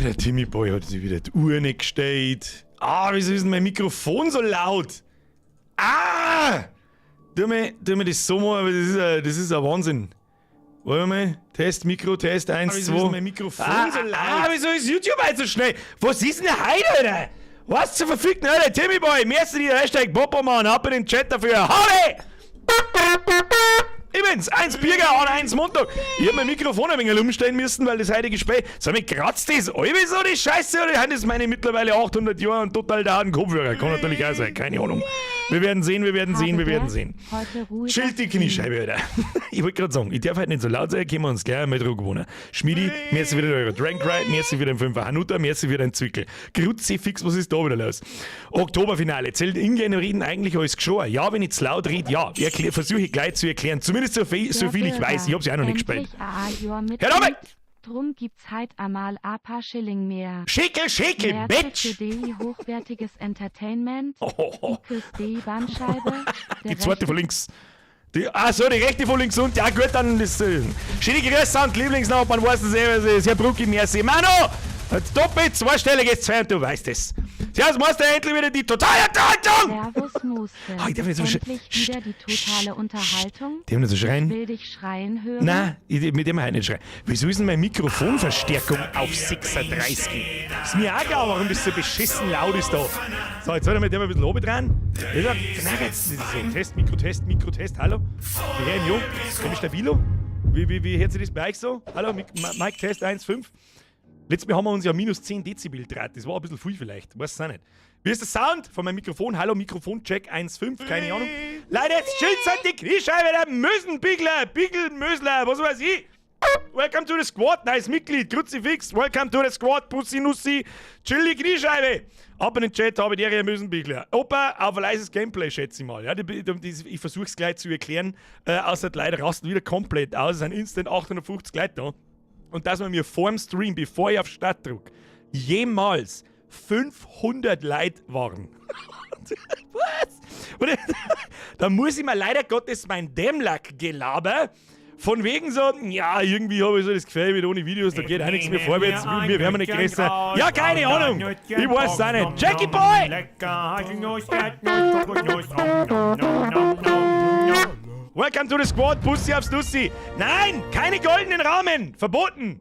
Der Timmy Boy hat sich wieder die Uhr nicht gestellt. Wieso ist denn mein Mikrofon so laut? Tu mir das so mal, aber das ist ein Wahnsinn. Warte mal, Test, Mikro, Test, 1, 2. Wieso ist mein Mikrofon so laut? Wieso ist YouTube halt so schnell? Was ist denn heute, Alter? Was zur verfickten Hölle? Timmy Boy, merkst du dir Hashtag Popoman, ab in den Chat dafür. Howdy! Übrigens, 1 Bierger und 1 Montag. Ich hab mein Mikrofon ein wenig umstellen müssen, weil das heutige Gespräch. Sag mal, kratzt das alle so die Scheiße oder haben das meine mittlerweile 800 Jahre und total da einen Kopfhörer? Kann natürlich auch sein, keine Ahnung. Wir werden sehen. Schild die Kniescheibe, Alter. Ich wollte gerade sagen, ich darf heute nicht so laut sein, können wir uns gleich mit Druck gewonnen. Schmiedi, merci wieder eure Drankride, merci wieder den 5er Hanuta, merci wieder den Zwickel. Kruzifix, was ist da wieder los? Oktoberfinale, zählt Ingame reden eigentlich als geschoren? Ja, wenn ich zu laut rede, ja. Versuche ich gleich zu erklären, zumindest so viel ich weiß, ich hab's ja auch noch nicht gespielt. Hör damit! Drum gibt's halt einmal ein paar Schilling mehr. Schickel, mehr Bitch! Für die hochwertiges Entertainment. Die Bandscheibe. Die zweite von links. Die rechte von links und ja gut, dann das schöne Grüße und Lieblingsname, man weiß es, Herr Brucki, merci. Mano! Doppelt, zweistelliges 2 und du weißt es. Ja, jetzt machst du endlich wieder die totale Unterhaltung! Servus, Muste. Ich darf nicht so Endlich wieder die totale Unterhaltung. Die haben nicht so schreien. Will dich schreien hören? Nein, mit dem halt nicht schreien. Wieso ist denn meine Mikrofonverstärkung auf 36? Ist mir auch klar, warum das so beschissen laut ist da. So, jetzt soll ich mit dem ein bisschen oben dran. Test, Mikro, Test, hallo? Wie hören Jung? Bin ich stabilo? Wie hört sich das bei euch so? Hallo, Mike, Test 1,5. Letztes Mal haben wir uns ja minus 10 Dezibel gedreht. Das war ein bisschen viel vielleicht. Weiß es auch nicht. Wie ist der Sound von meinem Mikrofon? Hallo, Mikrofoncheck 1,5. Keine Ahnung. Leute, jetzt chillt halt die Kniescheibe, der Mösenbigler, Mösler, was weiß ich. Welcome to the Squad, nice Mitglied, Kruzifix. Welcome to the Squad, Pussy Nussi. Chill die Kniescheibe. Ab in den Chat habe ich der Mösenbigler. Opa, auf ein leises Gameplay, schätze ich mal. Ja, ich versuche es gleich zu erklären. Außer die Leute rasten wieder komplett aus. Es sind instant 850 Leute da. Und dass man mir vor dem Stream, bevor ich auf Start drücke, jemals 500 Leute waren. Was? Und da muss ich mir leider Gottes mein Dämmlack-Gelaber von wegen so, ja, irgendwie habe ich so das Gefühl, mit ohne Videos, da geht auch nichts mehr vorwärts, wir werden nicht größer. Ja, keine Ahnung, ich weiß es auch nicht. Jackie Boy! Welcome to the Squad, Pussy aufs Nussi. Nein, keine goldenen Rahmen, verboten.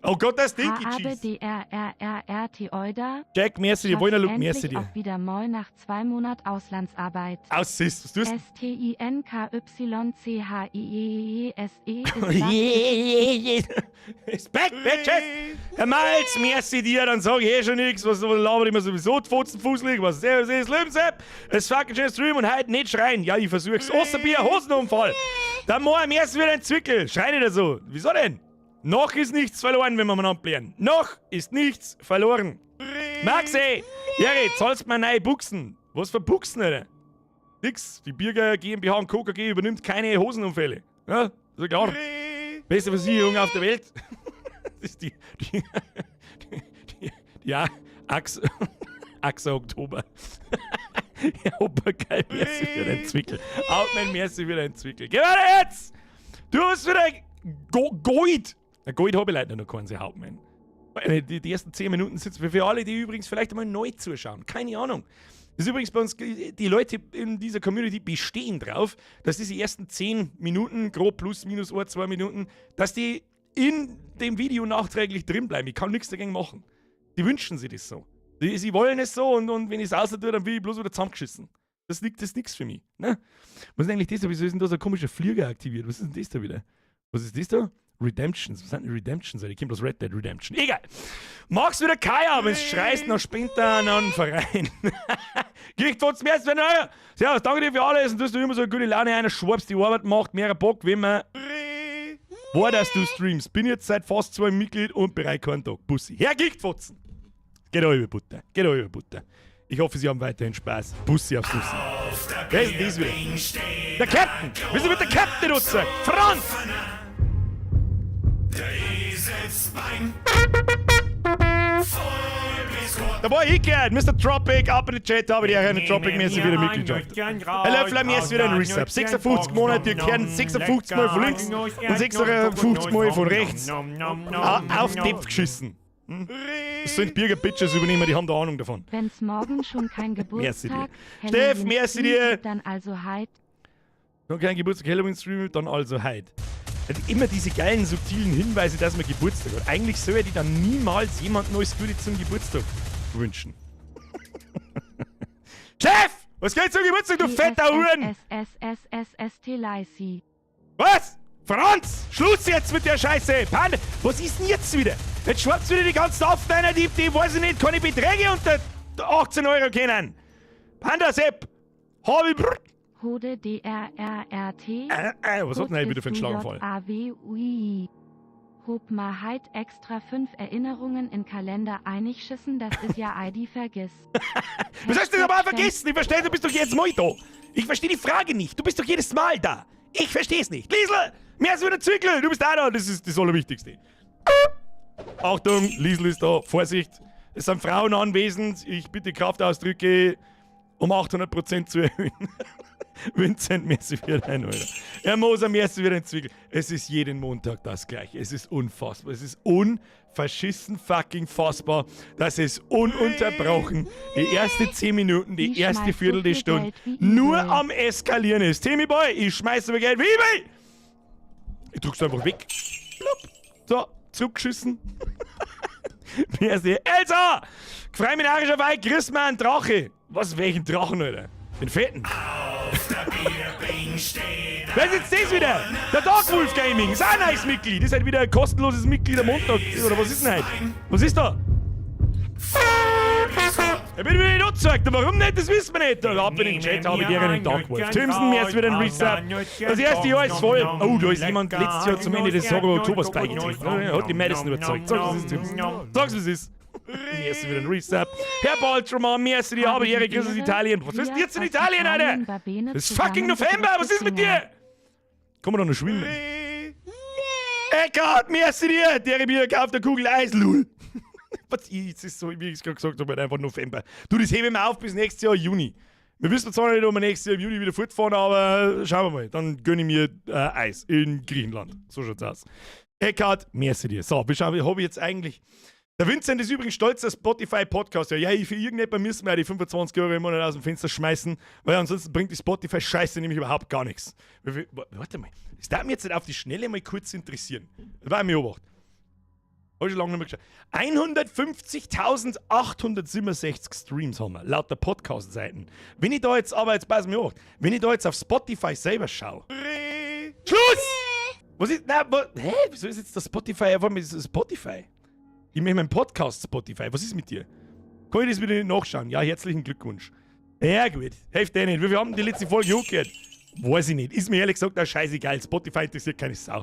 Oh Gott, das Dinky Cheese. DRRRRT Euda. Jack, merci dir, wollen Look, merci dir. Auch wieder mal nach 2 Monaten Auslandsarbeit. Aussiehst, was tust du? STINKYCHIESE. Respekt, Bitches! Herr Malz, merci dir, dann sag ich schon nichts, was labert immer sowieso, Fotzenfußlig, was ist das Lebensepp? Es fucking schön Stream und heute nicht schreien. Ja, ich versuch's. Außer Bier, Hosenunfall. Dann morgen merci wieder ein Zwickel. Schrei nicht so. Wieso denn? Noch ist nichts verloren, wenn wir mal abklären. Noch ist nichts verloren. Maxi! Jerry, zahlst mir neue Buchsen. Was für Buchsen, Alter? Nix. Die Bierger GmbH und KKG übernimmt keine Hosenunfälle. Ja, so klar. Beste Versicherung auf der Welt. Das ist die Achse Oktober. Ja, Opa, geil, merci für deinen Zwickel. Outman, merci für deinen Zwickel. Geh weiter jetzt! Du hast wieder Goid! Na, Gold habe ich leider noch keinen, Hauptmann. Die ersten 10 Minuten sitzen für alle, die übrigens vielleicht einmal neu zuschauen. Keine Ahnung. Das ist übrigens bei uns, die Leute in dieser Community bestehen drauf, dass diese ersten 10 Minuten, grob plus, minus 1, 2 Minuten, dass die in dem Video nachträglich drin bleiben. Ich kann nichts dagegen machen. Die wünschen sich das so. Sie wollen es so und wenn ich es außer tue, dann will ich bloß wieder zusammengeschissen. Das ist nichts für mich. Ne? Was ist eigentlich das da? Wieso ist denn da so ein komischer Flieger aktiviert? Was ist denn das da wieder? Was ist das da? Redemptions. Was sind denn Redemptions? Ich kenne bloß Red Dead Redemption. Egal. Magst wieder Kaya, wenn es schreist nach Spinter an einen Verein. Kriegt trotzdem mehr als wenn er. Servus, danke dir für alles und dass du immer so eine gute Laune einer schwabst, die Arbeit macht, mehr Bock, wenn man. Boah, dass du streamst. Bin jetzt seit fast 2 Mitglied und bereit keinen Tag. Bussi. Herr Gichtfotzen. Geht euch über Butter. Geht euch über Butter. Ich hoffe, Sie haben weiterhin Spaß. Bussi aufs Nussi. Wer ist denn dies wieder? Der Captain! Wieso wird der Captain nutzen? Franz! Da war ich gehört, Mr. Tropic, ab in den Chat, habe ich eine Tropic-mäßig wieder Mitgliedschaft. Herr Löffler, mir ist wieder ein Resub. 56 Monate, die kehren 56 Mal von links und 56 Mal von rechts auf Tipp geschissen. Das sind Bürger-Bitches, übernehmen, die haben da Ahnung davon. Wenn's morgen schon kein Geburtstag, Steff, merci dir. dann also halt. Noch kein Geburtstag, Halloween-Stream, dann also heute. Immer diese geilen, subtilen Hinweise, dass man Geburtstag hat. Eigentlich soll die dann niemals jemand Neues Gute zum Geburtstag wünschen. Chef! Was geht zum Geburtstag, du fetter Huren? SSSSST Leisi. Was? Franz! Schluss jetzt mit der Scheiße! Panda, was ist denn jetzt wieder? Jetzt schwappt's wieder die ganzen Aufneiner, die weiß ich nicht, keine Beträge unter 18 Euro kennen. Panda Sepp! Habe ich... Hode DRRRT. Was hat denn eigentlich wieder für einen Schlaganfall? AWUI. Hob ma heit extra 5 Erinnerungen in Kalender einschissen, das ist ja ID vergiss. Was hast du denn aber vergessen? Ich verstehe, du bist doch jedes Mal da. Ich verstehe die Frage nicht. Du bist doch jedes Mal da. Ich verstehe es nicht. Liesl, mehr als wieder Zwickl. Du bist auch da. Das ist das Allerwichtigste. Achtung, Liesl ist da. Vorsicht. Es sind Frauen anwesend. Ich bitte Kraftausdrücke um 800% zu erhöhen. Vincent, merci für dein Euro. Herr Moser, merci für den Zwickel. Es ist jeden Montag das Gleiche. Es ist unfassbar. Es ist unverschissen fucking fassbar, dass es ununterbrochen die ersten 10 Minuten, die erste Viertel der Stunde nur am Eskalieren ist. Timmy Boy, ich schmeiß aber Geld wie will. Ich drück's einfach weg. Blub. So, zurückgeschissen. Merci. Elsa! Freminarischer Weih, kriegst mir einen Drache. Was, welchen Drachen, Alter? Den fetten. Wer ist jetzt das wieder? Der Darkwolf Gaming. Ist auch ein neues Mitglied. Das ist halt wieder ein kostenloses Mitglied am Montag. Oder was ist denn heute? Was ist da? Ich bin wieder nicht angezeigt. Warum nicht? Das wissen wir nicht. Da ab in den Chat habe ich dir einen Darkwolf. Timson, mir jetzt wieder ein Resub. Das erste Jahr ist voll. Oh, da ist jemand letztes Jahr zum Ende des Oktober beigetreten. Er hat die Madison überzeugt. Sag's, was ist, Timson. Sag's, was ist. Merci wieder ein Resub. Herr Baltraman, merci dir, aber Erik ist aus Italien. Was ist denn jetzt in Italien, Alter? Es ist fucking November, was ist mit dir? Kann man da noch schwimmen? Eckart, merci dir. Der Bier kauft eine Kugel Eis, lul. Was ist das so, wie ich es gerade gesagt habe, einfach November. Du, das hebe ich mir auf bis nächstes Jahr Juni. Wir wissen zwar noch nicht, ob wir nächstes Jahr im Juni wieder fortfahren, aber schauen wir mal. Dann gönne ich mir Eis in Griechenland. So schaut's aus. Eckart, merci dir. So, habe ich jetzt eigentlich... Der Vincent ist übrigens stolz, der Spotify-Podcast. Ja, für irgendjemand müssen wir die 25 Euro im Monat aus dem Fenster schmeißen, weil ansonsten bringt die Spotify-Scheiße nämlich überhaupt gar nichts. Warte mal, das darf mich jetzt nicht auf die Schnelle mal kurz interessieren. Das war ein Beobacht. Habe ich schon lange nicht mehr geschaut. 150.867 Streams haben wir, laut der Podcast-Seiten. Wenn ich da jetzt, pass mir auf, wenn ich da jetzt auf Spotify selber schaue. Schluss! Was ist, wieso ist jetzt das Spotify, auf einmal ist das Spotify? Ich mache meinen Podcast Spotify. Was ist mit dir? Kann ich das wieder nicht nachschauen? Ja, herzlichen Glückwunsch. Ja, gut. Hilft dir nicht. Wie viel haben die letzte Folge hochgehört? Weiß ich nicht. Ist mir ehrlich gesagt auch scheißegal. Spotify interessiert keine Sau.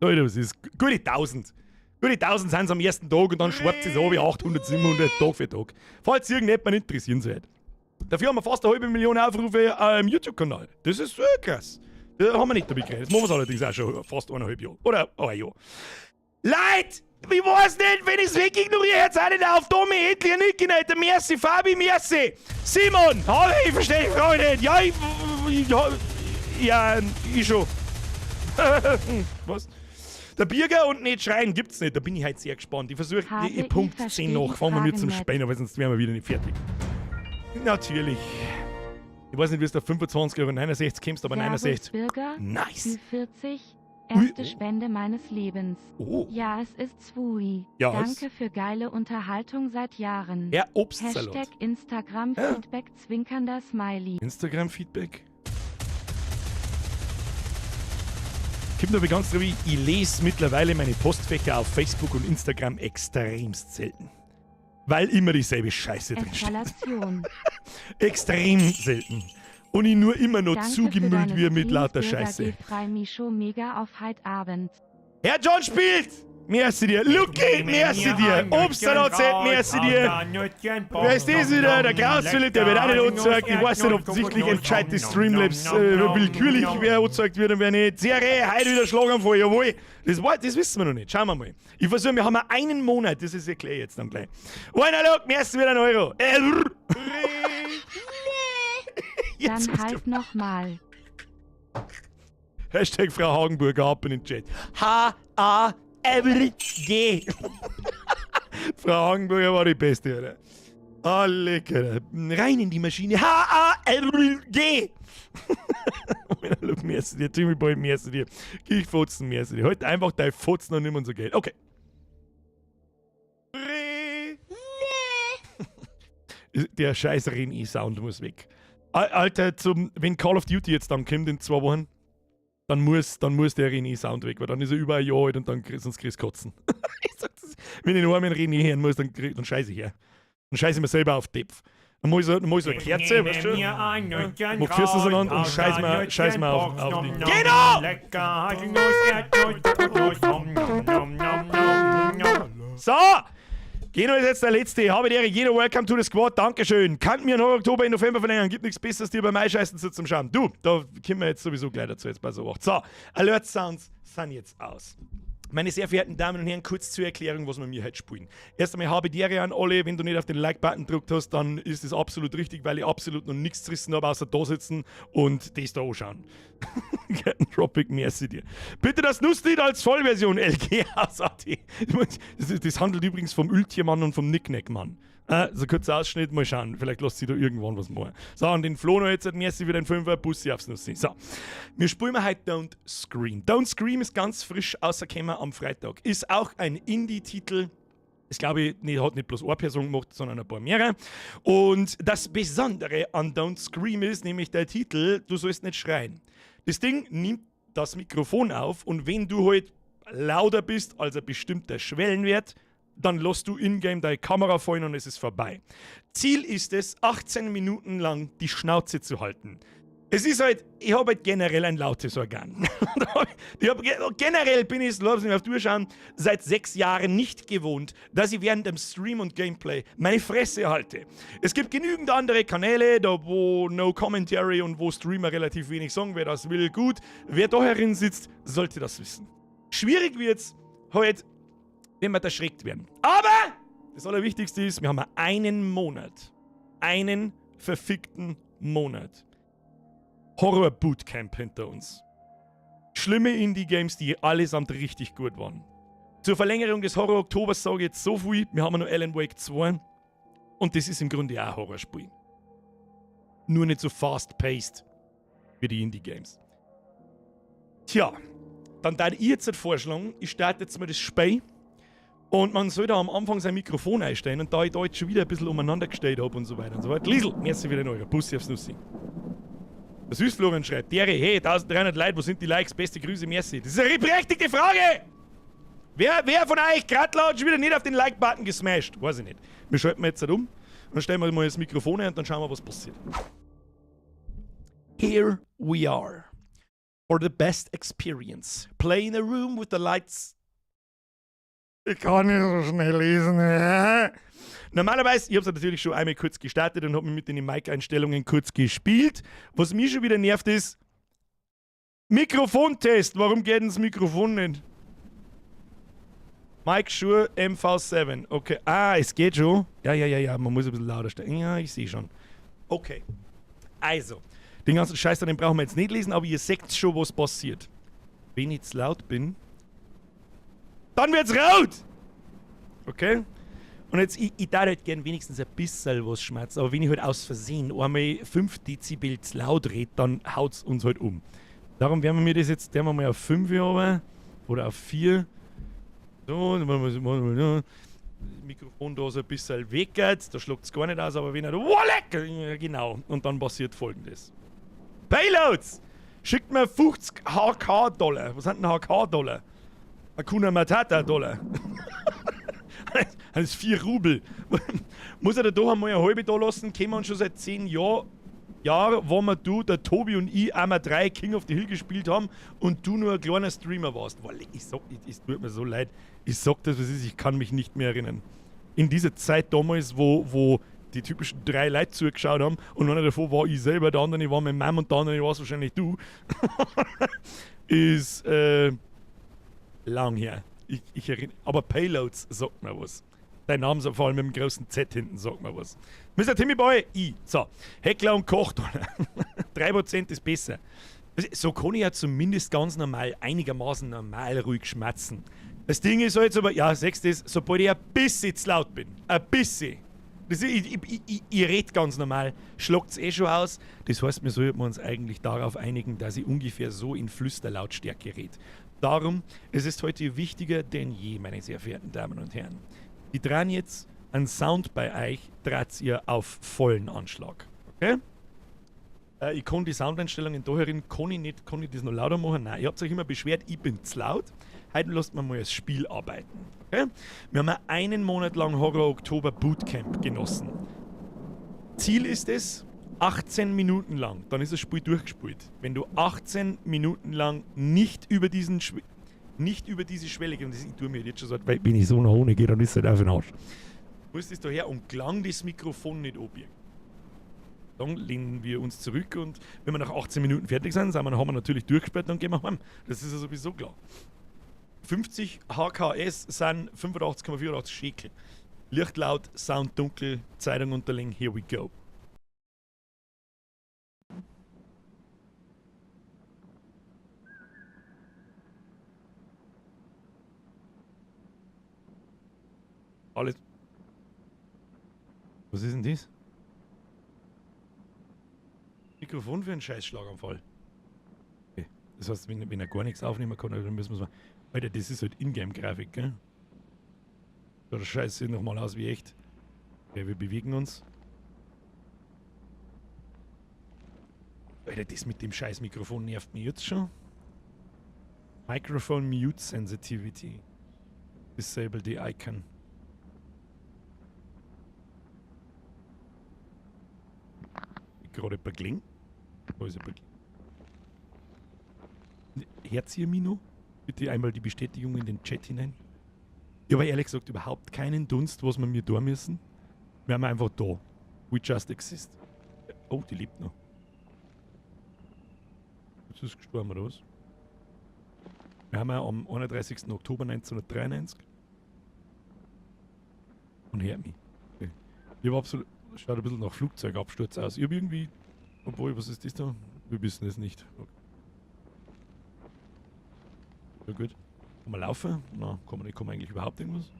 Leute, was ist? Gute 1000. Gute 1000 sind es am ersten Tag und dann schwarzt es so wie 800, 700 Tag für Tag. Falls irgendjemand interessieren sollte. Dafür haben wir fast 500.000 Aufrufe im YouTube-Kanal. Das ist krass. Das haben wir nicht damit gerechnet. Das machen wir allerdings auch schon fast 1,5 Jahre. Oder ein Jahr. Leute! Ich weiß nicht, wenn ich es wegignoriere, hört es auch nicht auf. Tommy, Hitler, Nickinator, merci, Fabi, merci. Simon, hallo, ich verstehe die Frage nicht. Ja, ich schon. Was? Der Bürger und nicht schreien gibt's nicht. Da bin ich halt sehr gespannt. Ich versuche, Punkt 10 nach. Fangen wir mit zum Spähen, weil sonst wären wir wieder nicht fertig. Natürlich. Ich weiß nicht, wie es da 25,69 € kommst, aber 69. Bürger, nice. 40. Erste Spende meines Lebens. Oh. Ja, es ist Zwui. Ja, Danke für geile Unterhaltung seit Jahren. Ja, Obstsalat. Hashtag Instagram-Feedback, zwinkernder Smiley. Instagram-Feedback? Kommt aber ganz wie, ich lese mittlerweile meine Postfächer auf Facebook und Instagram extremst selten. Weil immer dieselbe Scheiße drinsteht. Extrem selten. Und ich nur immer noch zugemüllt wird mit lauter Scheiße. Herr John spielt! Merci dir. Lucky, merci dir. Obstsalat, merci dir. Wer ist das wieder? Der Krausphilipp, der wird auch nicht angezeigt. Ich weiß nicht, offensichtlich entscheidet die Streamlabs willkürlich, wer angezeigt wird und wer nicht. Serie, heute wieder Schlaganfall, jawohl. Das wissen wir noch nicht. Schauen wir mal. Ich versuche, wir haben einen Monat, das ist erklärt jetzt dann gleich. Einer Look, merci wieder €1. Dann halt nochmal. Hashtag Frau Hagenburger ab in den Chat. H-A-L-G. Frau Hagenburger war die Beste, oder? Ah, lecker. Rein in die Maschine. H-A-R-G. Look, merci dir. Timmelboy, merci dir. Ich fotzen, merci dir. Heute einfach dein Fotzen und nimm unser Geld. Okay. Der scheiß René-Sound muss weg. Alter, wenn Call of Duty jetzt dann kommt in 2 Wochen, dann muss der René-Sound weg, weil dann ist er über ein Jahr alt und dann sonst kriegst du Kotzen. Ich sag das, wenn ich nur einmal einen René hören muss, dann scheiße ich her. Dann scheiße ich mir selber auf Depf. Dann muss ich so eine Kerze, weißt du? Wo kriegst du so an und scheiß mal auf die. Genau! So! Geno ist jetzt der Letzte. Ich habe dir jeder Welcome to the Squad. Dankeschön. Kann mir noch Oktober, in November verlängern. Gibt nichts Besseres, dir bei Mai scheißen zu zum Schauen. Du, da kommen wir jetzt sowieso gleich dazu, jetzt bei so 8. So, Alert Sounds sind jetzt aus. Meine sehr verehrten Damen und Herren, kurz zur Erklärung, was wir mir heute spielen. Erst einmal habe ich dir an alle, wenn du nicht auf den Like-Button gedrückt hast, dann ist das absolut richtig, weil ich absolut noch nichts zerrissen habe, außer da sitzen und das da anschauen. Tropic, merci dir. Bitte das Nusslied als Vollversion, LG aus AT. Das handelt übrigens vom Ultiermann und vom Nicknack-Mann. So kurzer Ausschnitt, mal schauen. Vielleicht lässt sie da irgendwann was machen. So, und den Flo noch jetzt merci für den 5er Bussi aufs Nussi. So, wir spielen heute Don't Scream. Don't Scream ist ganz frisch rausgekommen am Freitag. Ist auch ein Indie-Titel. Das glaube ich, hat nicht bloß eine Person gemacht, sondern ein paar mehrere. Und das Besondere an Don't Scream ist nämlich der Titel, du sollst nicht schreien. Das Ding nimmt das Mikrofon auf und wenn du halt lauter bist als ein bestimmter Schwellenwert, dann lässt du in-game deine Kamera fallen und es ist vorbei. Ziel ist es, 18 Minuten lang die Schnauze zu halten. Es ist halt, ich habe halt generell ein lautes Organ. Generell bin ich, lass mich auf durchschauen, seit 6 Jahren nicht gewohnt, dass ich während dem Stream und Gameplay meine Fresse halte. Es gibt genügend andere Kanäle, da wo No Commentary und wo Streamer relativ wenig sagen, wer das will, gut. Wer da herin sitzt, sollte das wissen. Schwierig wird's halt, wenn wir erschreckt werden. Aber das Allerwichtigste ist, wir haben einen Monat. Einen verfickten Monat. Horror-Bootcamp hinter uns. Schlimme Indie-Games, die allesamt richtig gut waren. Zur Verlängerung des Horror-Oktobers sage ich jetzt so viel. Wir haben noch Alan Wake 2. Und das ist im Grunde auch ein Horrorspiel. Nur nicht so fast-paced wie die Indie-Games. Tja, dann darf ich jetzt vorschlagen, ich starte jetzt mal das Spiel. Und man soll da am Anfang sein Mikrofon einstellen. Und da ich da jetzt schon wieder ein bisschen umeinander gestellt habe und so weiter und so fort. Liesl, merci wieder in eure Bussi aufs Nussi. Der Süßflorian schreibt, Dere, hey, 1300 Leute, wo sind die Likes? Beste Grüße, merci. Das ist eine berechtigte Frage! Wer von euch gerade laut schon wieder nicht auf den Like-Button gesmashed? Weiß ich nicht. Wir schalten jetzt halt um und dann stellen wir mal das Mikrofon ein und dann schauen wir, was passiert. Here we are. For the best experience. Play in a room with the lights. Ich kann nicht so schnell lesen. Normalerweise, ich habe es natürlich schon einmal kurz gestartet und habe mich mit den Mic-Einstellungen kurz gespielt. Was mich schon wieder nervt ist, Mikrofontest. Warum geht denn das Mikrofon nicht? Mike Shure MV7. Okay. Ah, es geht schon. Ja. Man muss ein bisschen lauter stellen. Ja, ich sehe schon. Okay. Also, den ganzen Scheiß, den brauchen wir jetzt nicht lesen, aber ihr seht schon, was passiert. Wenn ich zu laut bin, dann wird's rot! Okay? Und jetzt, ich darf halt gern wenigstens ein bisschen was schmerzen, aber wenn ich halt aus Versehen einmal 5 Dezibel zu laut rede, dann haut's uns halt um. Darum werden wir mir das jetzt, werden wir mal auf 5 haben oder auf 4. So, dann machen wir das Mikrofon da so ein bisschen weggeht, da schluckt es gar nicht aus, aber wenn er da, genau, und dann passiert Folgendes. Payloads! Schickt mir 50 HK-Dollar. Was sind denn HK-Dollar? Hakuna Matata-Dollar. Das ist 4 Rubel. Muss er da doch einmal eine halbe da lassen? Kennen wir uns schon seit 10 Jahren, wo wir der Tobi und ich einmal 3 King of the Hill gespielt haben und du nur ein kleiner Streamer warst. Boah, ich sag, es tut mir so leid. Ich sag das, was ist, ich kann mich nicht mehr erinnern. In dieser Zeit damals, wo die typischen 3 Leute zugeschaut haben und einer davon war ich selber, der andere war mein Mann und der andere war es wahrscheinlich du, ist lang her. Ich erinnere, aber Payloads sagt mir was. Dein Name so vor allem mit dem großen Z hinten sagt mir was. Mr. Timmy Boy, I. So, Heckler und Koch, 3% ist besser. So kann ich ja zumindest ganz normal, einigermaßen normal ruhig schmatzen. Das Ding ist halt, aber, ja, sagst du das, sobald ich ein bisschen zu laut bin, ein bisschen, ich rede ganz normal, schlagt's eh schon aus. Das heißt, wir sollten uns eigentlich darauf einigen, dass ich ungefähr so in Flüsterlautstärke rede. Darum, es ist heute wichtiger denn je, meine sehr verehrten Damen und Herren. Die dran jetzt einen Sound bei euch, dreht ihr auf vollen Anschlag. Okay? Ich kann die Soundeinstellungen da herin, kann ich das noch lauter machen? Nein, ihr habt euch immer beschwert, ich bin zu laut. Heute lasst man mal das Spiel arbeiten. Okay? Wir haben einen Monat lang Horror Oktober Bootcamp genossen. Ziel ist es, 18 Minuten lang, dann ist das Spiel durchgespielt. Wenn du 18 Minuten lang nicht über diese Schwelle gehst, und das, ich tue mir jetzt schon so, weil wenn ich so nach ohne gehe, dann ist es halt auf den Arsch. Du musst es daher und klang das Mikrofon nicht abbiegen. Dann lehnen wir uns zurück und wenn wir nach 18 Minuten fertig sind, haben wir natürlich durchgespielt, dann gehen wir heim. Das ist ja sowieso klar. 50 HKS sind 85,84 Schekel. Licht laut, Sound dunkel, Zeitung unterlegen, here we go. Alles. Was ist denn das? Mikrofon für einen Scheißschlaganfall. Okay. Das heißt, wenn er gar nichts aufnehmen kann, dann müssen wir es mal. Alter, das ist halt Ingame-Grafik, gell? Schaut der Scheiß sieht nochmal aus wie echt. Okay, wir bewegen uns. Alter, das mit dem scheiß Mikrofon nervt mich jetzt schon. Microphone Mute Sensitivity. Disable the icon. Gerade bei Kling. Wo ist er bei Kling? Hört ihr mich noch? Bitte einmal die Bestätigung in den Chat hinein. Ich habe ehrlich gesagt überhaupt keinen Dunst, was wir mir da müssen. Wir haben einfach da. We just exist. Oh, die lebt noch. Jetzt ist gestorben, oder was? Wir haben ja am 31. Oktober 1993. Und hört mich. Okay. Ich habe absolut. Schaut ein bisschen nach Flugzeugabsturz aus. Ich habe irgendwie. Obwohl, was ist das da? Wir wissen es nicht. Okay. Ja gut. Kann man laufen? Na, kann man eigentlich überhaupt irgendwas?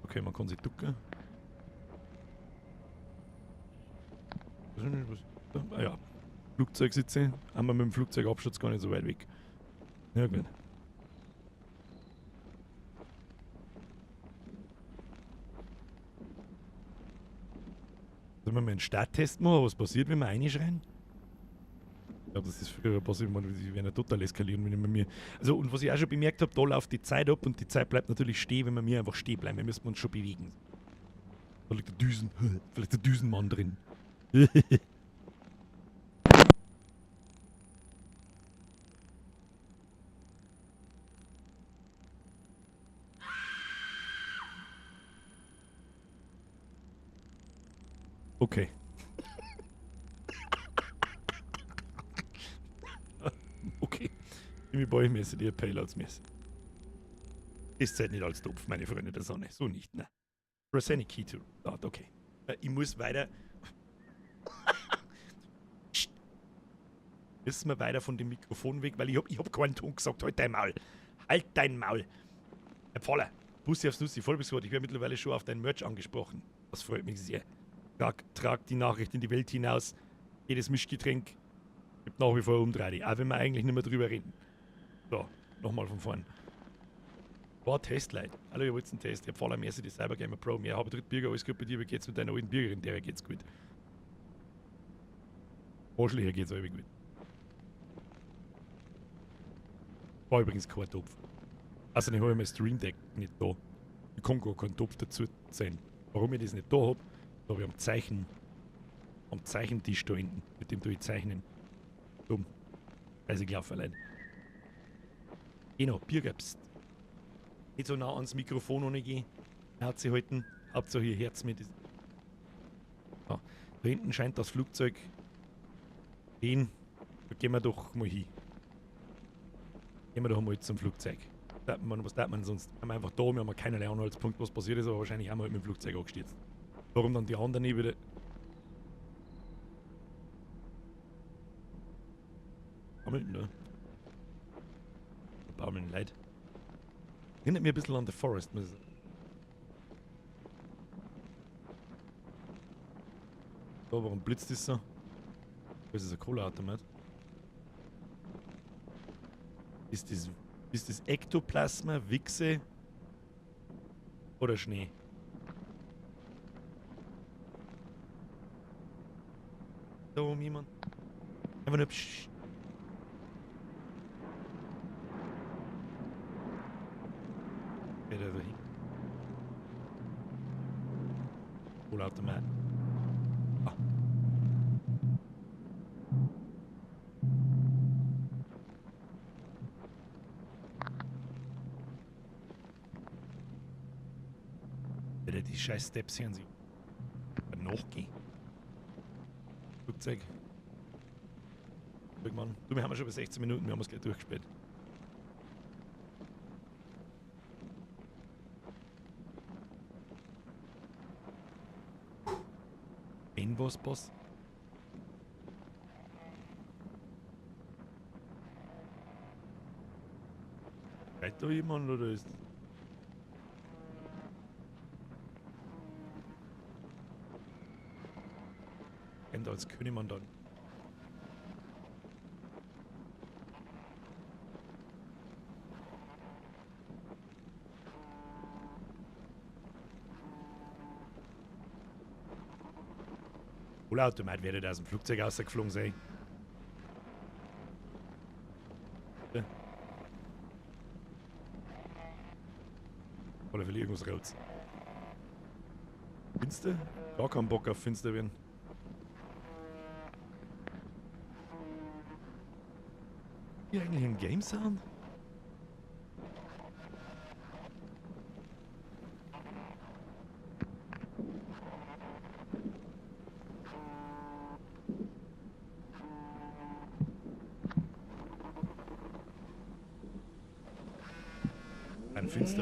Okay, man kann sich ducken. Ah ja. Flugzeugsitze. Haben wir mit dem Flugzeugabsturz gar nicht so weit weg. Ja gut. Sollen wir mal einen Starttest machen, was passiert, wenn wir reinschreien? Ich glaube, das ist früher passiert, die werden ja total eskalieren, wenn ich mir. Also, und was ich auch schon bemerkt habe, da läuft die Zeit ab und die Zeit bleibt natürlich stehen, wenn wir mir einfach stehen bleiben. Wir müssen uns schon bewegen. Da liegt der vielleicht der Düsenmann drin. Okay. Okay. Ich baue mir die Payloads messen. Ist halt nicht als Topf, meine Freunde der Sonne. So nicht, ne? Press any key to. Okay. Ich muss weiter. Müssen wir weiter von dem Mikrofon weg, weil ich hab keinen Ton gesagt. Halt dein Maul. Halt dein Maul. Herr Pfaller, Bussi aufs Nussi, Vollbeswort. Ich werde mittlerweile schon auf dein Merch angesprochen. Das freut mich sehr. Trag die Nachricht in die Welt hinaus. Jedes Mischgetränk gibt nach wie vor Umdrehung. Auch wenn wir eigentlich nicht mehr drüber reden. So, nochmal von vorn. War Test, Leute. Hallo, ihr wollt einen Test. Ich hab voller Mercy, die Cybergamer Pro. Mehr habe Drittbürger, alles gut bei dir. Wie geht's mit deiner alten Bürgerin? Der geht's gut. Arschlicher geht's auch gut. War übrigens kein Topf. Also, ich habe mein Stream Deck nicht da. Ich kann gar keinen Topf dazu sein. Warum ich das nicht da habe, da habe ich am Zeichentisch da hinten. Mit dem tue ich zeichnen. Dumm. Also, ich laufe allein. Genau, Bürger, pst. Nicht so nah ans Mikrofon ohne gehen. Hat sie halten. Hauptsache ihr Herz mit. Ja, da hinten scheint das Flugzeug hin. Da gehen wir doch mal hin. Gehen wir doch mal zum Flugzeug. Was darf man sonst? Haben wir einfach da, wir haben keinerlei Anhaltspunkt, was passiert ist, aber wahrscheinlich haben wir halt mit dem Flugzeug angestürzt. Warum dann die anderen nicht wieder. Baumeln, ne? Baumeln leid. Erinnert mich ein bisschen an The Forest, muss ich sagen. So, warum blitzt das so? Das ist ein Kohleautomat. Ist das Ektoplasma, Wichse oder Schnee? Da oben jemand? Einfach nur psch. Geht er da hin? Kohleautomat. Ah. Wieder die scheiß Steps hier an sich. Nachgehen. Flugzeug. Mann. Du, wir haben ja schon bei 16 Minuten, wir haben es gleich durchgespielt. Wenn was passt. Schreit da jemand oder ist. Kennt als Königmann dann. Kohleautomat wäre aus dem Flugzeug rausgeflogen sein. Ja. Oder will irgendwas raus. Finster? Gar keinen Bock auf finster werden. Hier eigentlich ein Game Sound? Ein Finster.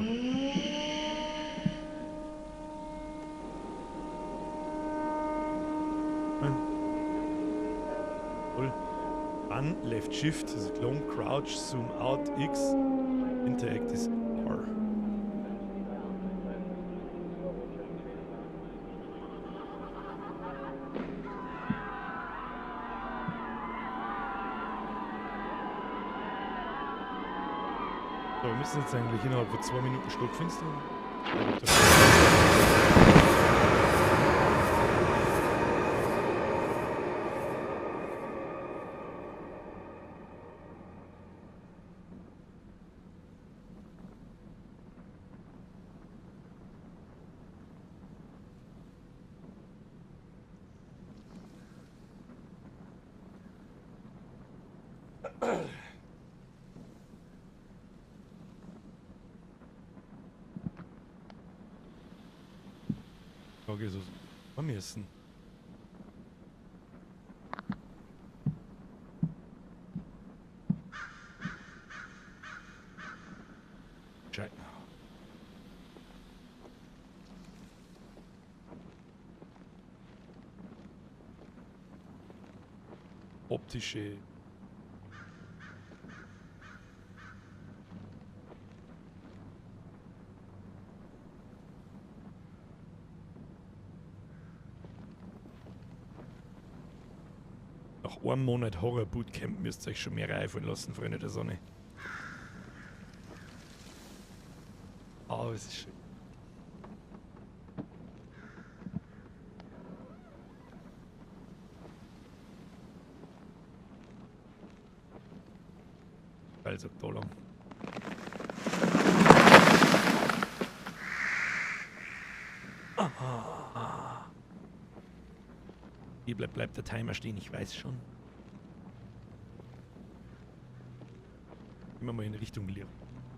Cool. Run, Left Shift, das ist Clone, Crouch, Zoom Out, X, Interact ist R. So, wir müssen jetzt eigentlich innerhalb von 2 Minuten stockfinster. Frage ist, was wir müssen. Scheiße. Optische. Nach einem Monat Horror Bootcamp müsst ihr euch schon mehr einfallen lassen, Freunde der Sonne. Ah, es ist schön. Also da lang. Hier bleibt der Timer stehen, ich weiß schon. Immer mal in Richtung Licht.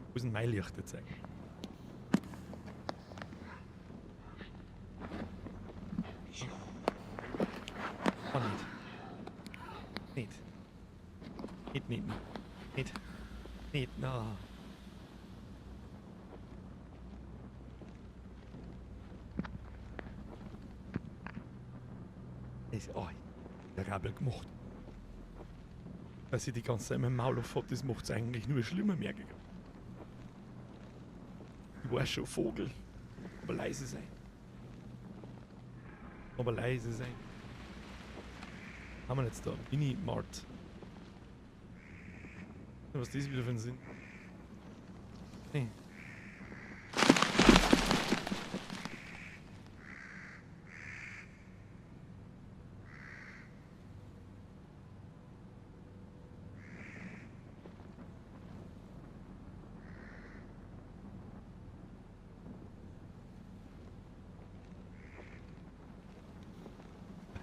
Wo ist denn mein Licht jetzt eigentlich? Oh, nicht. Nicht, na. Oh, der Rabel gemacht. Dass ich die ganze Zeit mit dem Maul auf hat, das macht es eigentlich nur schlimmer, merke ich. war schon Vogel. Aber leise sein. Aber leise sein. Haben wir jetzt da? Mini-Mart. Was ist das wieder für ein Sinn? Nee.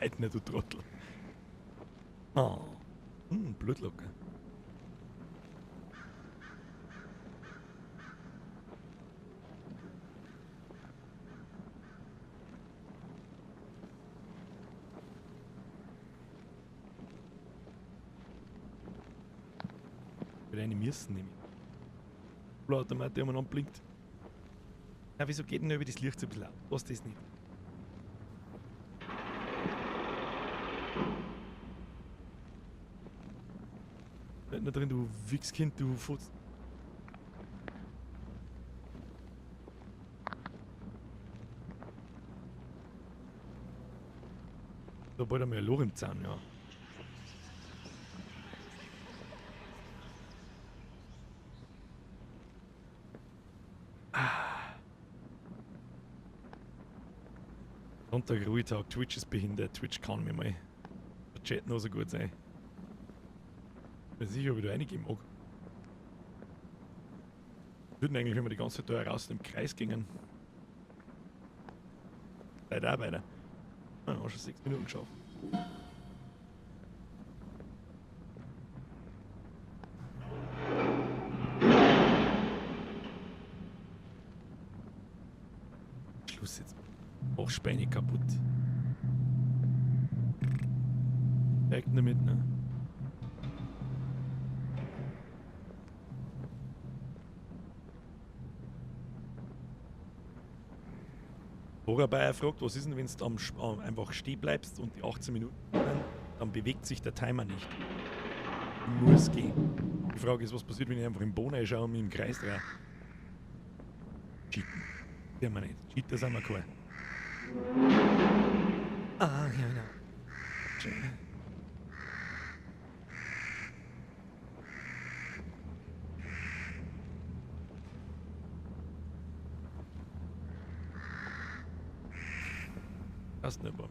Halt nicht, du Trottel. Oh. Blutlocker. Für eine müssen nämlich. Automat, der man anblinkt. Ja, wieso geht denn über das Licht so ein bisschen auf? Was das nicht? Bleib nicht drin, du Wichskind, du Futz. Da bald einmal ein Loch im Zahn, ja. Sonntag, Ruhetag, Twitch ist behindert, Twitch kann mir mal der Chat noch so gut sein. Ich weiß nicht, ob ich da reingehen mag. Würden eigentlich, wenn wir die ganze Zeit da raus im Kreis gingen. Leider auch weiter. Ah, haben schon 6 Minuten geschafft. Schluss jetzt. Auch Späne kaputt. Direkt damit, ne? Bayer fragt, was ist denn, wenn du einfach stehen bleibst und die 18 Minuten dann bewegt sich der Timer nicht. Du musst gehen. Die Frage ist, was passiert, wenn ich einfach im Boden einschaue und mich im Kreis drehe? Cheaten. Der wir nicht. Cheater sind wir kein. Ah, ja, genau. Schön. Passt nicht, aber.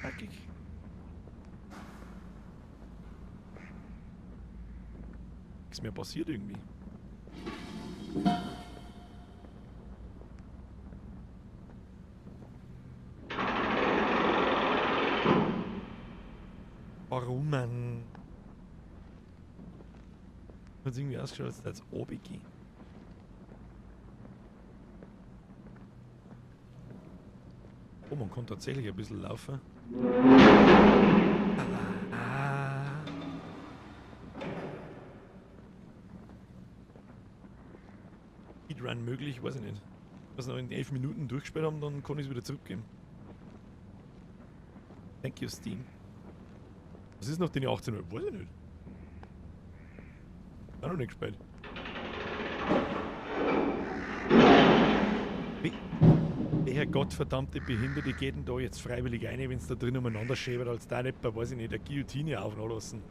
Hackig. Nichts mehr passiert irgendwie. Warum, Mann? Hat irgendwie ausgeschaut, als wäre es obig. Oh, man kann tatsächlich ein bisschen laufen. Speedrun möglich, weiß ich nicht. Wenn wir es noch in 11 Minuten durchgespielt haben, dann kann ich es wieder zurückgeben. Thank you, Steam. Was ist noch den 18 Uhr? Weiß ich nicht. Auch noch nicht gespielt. Welcher gottverdammte Behinderte geht denn da jetzt freiwillig rein, wenn es da drin umeinander schäbert, als da nicht bei, weiß ich nicht, der Guillotine auflassen?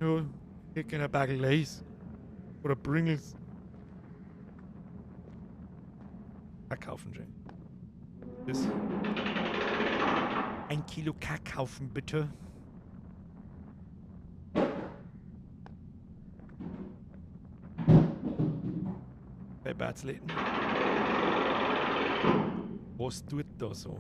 Ja, hier kann ein Bagel Lays. Oder Pringles. Kaufen, Jane. Das. 1 Kilo Kack kaufen, bitte. Bei Batzleten. Was tut da so?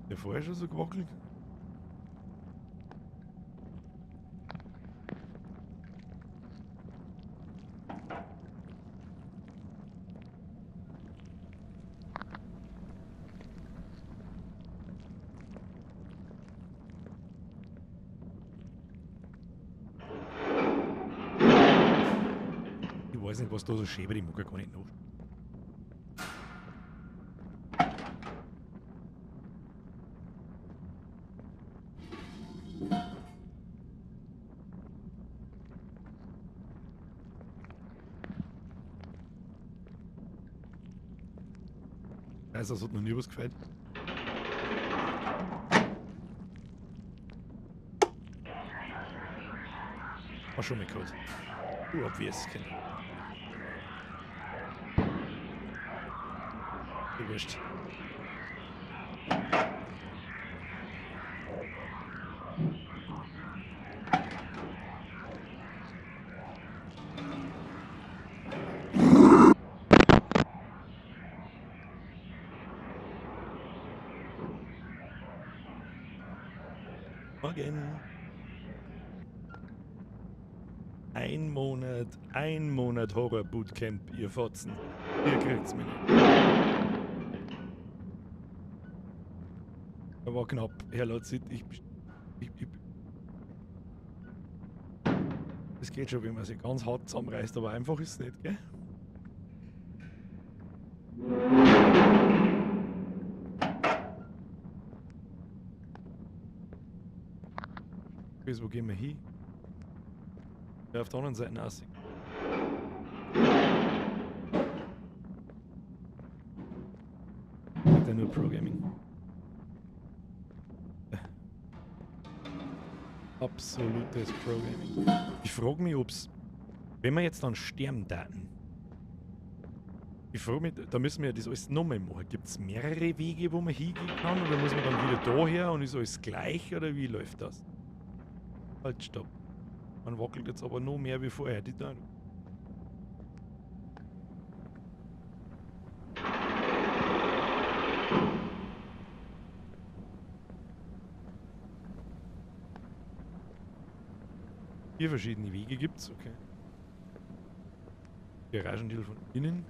Der vorher schon so gewackelt? weiß nicht, was da so schäbert, ich mag ja gar nicht nach. Also, das hat noch nie was gefällt. War schon mal gehört. Du obvious, Kind. Du wurscht. Morgen. Ein Monat Horror-Bootcamp, ihr Fotzen. Ihr kriegt's mir nicht. Er war knapp. Herr Lotzit, es geht schon, wenn man sich ganz hart zusammenreißt, aber einfach ist es nicht, gell? Wo gehen wir hin? Ja, auf der anderen Seite aus. Dann nur Programming. Absolutes Programming. Ich frage mich, ob's, wenn wir jetzt dann sterben daten, ich frage mich, da müssen wir ja das alles nochmal machen. Gibt es mehrere Wege, wo man hingehen kann? Oder muss man dann wieder daher und ist alles gleich? Oder wie läuft das? Halt, stopp. Man wackelt jetzt aber noch mehr wie vorher. Die da. Hier verschiedene Wege gibt's, okay. Garagendeal von innen.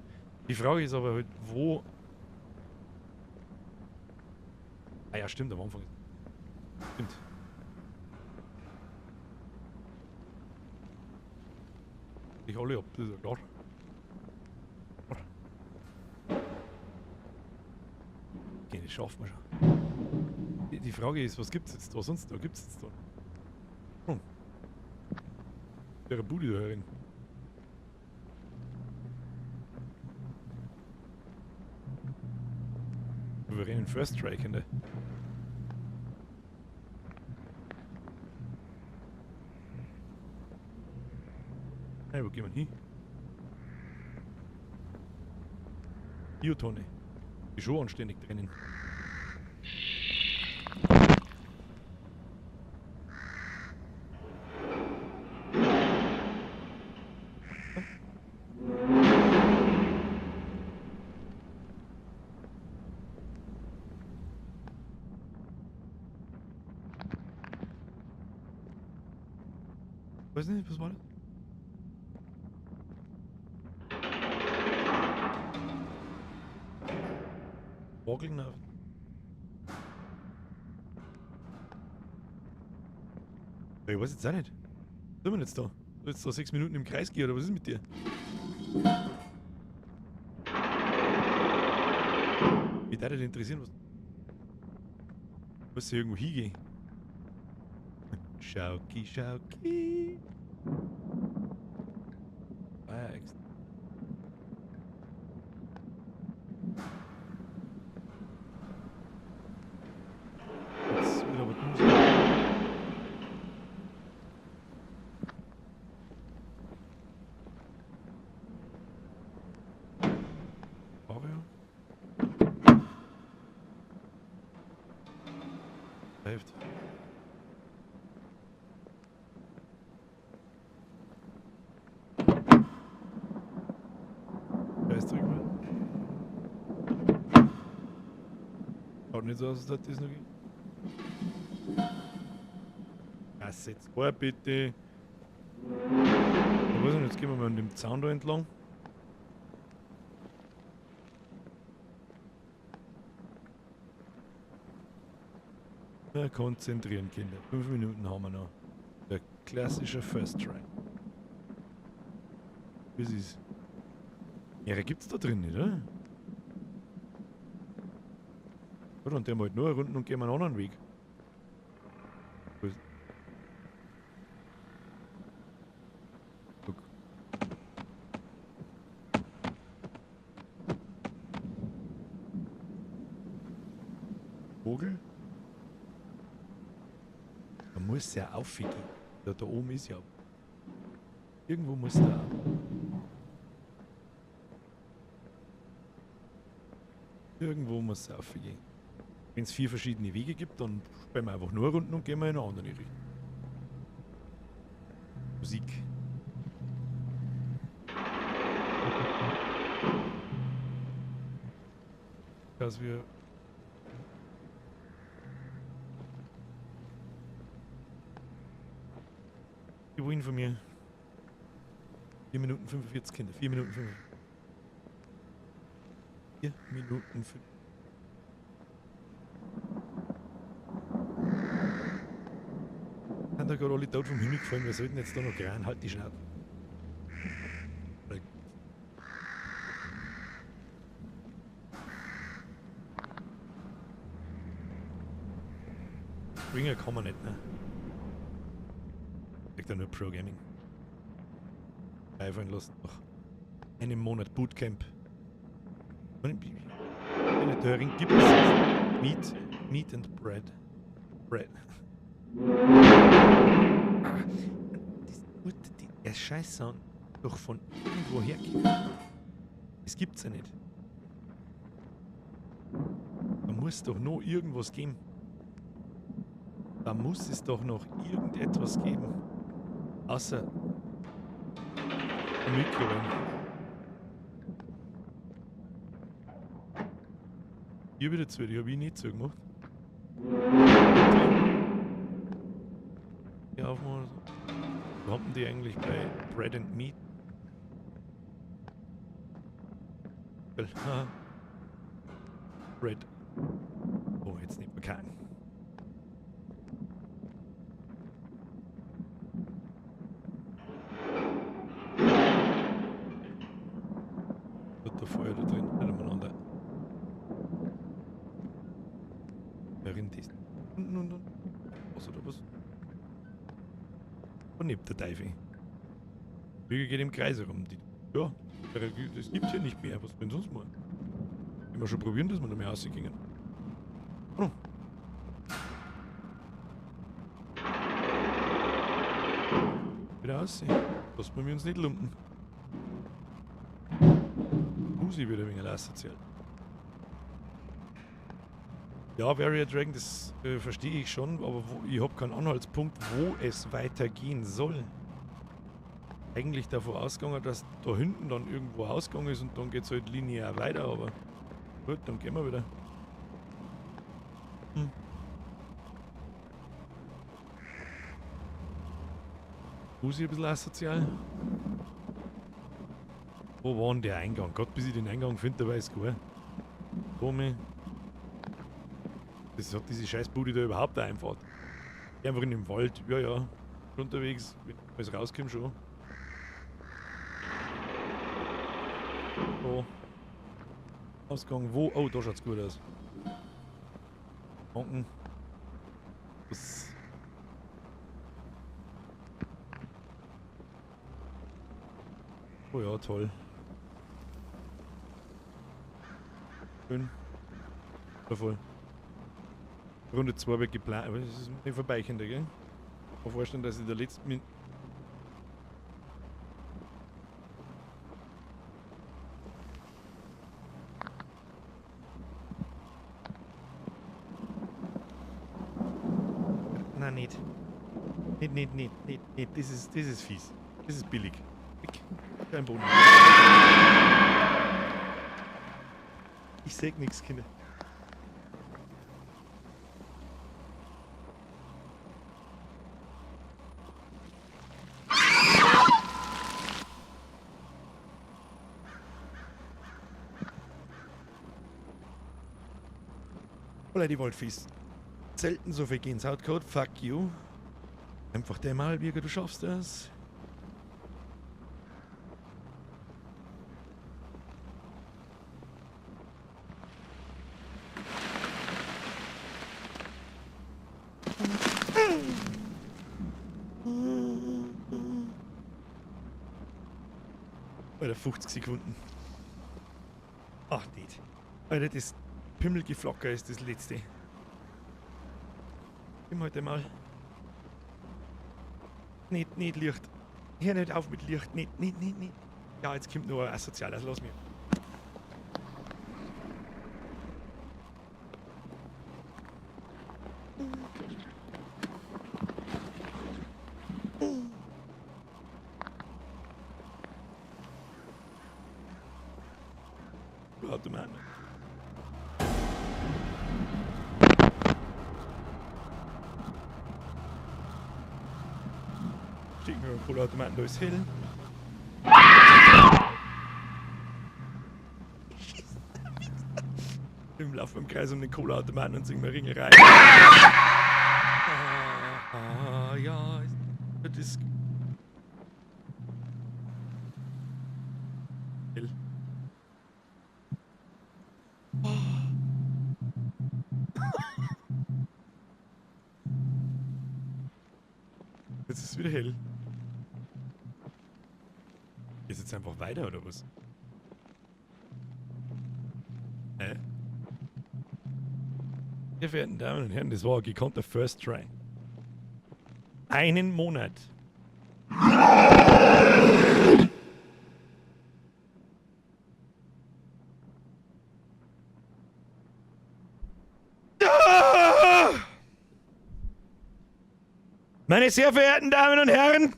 Die Frage ist aber halt, wo. Ah ja, stimmt, am Anfang. Stimmt. Ich alle ab, das ist ja klar. Okay, das schaffen wir schon. Die Frage ist, was gibt's jetzt da? Sonst da gibt's jetzt da. Hm. Der Bude da herin. Wir rennen First Strike, ne? Hey, wo gehen wir hin? Biotonne. Ist schon anständig drinnen. Weiß nicht, was war das? Wackeln auf. Ich weiß jetzt auch nicht. Was tun wir jetzt da? Soll jetzt da 6 Minuten im Kreis gehen oder was ist mit dir? Mich würde dich interessieren, was. Muss ich irgendwo hingehen? Schauki, Schauki. Ah ja, extra. Jetzt wird aber dumm sein. Mario? Hilft. Schaut nicht so aus, als hätte das noch geht. Pass jetzt vor, bitte. Ich weiß nicht, jetzt gehen wir mal an dem Zaun da entlang. Ja, konzentrieren, Kinder. 5 Minuten haben wir noch. Der klassische First Try. Bis ist. Mehrere gibt's da drin nicht, oder? Oder? Und der mal halt nur Runden und gehen wir einen anderen Weg. Guck. Vogel? Da muss ja aufgehen. Da oben ist ja. Irgendwo muss da. Irgendwo muss es aufgehen. Wenn es 4 verschiedene Wege gibt, dann sperren wir einfach nur Runden und gehen wir in eine andere Richtung. Musik. Dass wir die wollen von mir 4 Minuten 45 Kinder. 4 Minuten 45. 4 Minuten 5. Sind da gerade alle tot vom Himmel gefallen? Wir sollten jetzt da noch rein. Halt die Schnauze. Springer kann man nicht, ne? Kriegt er nur Pro Gaming. Einfallen lassen. Nach einem Monat Bootcamp. Eine Döring gibt es. Meat and Bread. Bread. Der Scheiß-Sound doch von irgendwo herkommt. Das gibt's ja nicht. Da muss doch noch irgendwas geben. Da muss es doch noch irgendetwas geben. Außer ein Mikrowellen. Hier wieder zu, die habe ich nicht zugemacht. Ja, aufmachen. Wo haben die eigentlich bei Bread and Meat? Bread. Oh, jetzt nicht mehr keinen. Wird da Feuer da drin? Nicht umeinander. Darin testen. Und. Was oder was? Und nimmt der Teufel. Die Lüge geht im Kreis herum. Ja, das gibt hier nicht mehr. Was denn sonst mal? Wenn wir schon probieren, dass wir noch mehr rausgingen. Oh. Wieder aussehen. Lassen wir uns nicht lumpen. Muss ich wieder ein wenig asozial. Ja, Warrior Dragon, das verstehe ich schon, aber ich habe keinen Anhaltspunkt, wo es weitergehen soll. Eigentlich davon ausgegangen, dass da hinten dann irgendwo Ausgang ist und dann geht es halt linear weiter, aber gut, dann gehen wir wieder. Muss ich ein bisschen asozial? Wo war denn der Eingang? Gott, bis ich den Eingang finde, da weiß ich gar. Tommy. Das hat diese Scheißbude da überhaupt eine Einfahrt. Einfach in dem Wald, ja, unterwegs, wenn es rauskommt schon. So. Ausgang, wo? Oh, da schaut's gut aus. Danken. Das. Oh ja, toll. Schön. Voll. Runde 2 wird geplant, aber das ist nicht vorbeichender, gell? Ich kann mir vorstellen, dass ich der letzten Nein, nicht. Nicht. Das ist fies. Das ist billig. Weg. Kein Boden. Ich sag nichts, Kinder. Oder die Wolfies. Selten so viel Gänsehautcode. Fuck you. Einfach der Malbürger, du schaffst das. Alter, 50 Sekunden. Ach, nicht. Alter, das Pimmelgeflocker ist das letzte. Gib heute mal. Nicht Licht. Hör nicht auf mit Licht. Nicht. Ja, jetzt kommt nur ein Asozial, also lass mich. Warte mal. Stecken wir im Cola-Automaten, da ist hell. Wir laufen im Kreis um den Cola-Automaten und singen mal Ringerei. Ja, das ist hell. Jetzt ist es wieder hell. Ist jetzt einfach weiter oder was? Sehr verehrten Damen und Herren, das war ein gekonnter First Try. Einen Monat. Meine sehr verehrten Damen und Herren,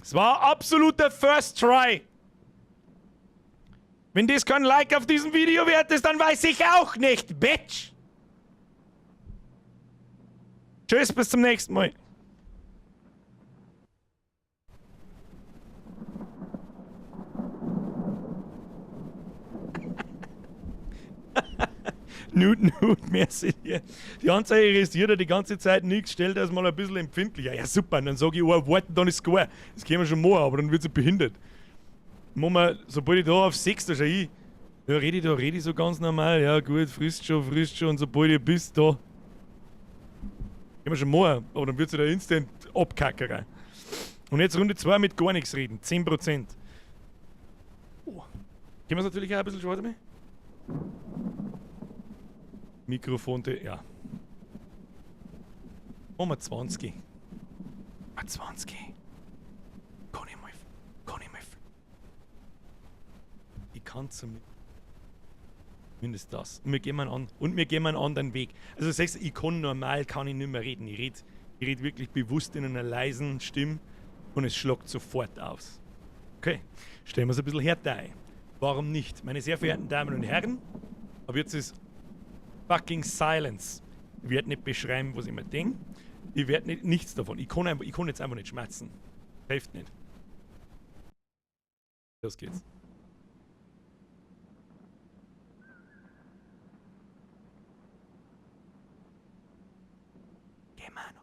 es war absoluter First Try. Wenn das kein Like auf diesem Video wert ist, dann weiß ich auch nicht, Bitch. Tschüss, bis zum nächsten Mal. Nude, merci dir. Die Anzeige registriert die ganze Zeit nichts, stellt das mal ein bisschen empfindlicher. Ja, super, dann sage ich, oh, warten, dann ist gut. Das können wir schon machen, aber dann wird sie behindert. Machen wir, sobald ich da auf 6, da schau ich. Ja, rede ich so ganz normal. Ja, gut, frisst schon. Und sobald ihr bist, da. Können wir schon machen, aber dann wird sie da instant abkackern. Und jetzt Runde 2 mit gar nichts reden. 10%. Oh. Können wir es natürlich auch ein bisschen schwarz machen? Mikrofon, ja. Machen wir 20. 20. Kann ich mal. Ich kann zumindest das. Und wir gehen einen anderen Weg. Also sagst du, ich kann nicht mehr reden. Ich red wirklich bewusst in einer leisen Stimme und es schlagt sofort aus. Okay, stellen wir es ein bisschen härter ein. Warum nicht? Meine sehr verehrten Damen und Herren, aber jetzt ist fucking Silence. Ich werde nicht beschreiben, was ich mir denke. Ich werde nichts davon. Ich kann jetzt einfach nicht schmerzen. Hilft nicht. Los geht's. Geh, Mano.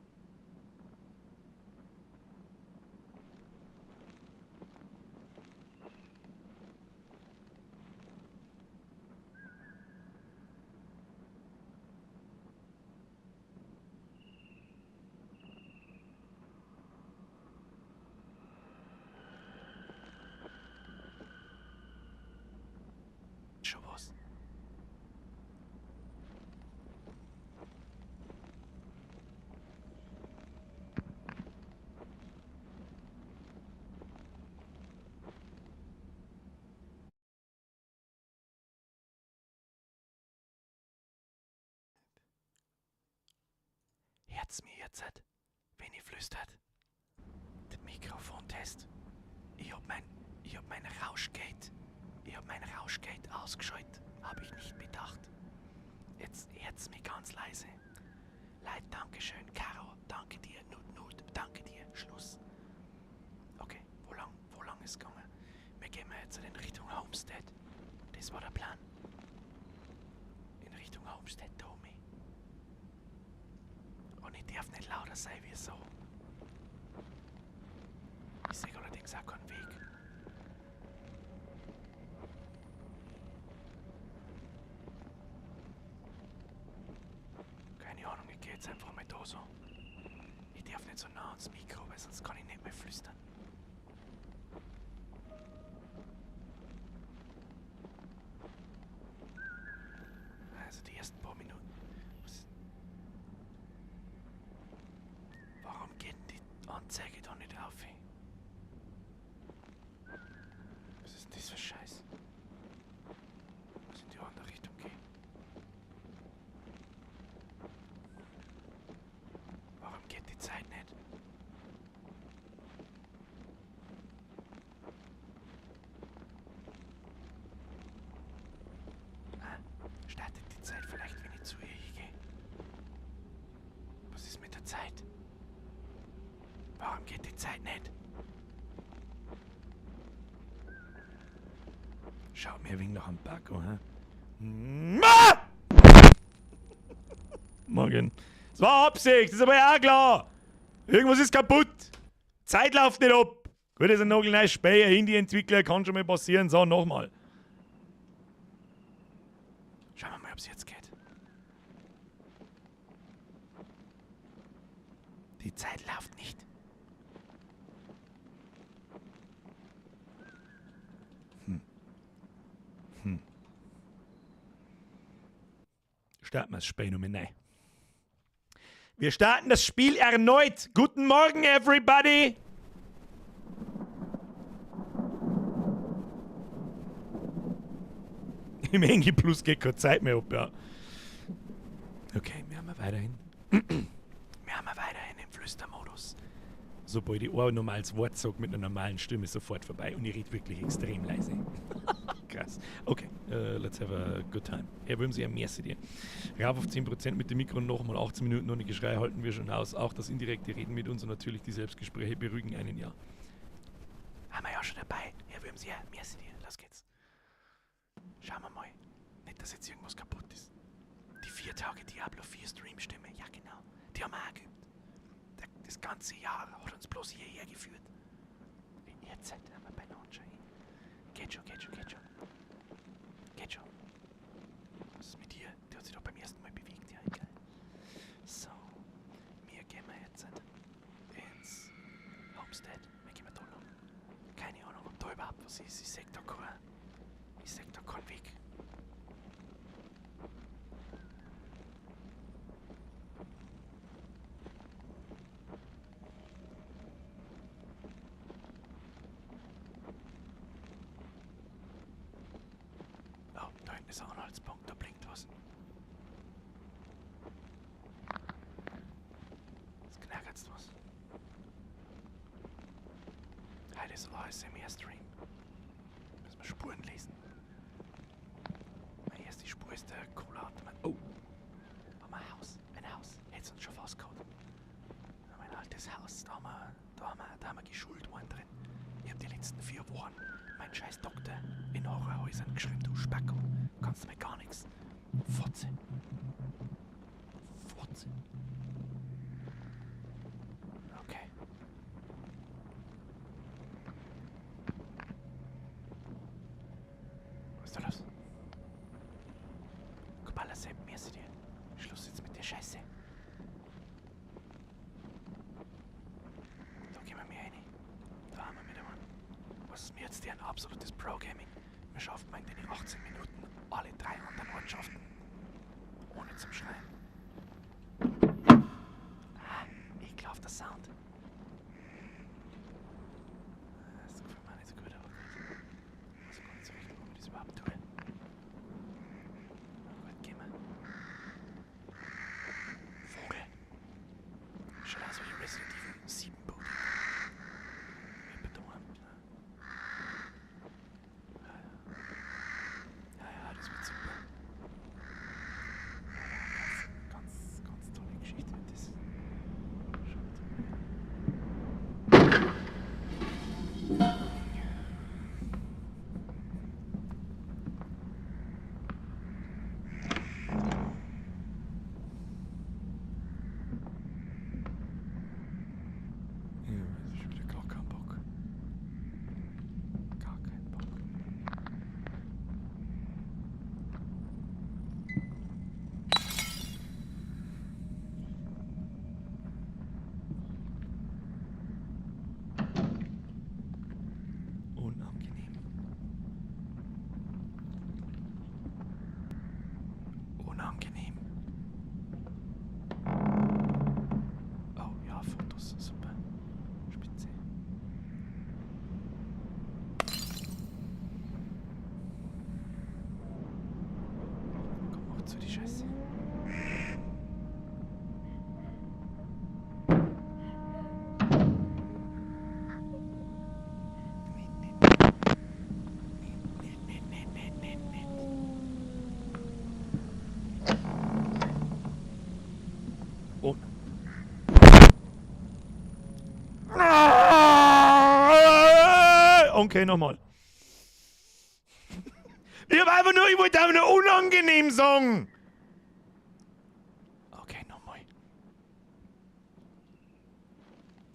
Schon was. Hört's mir jetzt, wenn ich flüstert? Der Mikrofontest. Ich hab mein Rauschgate. Ich hab mein Rauschgate ausgeschaltet. Hab ich nicht bedacht. Jetzt hört's mich ganz leise. Leid, dankeschön. Caro, danke dir. Nut, danke dir. Schluss. Okay, wo lang ist es gegangen? Wir gehen jetzt in Richtung Homestead. Das war der Plan. In Richtung Homestead, Tommy. Und ich darf nicht lauter sein wie so. Ich sehe allerdings auch keinen Weg. Keine Ahnung, ich gehe jetzt einfach mal da so. Ich darf nicht so nah ans Mikro, weil sonst kann ich nicht mehr flüstern. Also die ersten paar Minuten. Warum geht die Anzeige da nicht auf? Was ist das für Scheiß? Muss in die andere Richtung gehen. Warum geht die Zeit nicht? Startet die Zeit vielleicht, wenn ich zu ihr gehe? Was ist mit der Zeit? Warum geht die Zeit nicht? Schaut mir wegen noch am Backo, hä? Morgen. Das war Absicht, das ist aber ja auch klar. Irgendwas ist kaputt. Zeit läuft nicht ab. Gut, das ist ein nagelneues Spiel, ein Indie-Entwickler, kann schon mal passieren. So, nochmal. Schauen wir mal, ob es jetzt geht. Die Zeit läuft nicht. Starten wir das Spiel nochmal rein. Wir starten das Spiel erneut. Guten Morgen, everybody. Im Engi Plus geht keine Zeit mehr ab, ja. Okay, wir haben weiterhin. Wir haben weiterhin im Flüstermodus. Sobald ich ein normales Wort sage mit einer normalen Stimme, sofort vorbei. Und ich rede wirklich extrem leise. Krass. Okay, let's have a good time. Herr Würmsi, ein Merci dir. Rauf auf 10% mit dem Mikro, nochmal 18 Minuten ohne Geschrei halten wir schon aus. Auch das indirekte Reden mit uns und natürlich die Selbstgespräche beruhigen einen, ja. Haben wir ja schon dabei. Herr Würmsi, ein Merci dir. Los geht's. Schauen wir mal. Nicht, dass jetzt irgendwas kaputt ist. Die 4 Tage Diablo 4 Stream-Stimme, ja genau. Die haben wir auch geübt. Das ganze Jahr hat uns bloß hierher geführt. Jetzt haben wir bei Launcher hin. Geht schon, geht schon, geht schon. Geht schon. Was ist mit dir? Die hat sich doch beim ersten Mal bewegt, ja, egal. So. Wir gehen jetzt ins Homestead. Wir gehen da lang. Keine Ahnung, ob da überhaupt was ist. Ich sehe da keinen Weg. Oh, da hinten ist ein Anhaltspunkt, da blinkt was. Jetzt knackert's was. Heute ist ASMR-Stream. Müssen wir Spuren lesen. Meine erste Spur ist der Kohleautomat. Oh! Haben wir ein Haus. Ein Haus. Hätt's uns schon fast gehabt. Mein altes Haus. Da haben wir geschult worden drin. Ich hab die letzten 4 Wochen meinen scheiß Doktor in Horrorhäusern geschrieben. Du Spacko. Kannst du mir gar nichts. Fotze. Fotze. Okay. Was ist da los? Kubala Sepp, merci dir. Schluss jetzt mit der Scheiße. Da gehen wir mehr rein. Da haben wir wieder mal. Was ist mir jetzt ein absolutes Pro-Gaming? Wir schaffen in den 18 Minuten alle 3 anderen Ortschaften. Ohne zum Schreien. Ah, ekelhafter Sound. Das gefällt mir nicht so gut, aber gut. Ich weiß gar nicht so recht, warum ich das überhaupt tue. Na gut, gehen wir. Vogel. Schaut aus wie Resident Evil 7 Boot. Ich bin daheim. Ja, das wird super. Ganz, ganz tolle Geschichte wird das. Schaut. Okay, nochmal. Ich wollte einfach nur unangenehm sagen. Okay, nochmal.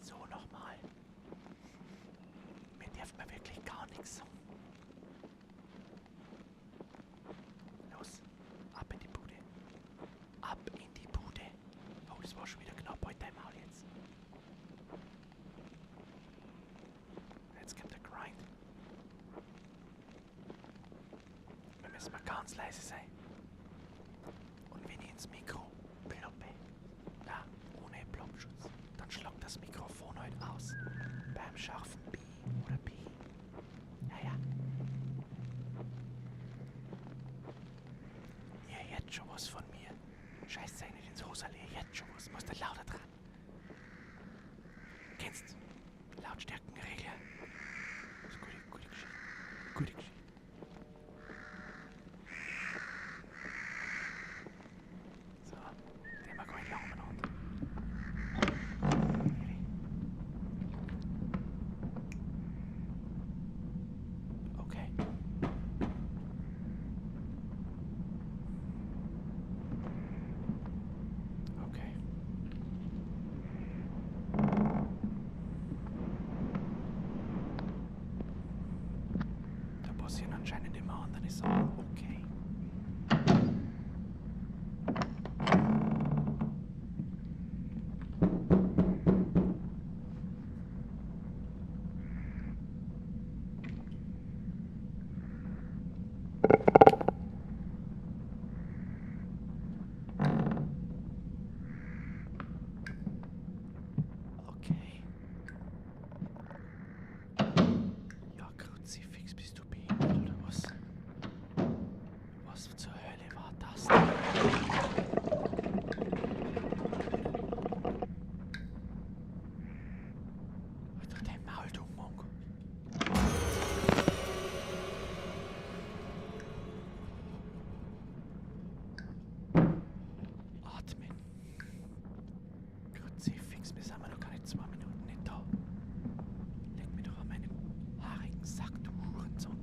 So, nochmal. Mir darf man wirklich gar nichts sagen. Los, ab in die Bude. Ab in die Bude. Oh, das war schon wieder knapp bei deinem Maul jetzt. Jetzt kommt der Grind. Wir müssen mal ganz leise sein. Und wenn ich ins Mikro ploppe, ohne Ploppschutz, dann schlagt das Mikrofon halt aus. Beim scharfen B oder P. Ja. Ihr hört schon was von mir. Scheiß sei nicht ins Hosal, ihr hört schon was. Musst du lauter dran. Kennst Lautstärkenregler? Das ist gute Geschichte. Gute Geschichte. So, den mal gleich lang miteinander. Okay. Okay. Da passieren anscheinend immer andere Sachen. Okay. Okay. Ja, Kruzifix, bist du behindert oder was? Was zur Hölle war das denn? Alter, dein Maul, du Mongo. Atmen. Kruzifix, wir sind noch gar nicht 2 Minuten nicht da. Leg mir doch an meinen haarigen Sack, du Hurensohn.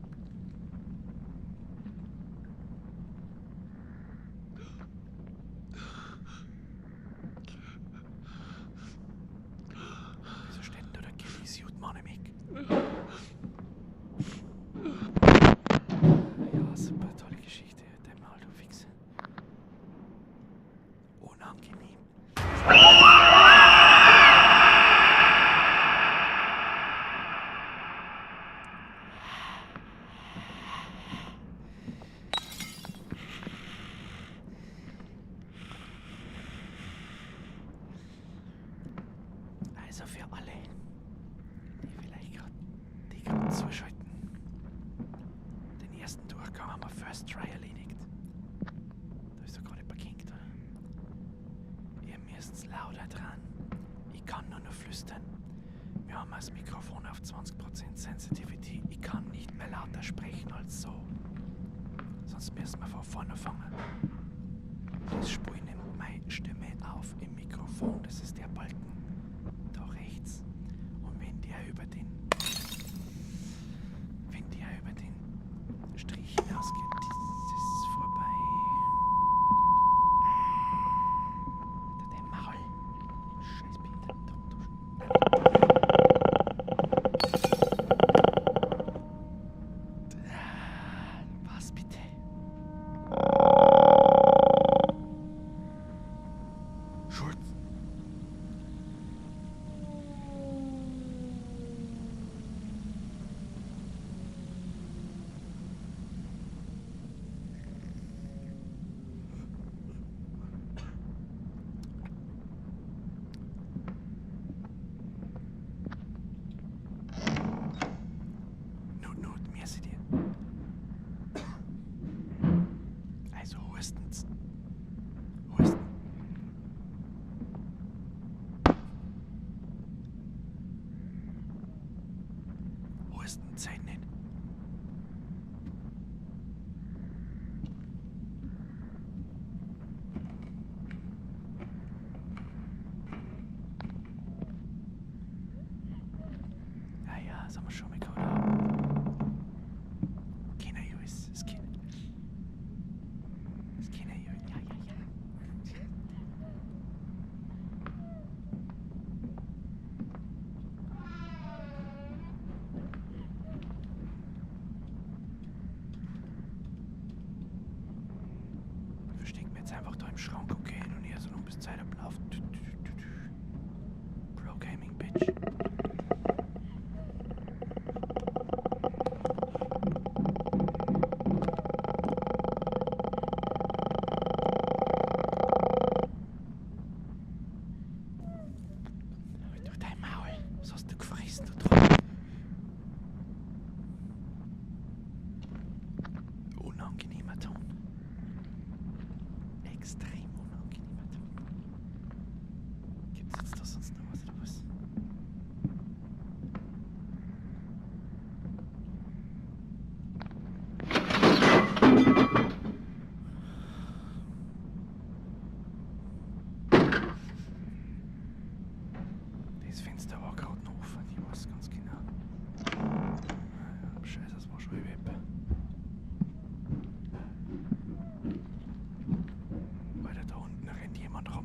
Wieso steht denn da der Achilles-Jut, Mann, im Eck? Ja, super, tolle Geschichte. Der Maul, du Wichser. Unangenehm. Also für alle, die vielleicht gerade zuschalten. Den ersten Durchgang haben wir First Try erledigt. Da ist doch gerade verkinkt, oder? Ihr müsst lauter dran. Ich kann nur noch flüstern. Wir haben das Mikrofon auf 20% Sensitivity. Ich kann nicht mehr lauter sprechen als so. Sonst müssen wir von vorne fangen. Das Spul nimmt meine Stimme auf im Mikrofon. Das ist der Balken da rechts. Und wenn der über den Strich hinausgeht, ist es vorbei. Der Maul. Scheiß Peter. Was bitte? Schulz. Not, mir seht ihr. Also hustens. Husten. Husten zählt nicht. Ja, das haben wir schon mal gehört. jetzt einfach da im Schrank und gehen und hier so noch bis Zeit abläuft. Pro Gaming, Bitch. Halt doch dein Maul. Was hast du gefressen, du Trottel? Unangenehmer Ton. Extrem unangenehmer Ton. Gibt's jetzt da sonst noch was oder was? Das Fenster war gerade noch offen, ich weiß ganz genau. Ja, scheiße, das war schon eine Weppe. Alter, da unten rennt jemand rum.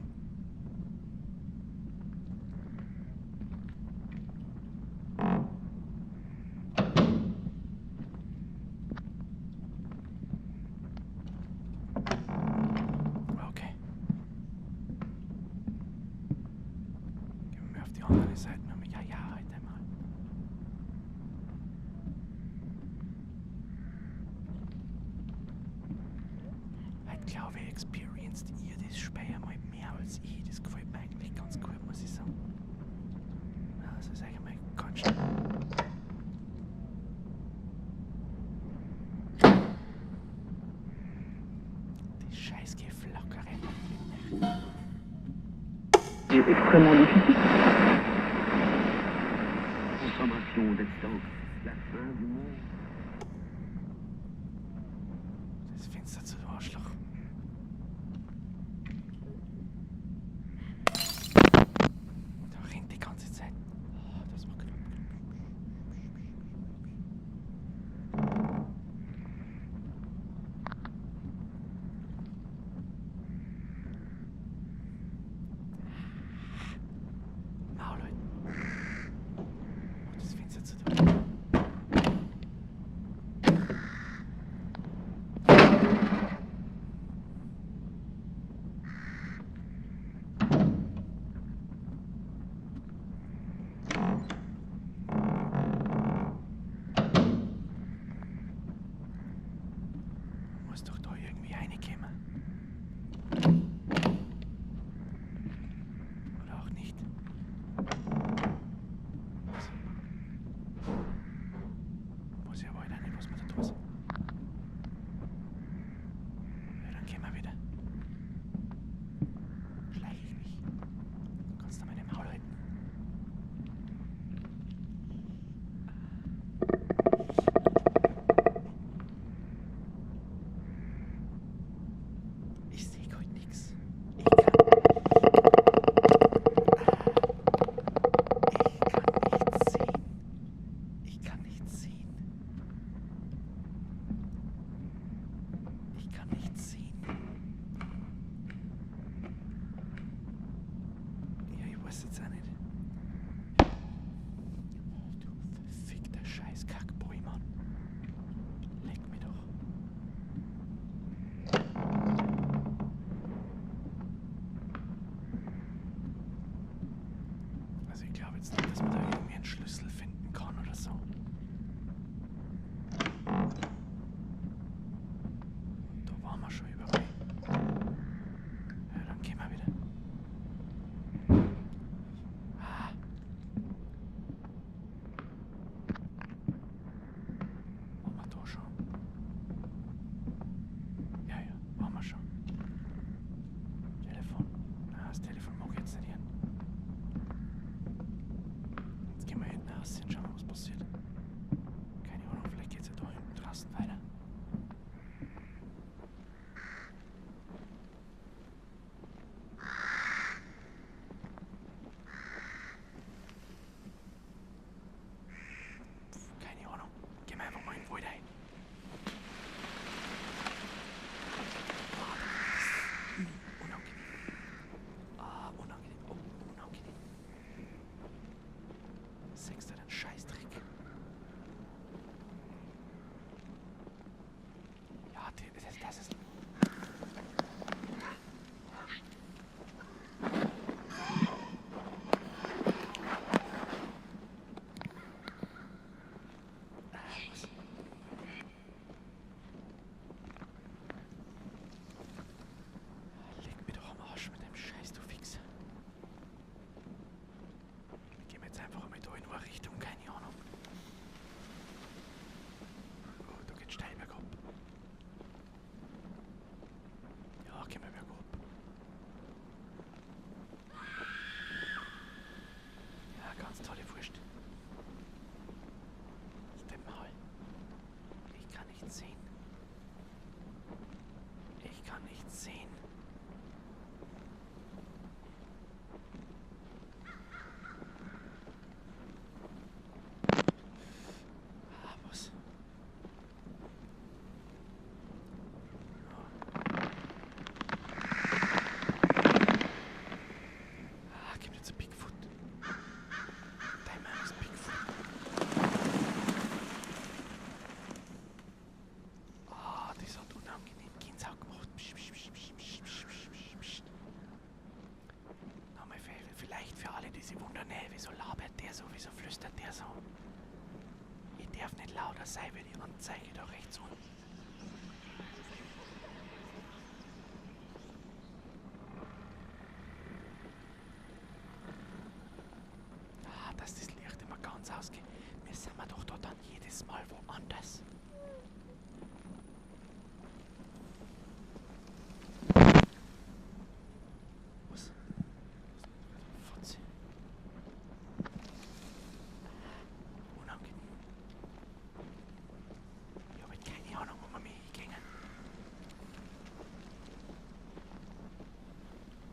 Okay. Gehen wir auf die andere Seite. Ja, ja, halt einmal. Ich glaube, experienced ihr das Spiel mal mehr als ich. Das gefällt mir eigentlich ganz gut, muss ich sagen. Also sag ich mal, ganz schön. Die scheiß Geflackere. C'est extrêmement difficile. Consommation d'extase. La fin du monde. Das Fenster zu, du Arschloch. Da rennt die ganze Zeit. Oh, das war knapp. Maul, Leute. Mach das Fenster zu. Muss doch da irgendwie reinkommen. Oder auch nicht. Muss ja wohl nicht, was man da tut. Ja, dann gehen wir wieder. Schleich ich mich. Du kannst da meine Maul halten. Ich sehe heute nichts. Ich kann nichts sehen. Ich kann nichts sehen. Ich kann nichts sehen. Ja, ich weiß jetzt auch nicht. Oh, du verfickter scheiß Kackboy, Mann. Leck mich doch. Also ich glaube jetzt nicht, dass man da irgendwie einen Schlüssel finden kann oder so. Da waren wir schon überall. Ja, dann gehen wir wieder. sein wir die Anzeige da rechts unten. Ah, dass das Licht immer ganz ausgeht. Wir sind wir doch da dann jedes Mal woanders. Was? Fotze. Unangenehm. Ich habe keine Ahnung, wo wir mich hingehen.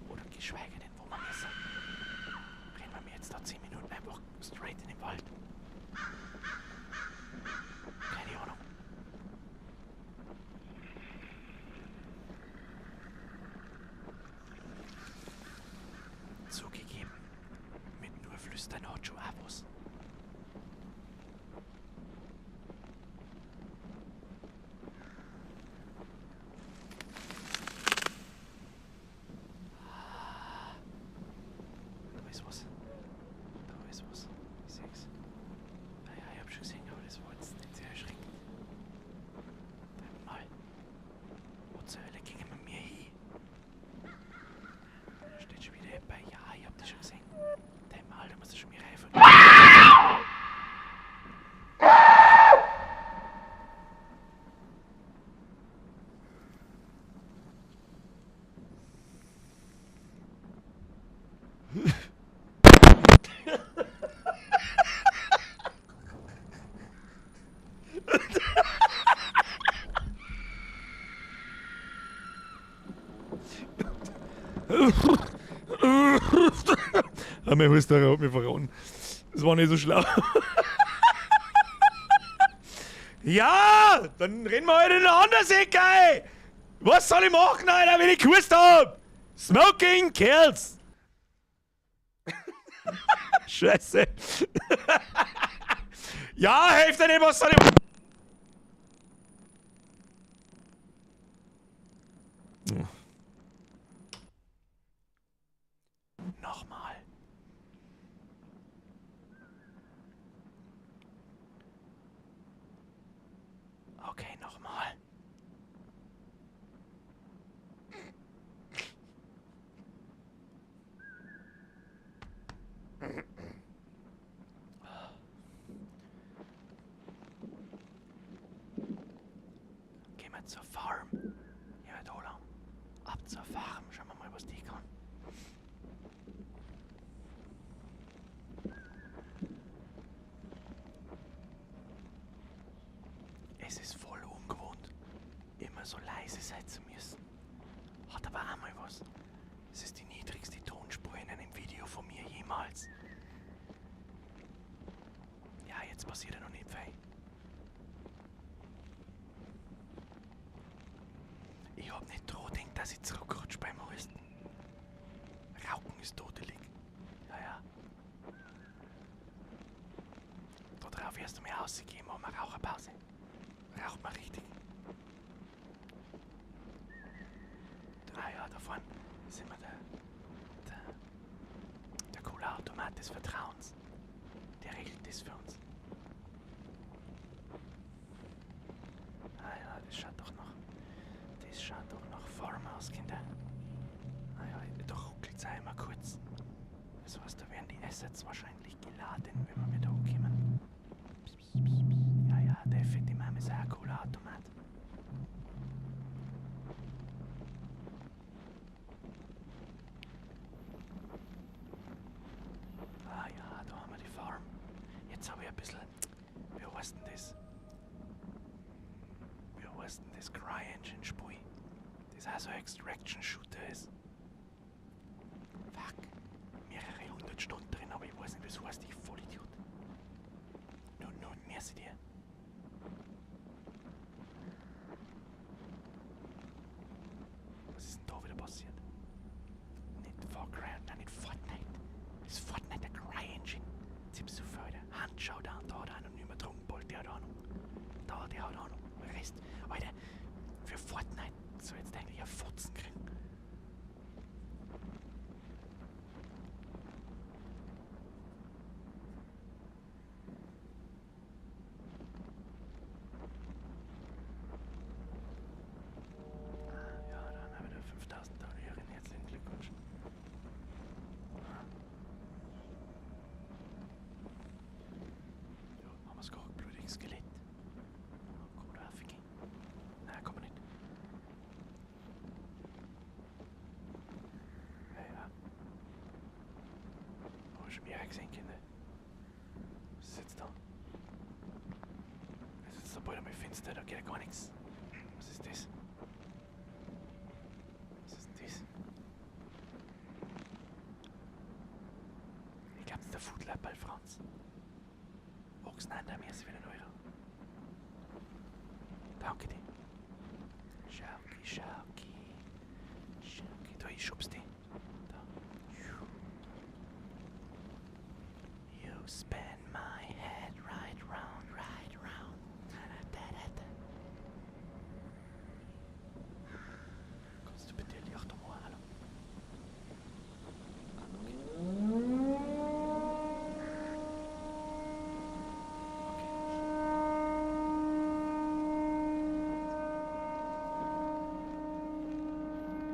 Oder geschweige denn, wo wir müssen. Rennen wir jetzt da 10 Minuten einfach straight in den Wald. Keine Ahnung. Zugegeben, mit nur Flüstern hat schon auch was. Da ist was. Da ist was. Ich seh's. Ah ja, ich hab schon gesehen, aber das war jetzt nicht sehr erschreckend. Mal. Wo zur Hölle gingen wir mir hin? Da steht schon wieder bei. Ja, ich hab das schon gesehen. Mal, da musst du schon mir reifen. Mein Huster hat mich verraten. Das war nicht so schlau. Ja, dann reden wir halt in eine andere Ecke, ey. Was soll ich machen, Alter, wenn ich gewusst hab? Smoking kills. Scheiße. Ja, helft dir nicht, was soll ich... Nochmal. Okay, nochmal. Gehen wir zur Farm. Ja, Dola. Ab zur Farm. Schauen wir mal, was die kann. Es ist voll ungewohnt, immer so leise sein zu müssen. Hat aber auch mal was. Es ist die niedrigste Tonspur in einem Video von mir jemals. Ja, jetzt passiert ja noch nicht viel. Ich hab nicht dran gedacht, dass ich zurückrutsche beim Husten. Rauchen ist totelig. Ja, ja. Da drauf erst einmal rausgehen, machen wir Raucherpause. Raucht man richtig. Ah ja, da vorne sind wir der Cola-Automat des Vertrauens. Der regelt das für uns. Ah ja, das schaut doch noch Form aus, Kinder. Ah ja, da ruckelt es einmal kurz. Das heißt, da werden die Assets wahrscheinlich geladen, wenn wir wieder hochkommen. Ja, ja, der fette Mama ist auch ein Cola-Automat. Ah ja, da haben wir die Farm. Jetzt habe ich ein bisschen... Wie heißt denn das? Wie heißt denn das CryEngine-Spiel? Das auch so ein Extraction-Shooter ist. Fuck. Mehrere 100 Stunden drin, aber ich weiß nicht, wie es heißt, ich Vollidiot. Nun, merci dir. Was ist denn da wieder passiert? Nicht Far Cry, nein, nicht Fortnite. Das ist Fortnite, der CryEngine. Zippst du Förder. Hand, schau da hat einer nicht mehr Trunkenbold, der hat Ahnung. Da, der hat Ahnung. Der Rest, Alter, für Fortnite soll jetzt eigentlich ein Fotzen kriegen. schon mehrere gesehen, Kinder. Was ist jetzt da? Es ist jetzt da bald einmal finster, da geht ja gar nichts. Was ist das? Was ist denn das? Ich glaube, das ist der Foodlab bei Franz. Wachsen an der Messe wieder Euro. Danke dir. Schauki, Schauki. Schauki, da, ich schub's dich. Da. You spin my head right round, right round. Kannst du bitte Licht mal hallo?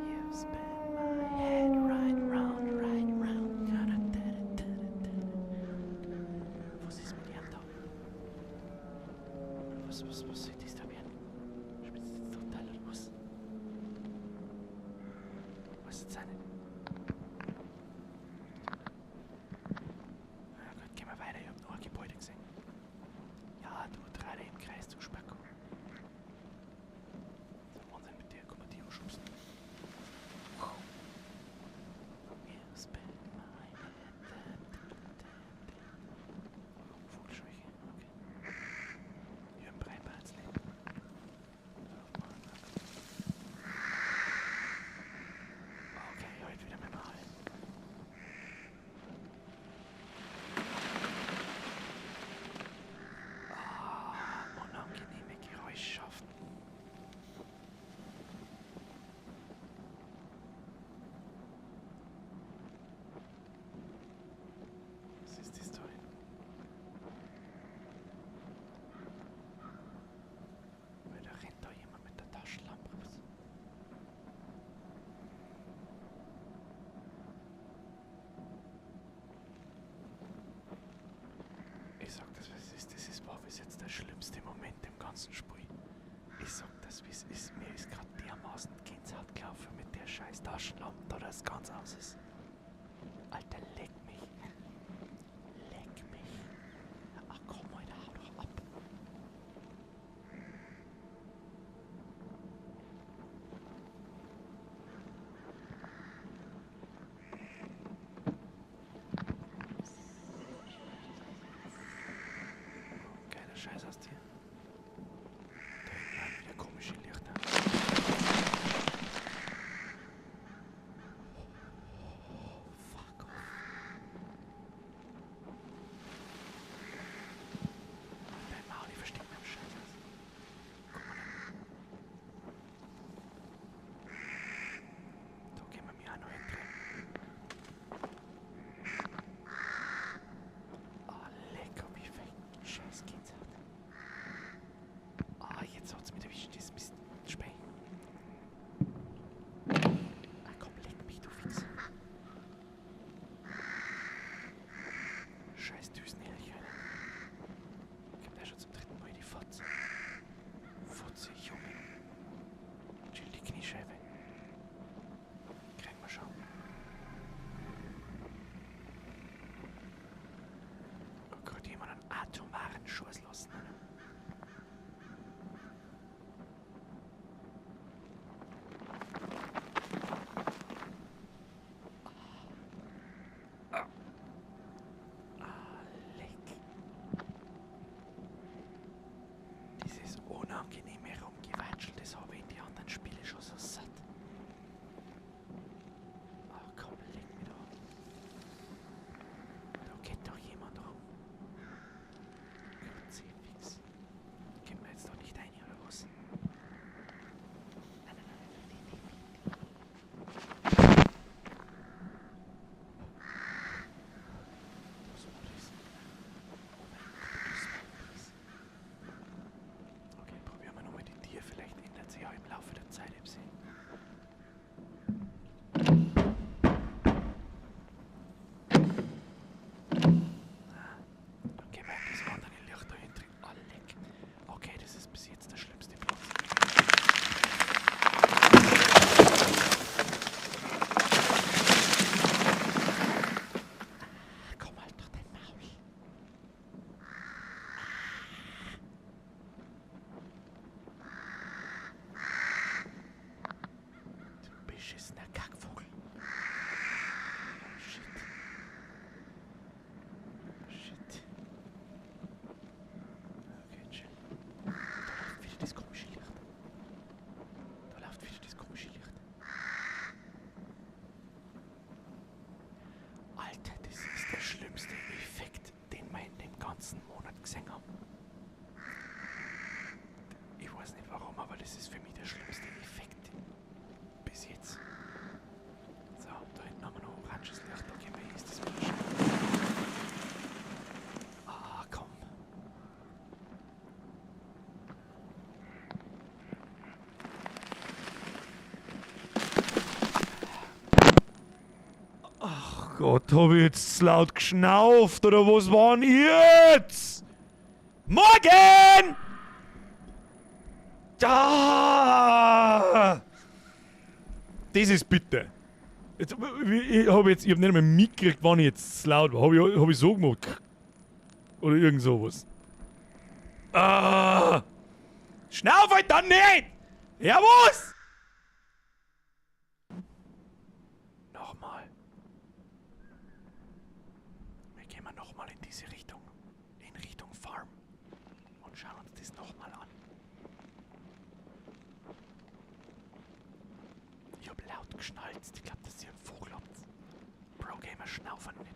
You spin my head right round, right round. Was ist mit ihm da? Was sieht das da werden? Spitzt jetzt total oder was? Was ist das nicht? Na gut, gehen wir weiter. Ich hab noch ein Gebäude gesehen. Ja, du dreht im Kreis, du Spacko. So Wahnsinn mit dir, guck mal, die schubsen. You spin my head. Vogelscheuche, okay. Hier im Breitbeinsli. Okay, heute wieder mit Mal. Unangenehme Geräuschschaften. Was ist das da? Weil da rennt da jemand mit der Taschenlampe raus. Ich sag das, was es ist. War bis jetzt der schlimmste Moment im ganzen Spiel. Ich sag das, wie es ist. Mir ist gerade dermaßen die Gänsehaut gelaufen mit der scheiß Taschenlampe, da das ganz aus ist. Alter, leck mich. Leck mich. Ach komm, Alter, hau doch ab. Geiler Scheiß aus dir. Da hinten waren wieder komische Lichter. Fuck off. Dein Maul, ich verstehe meinen Scheiß aus. Guck mal hin. Da gehen wir mir auch noch hin. Ah, lecker, wie viel Scheiß geht's hat. Ah, jetzt hat's mich erwischt, das Mist. Spei. Ah, komm, leck mich, du Wichser. Scheiß Düsenherrlich, Alter. Ich hab da schon zum dritten Mal die Fotze. Fotze, Junge. Chill die Kniescheibe. Kriegen wir schon. Oh Gott, jemand einen atomaren Schuss lassen. Alter. Leck. Dieses unangenehme Rumgewatschel, das habe ich in die anderen Spiele schon so satt. Ach komm, leck mich da. Da geht doch jemand rum. Kruzifix. schlimmste Effekt, den wir in dem ganzen Monat gesehen haben. Ich weiß nicht warum, aber das ist für mich der schlimmste Effekt bis jetzt. So, da hinten haben wir noch oranges Licht, da gehen wir hin, ist das wieder schön. Ah, komm. Ach Gott, hab ich jetzt zu laut geschnauft oder was war denn jetzt? Morgen! Ah! Das ist bitte. Jetzt, ich hab nicht einmal mitgekriegt, wann ich jetzt zu laut war. Hab ich so gemacht. Oder irgend sowas. Ah! Schnauf halt dann nicht! Ja, was? Nochmal. Wir gehen mal nochmal in diese Richtung. In Richtung Farm. Und schauen uns das nochmal an. Ich hab laut geschnalzt. Ich glaub, dass ihr einen Vogel habt. Pro Gamer schnaufen nicht.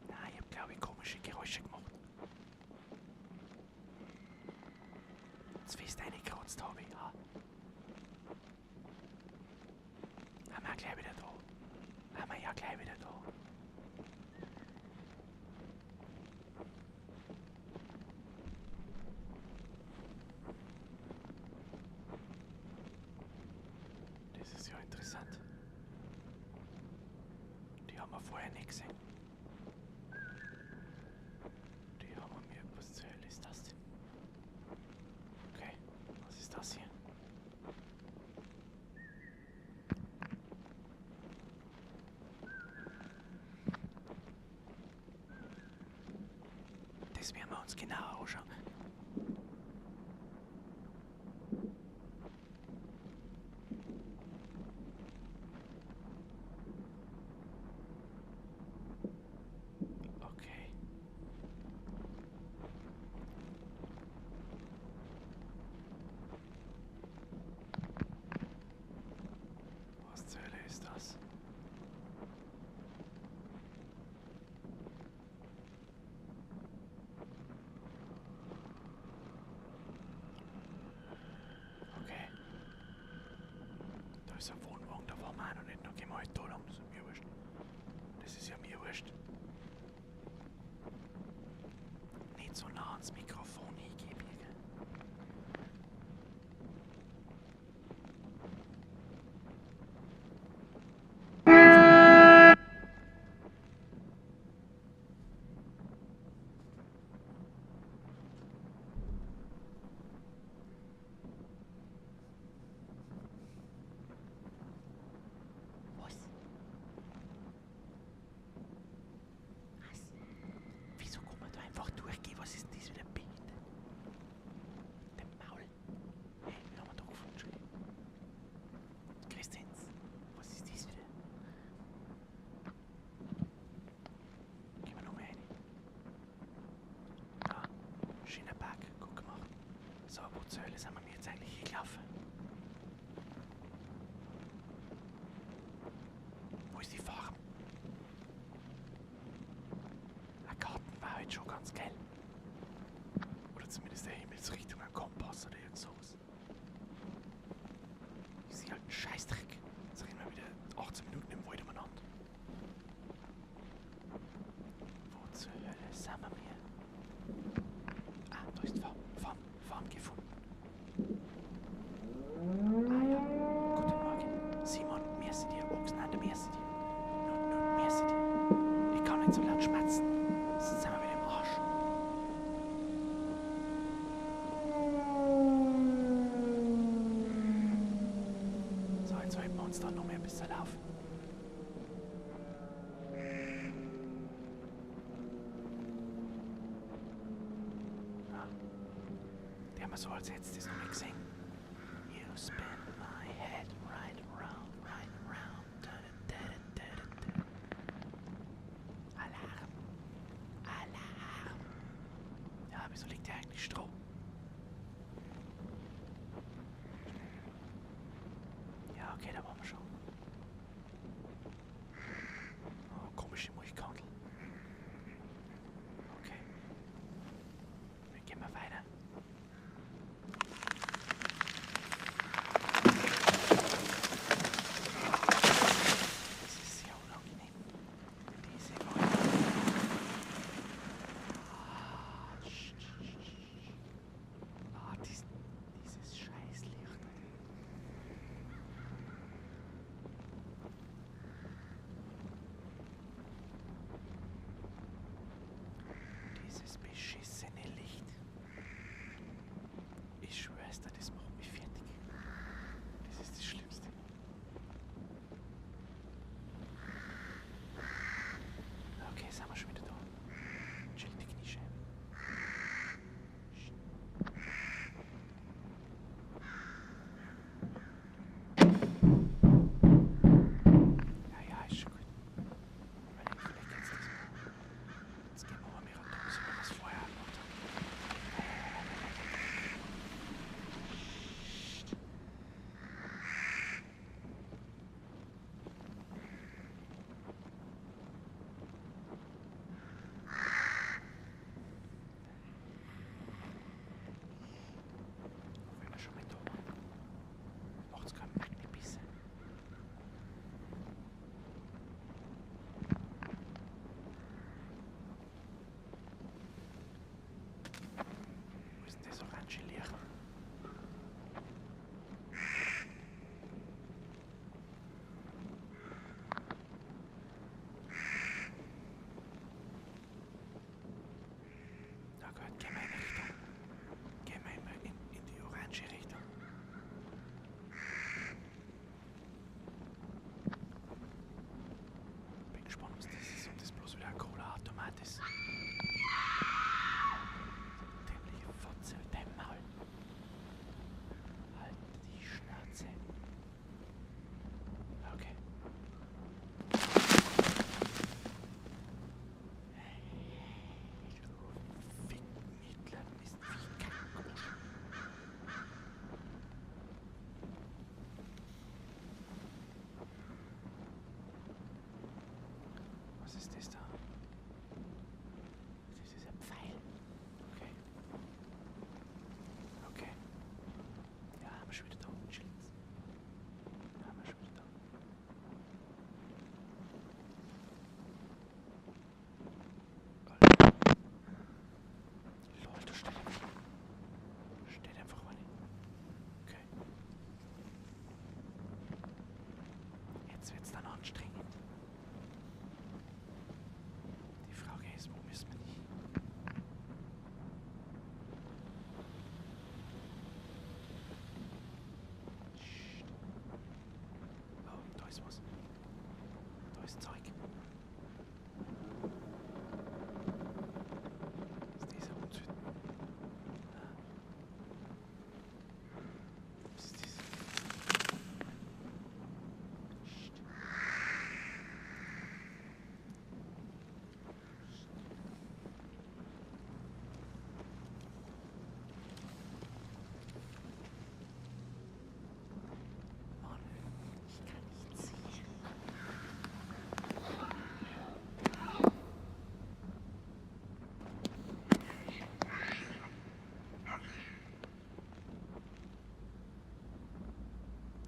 Nein, ich hab, glaube ich, komische Geräusche gemacht. Jetzt fest reingekratzt habe ich, ja. Haben wir gleich wieder da. Haben wir ja gleich wieder da. Das ist ja interessant. Die haben wir vorher nicht gesehen. Die haben wir mir... Was zur Hölle ist das denn? Okay, was ist das hier? Das werden wir uns genauer anschauen. Okay. Was zur Hölle ist das? Okay. Da ist ein Wohnwagen, da waren wir auch noch nicht. Da gehen wir halt da lang, das ist mir wurscht. Das ist ja mir wurscht. Nicht so nah ans Mikrofon hingehen, gell? Was? Was? Wieso kann man da einfach durchgehen? Was ist denn das wieder Bild? Der Maul. Hey, wir haben da gefunden schon. Christins, was ist das wieder? Gehen wir nochmal rein. Ah, schöner Park, gut gemacht. So, wo zur Hölle sind wir jetzt eigentlich hingelaufen? Wo ist die Farm? Ein Garten war heute schon ganz geil. Oder zumindest der Himmelsrichtung, ein Kompass oder irgend sowas. Ich sehe halt einen Scheißdreck. Jetzt reden wir wieder 18 Minuten im Wald umeinander. Wo zur Hölle sind wir hier? Ah, da ist Farm gefunden. Ah ja, guten Morgen. Simon, merci dir. Ochsenander, merci dir. Nun, merci dir. Ich kann nicht so laut schmatzen, sonst sind wir wieder im Arsch. So, jetzt halten wir uns da noch mehr ein bisschen laufen. Ah, die haben wir so als hättest du das noch nicht gesehen. You spin my head right around, right around. Alarm. Alarm. Ja, wieso liegt hier eigentlich Stroh? Ja, okay, da waren wir schon. Oh, komische Musik. Dieses beschissene Licht. Ich schwör's dir, das macht mich fertig. Das ist das Schlimmste. Okay, sind wir schon wieder da. Chill die Kniescheiben. Ja, ist schon gut. Weil vielleicht geht's das mal. Jetzt gehen wir mal mehr runter, so wie wir es vorher gemacht haben. Wenn wir schon mal da waren, macht's keinen Magnebissen. Wo ist denn das orange Licht? Na gut, gehen wir in die Richtung. Gehen wir immer in die orange Richtung. Bin gespannt, was das ist, ob das bloß wieder ein Cola-Automat ist. Dämliche Fotze mit deinem Maul. Halt die Schnauze. Okay. Du Fickmittler, Mist, wie Kackgosch. Was ist das da? Das ist ein Pfeil. Okay. Okay. Ja, haben wir schon wieder da. Chillen. Ja, haben wir schon wieder da. Lol, da steht einfach. Steht einfach eine. Okay. Jetzt wird's dann anstrengend. Die Frage ist, wo müssen wir hin? Psst. Oh, da ist was. Da ist Zeug. Ist dieser Unzünden? Was ist das? Psst. Mann, ich kann nicht sehen.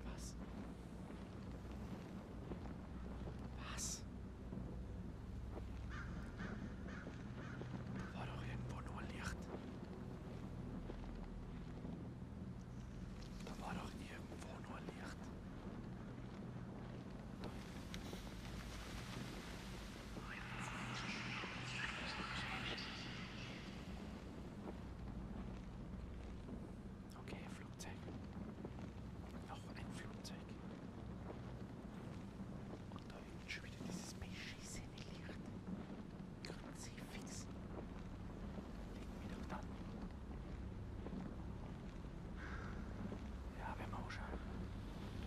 Was? Was? Da war doch irgendwo nur Licht. Da war doch irgendwo nur Licht. Okay, Flugzeug. Noch ein Flugzeug. Und da hinten schon wieder dieses beschissene Licht. Kruzifix. Legen wir doch dann. Ja, wenn wir anschauen.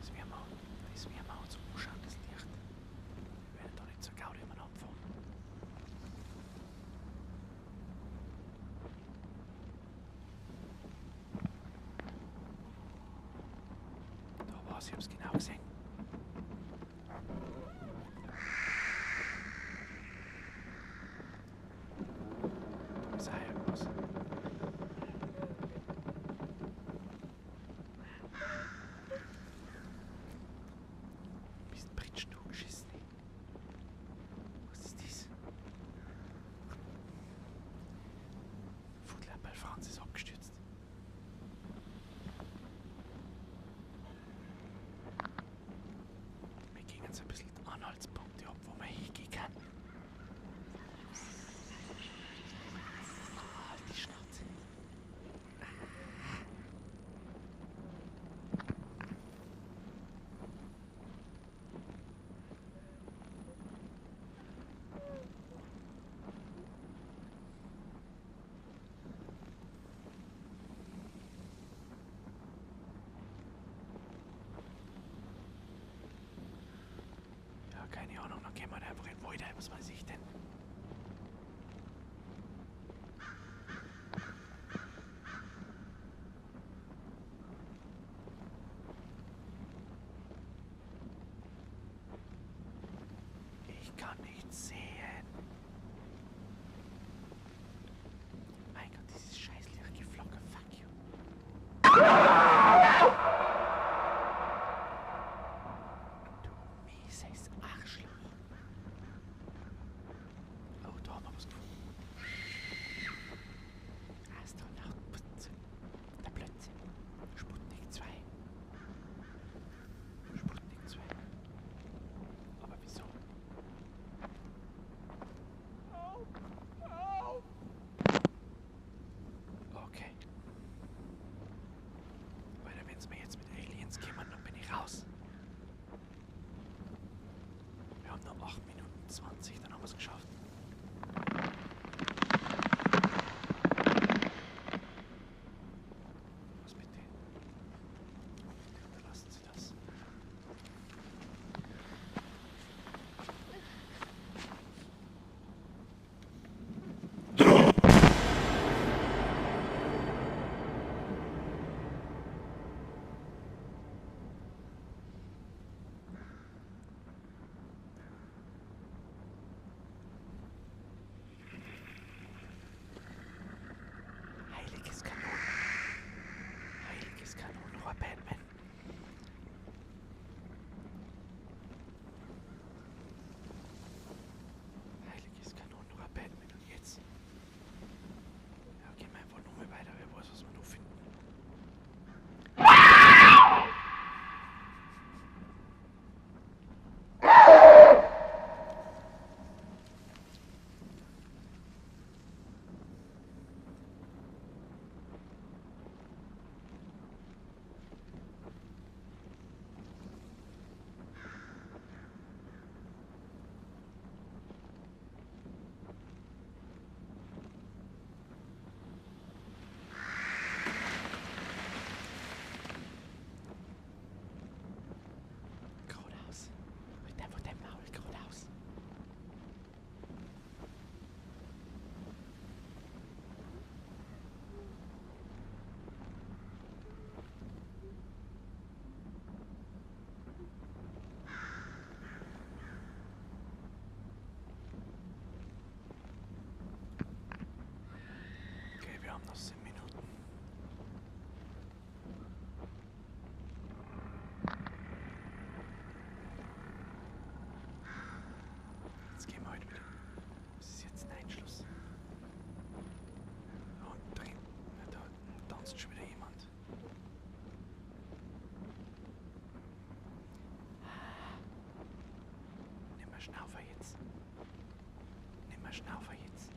Das werden wir uns anschauen, das Licht. Wir werden da nicht so gaudi umeinander fahren. Da war's, ich hab's genau gesehen. Da ist auch irgendwas. Bist Pritsch, du geschissen. Was ist das? Foodlamp bei Franz ist abgestürzt. Wir gehen jetzt ein bisschen Anhaltspunkte ab, wo man hingehen kann. gehen wir da einfach in den Wald, was weiß ich denn? Ich kann nichts sehen. Mein Gott, dieses scheiß Lirki-Flocke, fuck you. Du mieses Arschloch. Oh, da haben wir was gefunden. Astronautputze. Der Blödsinn. Sputnik 2. Sputnik 2. Aber wieso? Okay. Weil wenn es mir jetzt mit Aliens kümmern, dann bin ich raus. Wir haben noch 8 Minuten 20, dann haben wir es geschafft. Was bitte? Bitte unterlassen Sie das. Heiliges Kanon. Heiliges Kanonenrohr Batman. Heiliges Kanonenrohr Batman. Und jetzt? Ja, gehen wir einfach nur mal weiter. Wer weiß, was wir noch finden. Geradeaus. Mit dem Maul geradeaus. Okay, wir haben noch 10 Minuten. Jetzt gehen wir heute wieder. Das ist jetzt ein Einschluss. Und drin. Ja, da tanzt schon wieder jemand. Nimm mal Schnaufer jetzt. Nimm mal Schnaufer jetzt.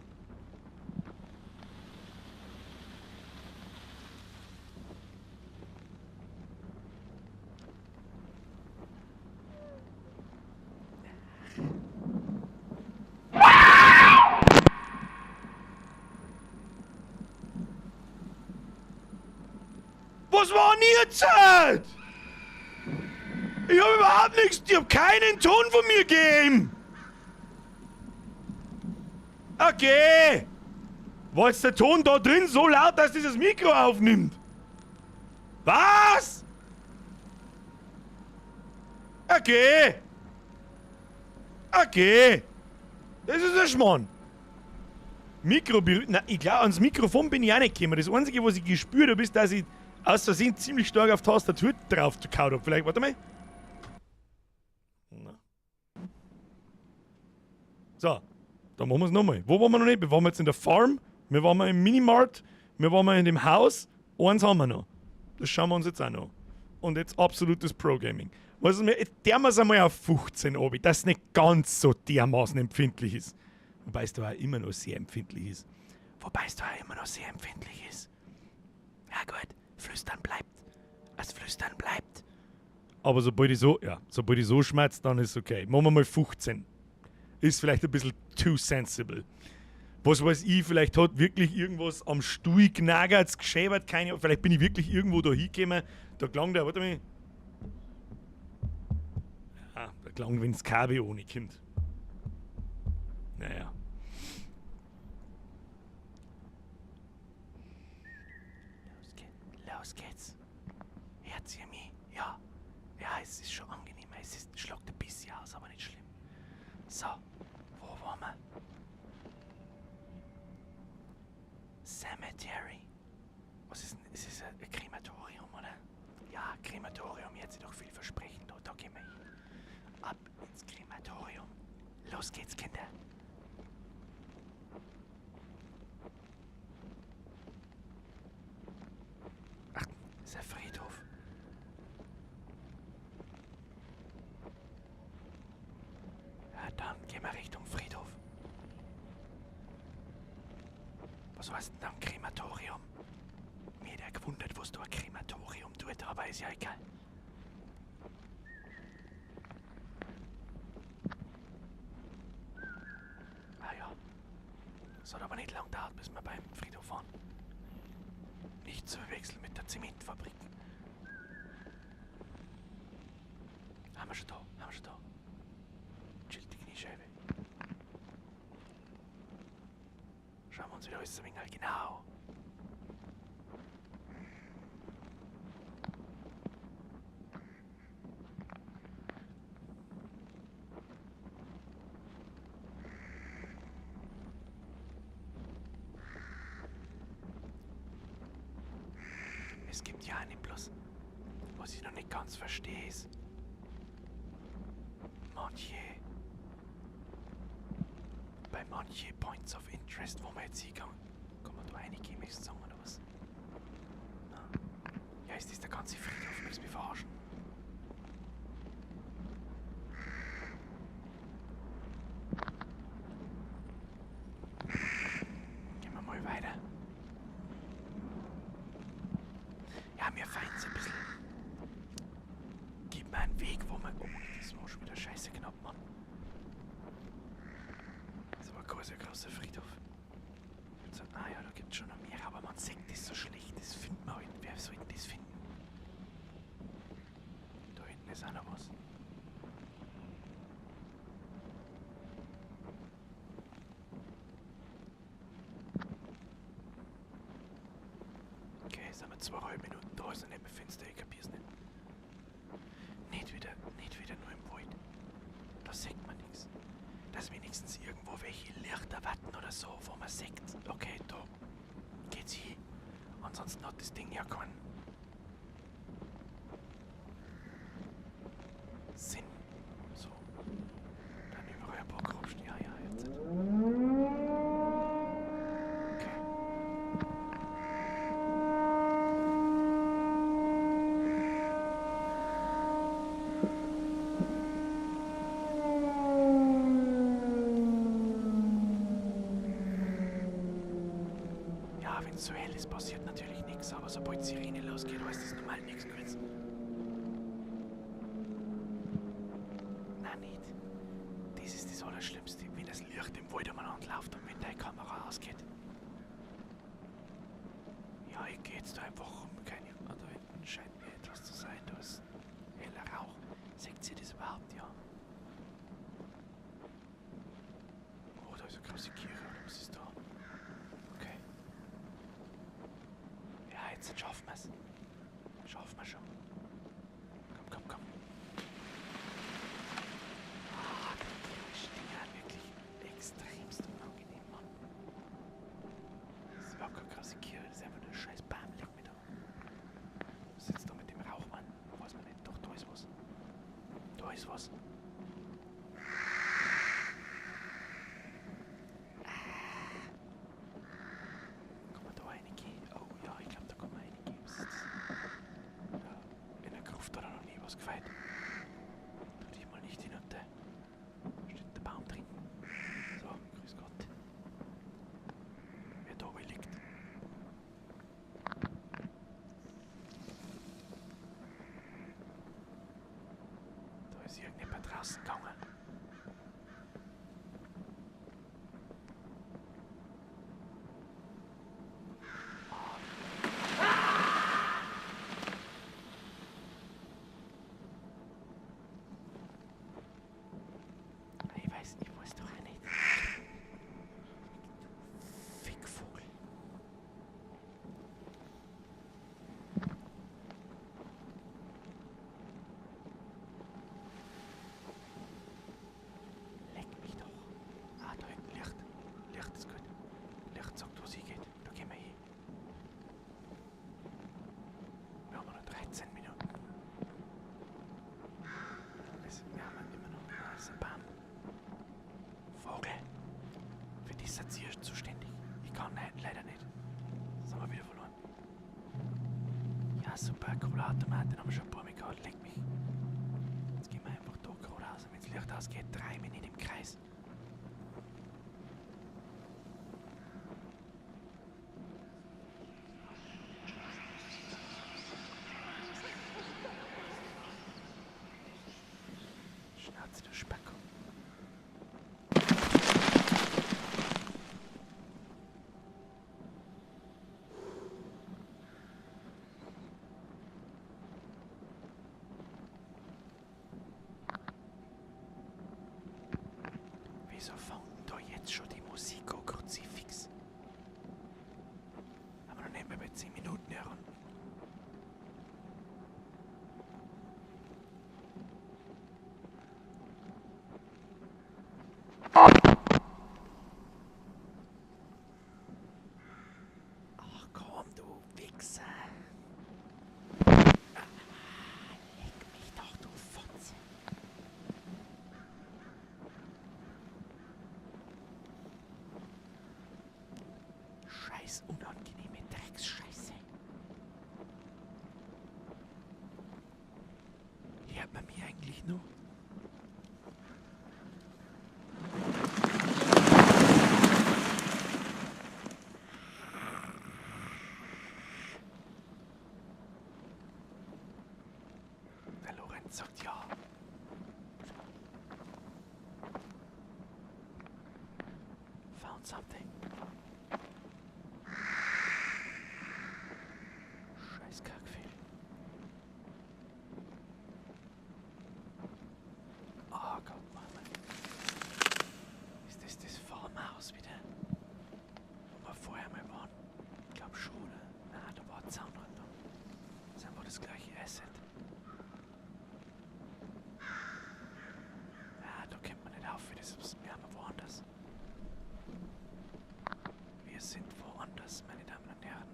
Was war denn jetzt? Ich hab überhaupt nichts, ich hab keinen Ton von mir gegeben. Okay. War jetzt der Ton da drin so laut, dass dieses Mikro aufnimmt? Was? Okay. Okay. Das ist ein Schmarrn. Mikro berührt. Na, ich glaube, ans Mikrofon bin ich auch nicht gekommen. Das Einzige, was ich gespürt habe, ist, dass ich aus Versehen ziemlich stark auf Tastatur drauf gekaut habe. Vielleicht, warte mal. Na. So, dann machen wir es nochmal. Wo waren wir noch nicht? Wir waren jetzt in der Farm, wir waren im Minimart, wir waren in dem Haus. Eins haben wir noch. Das schauen wir uns jetzt auch noch. Und jetzt absolutes Pro-Gaming. Was wir, der muss einmal auf 15 obi, dass es nicht ganz so dermaßen empfindlich ist. Wobei es da auch immer noch sehr empfindlich ist. Ja gut, flüstern bleibt. Das Flüstern bleibt. Aber sobald ich so schmerzt, dann ist es okay. Machen wir mal 15. Ist vielleicht ein bisschen too sensible. Was weiß ich, vielleicht hat wirklich irgendwas am Stuhl genagert, geschäbert, keine Ahnung. Vielleicht bin ich wirklich irgendwo da hingekommen. Da klang der, warte mal. Ja, da klang, wenn das Kabel ohne kommt. Naja. Los geht's. Hört ihr mich? Ja. Ja, es ist schon angenehm. Es schlägt ein bisschen aus, aber nicht schlimm. So, wo waren wir? Cemetery. Was ist denn? Ist es ein Krematorium, oder? Ja, Krematorium. Jetzt ist doch vielversprechend. Da gehen wir hin. Ab ins Krematorium. Los geht's, Kinder. Ach, ist ein Friedhof. Ja, dann gehen wir Richtung Friedhof. Was heißt denn da ein Krematorium? Mir hat gewundert, was du ein Krematorium tut, aber ist ja egal. Ah ja. Es hat aber nicht lang gedauert, bis wir beim Friedhof waren. Nicht zu verwechseln mit der Zementfabrik. Haben wir schon da, Chillt die Kniescheibe. Schauen wir uns wieder alles ein wenig genau. Es gibt ja eine bloß, was ich noch nicht ganz verstehe, ist bei manche Points of Interest, wo man jetzt hingeht, kann man da reingehen, möchtest du sagen, oder was? Na. Ja, ist das der ganze Friedhof, willst du mich verarschen? Gehen wir mal weiter. Ja, mir feind's ein bisschen. Gib mir einen Weg, wo man... Oh, das war schon wieder scheiße knapp, Mann. Das war ein großer Friedhof. So, ah ja, da gibt's schon noch mehr, aber man sieht das so schlecht. Das findet man halt. Wer soll denn das finden? Da hinten ist auch noch was. Okay, sind wir 2,5 Minuten da, ist noch nicht mehr finster, ich kapier's nicht. Nicht wieder nur im Wald. Da sieht man nichts. Dass wenigstens irgendwo welche Lichter warten oder so, wo man sieht, okay, da geht's hin. Ansonsten hat das Ding ja keinen Sinn. So. Dann überall ein paar Grabsteine. Ja, jetzt. Okay. Ja, wenn es so hell ist, passiert natürlich nichts, aber sobald die Sirene losgeht, heißt es normal nichts Gutes. Nein, nicht. Das ist das Allerschlimmste, wenn das Licht im Wald umeinander läuft und wenn deine Kamera ausgeht. Ja, ich geh jetzt da einfach rum, keine Ahnung. Da hinten scheint mir etwas zu sein, da ist heller Rauch. Seht ihr das überhaupt, ja? Oh, da ist eine große Kirche, oder was ist da? Okay. Ja, jetzt schaffen wir es. Schaffen wir schon. Komm. Ah, die Dinger wirklich extremst unangenehm, Mann. Das ist überhaupt keine krasse Kirche, das ist einfach nur ein scheiß Baum, leg mir da. Was ist jetzt da mit dem Rauch, Mann? Weiß man nicht. Doch, da ist was. Da ist was. Kann man da reingehen? Oh ja, ich glaube, da kann man reingehen. Was ist das? Ja, in der Gruft hat er noch nie was gefeit. Tu dich mal nicht hinunter. Steht der Baum drin. So, grüß Gott. Wer da oben liegt. Da ist irgendjemand draußen gegangen. Ich weiß doch auch nicht. eine Cola-Automaten haben wir schon ein paar Mal gehabt, leck mich. Jetzt gehen wir einfach da geradeaus, wenn das Licht ausgeht, drehen wir nicht im Kreis. Schnauze, du Spacko. Wieso fängt da jetzt schon die Musik an, Kruzifix? Aber noch nicht mehr bei 10 Minuten heran. Ach komm, du Wichser. Leck mich doch, du Fotze. Scheiß unangenehme Drecksscheiße. Hört man mich eigentlich nur? Der Lorenz sagt ja. Found something. Scheiß Kackfehl. Oh Gott, Mama. Ist das Farmhaus wieder? Wo wir vorher mal waren? Ich glaub schon, oder? Nein, da war Zaunrand. Das ist einfach das gleiche Asset. Ja, da kommt man nicht auf, wie das ist. Wir haben woanders. Wir sind woanders, meine Damen und Herren.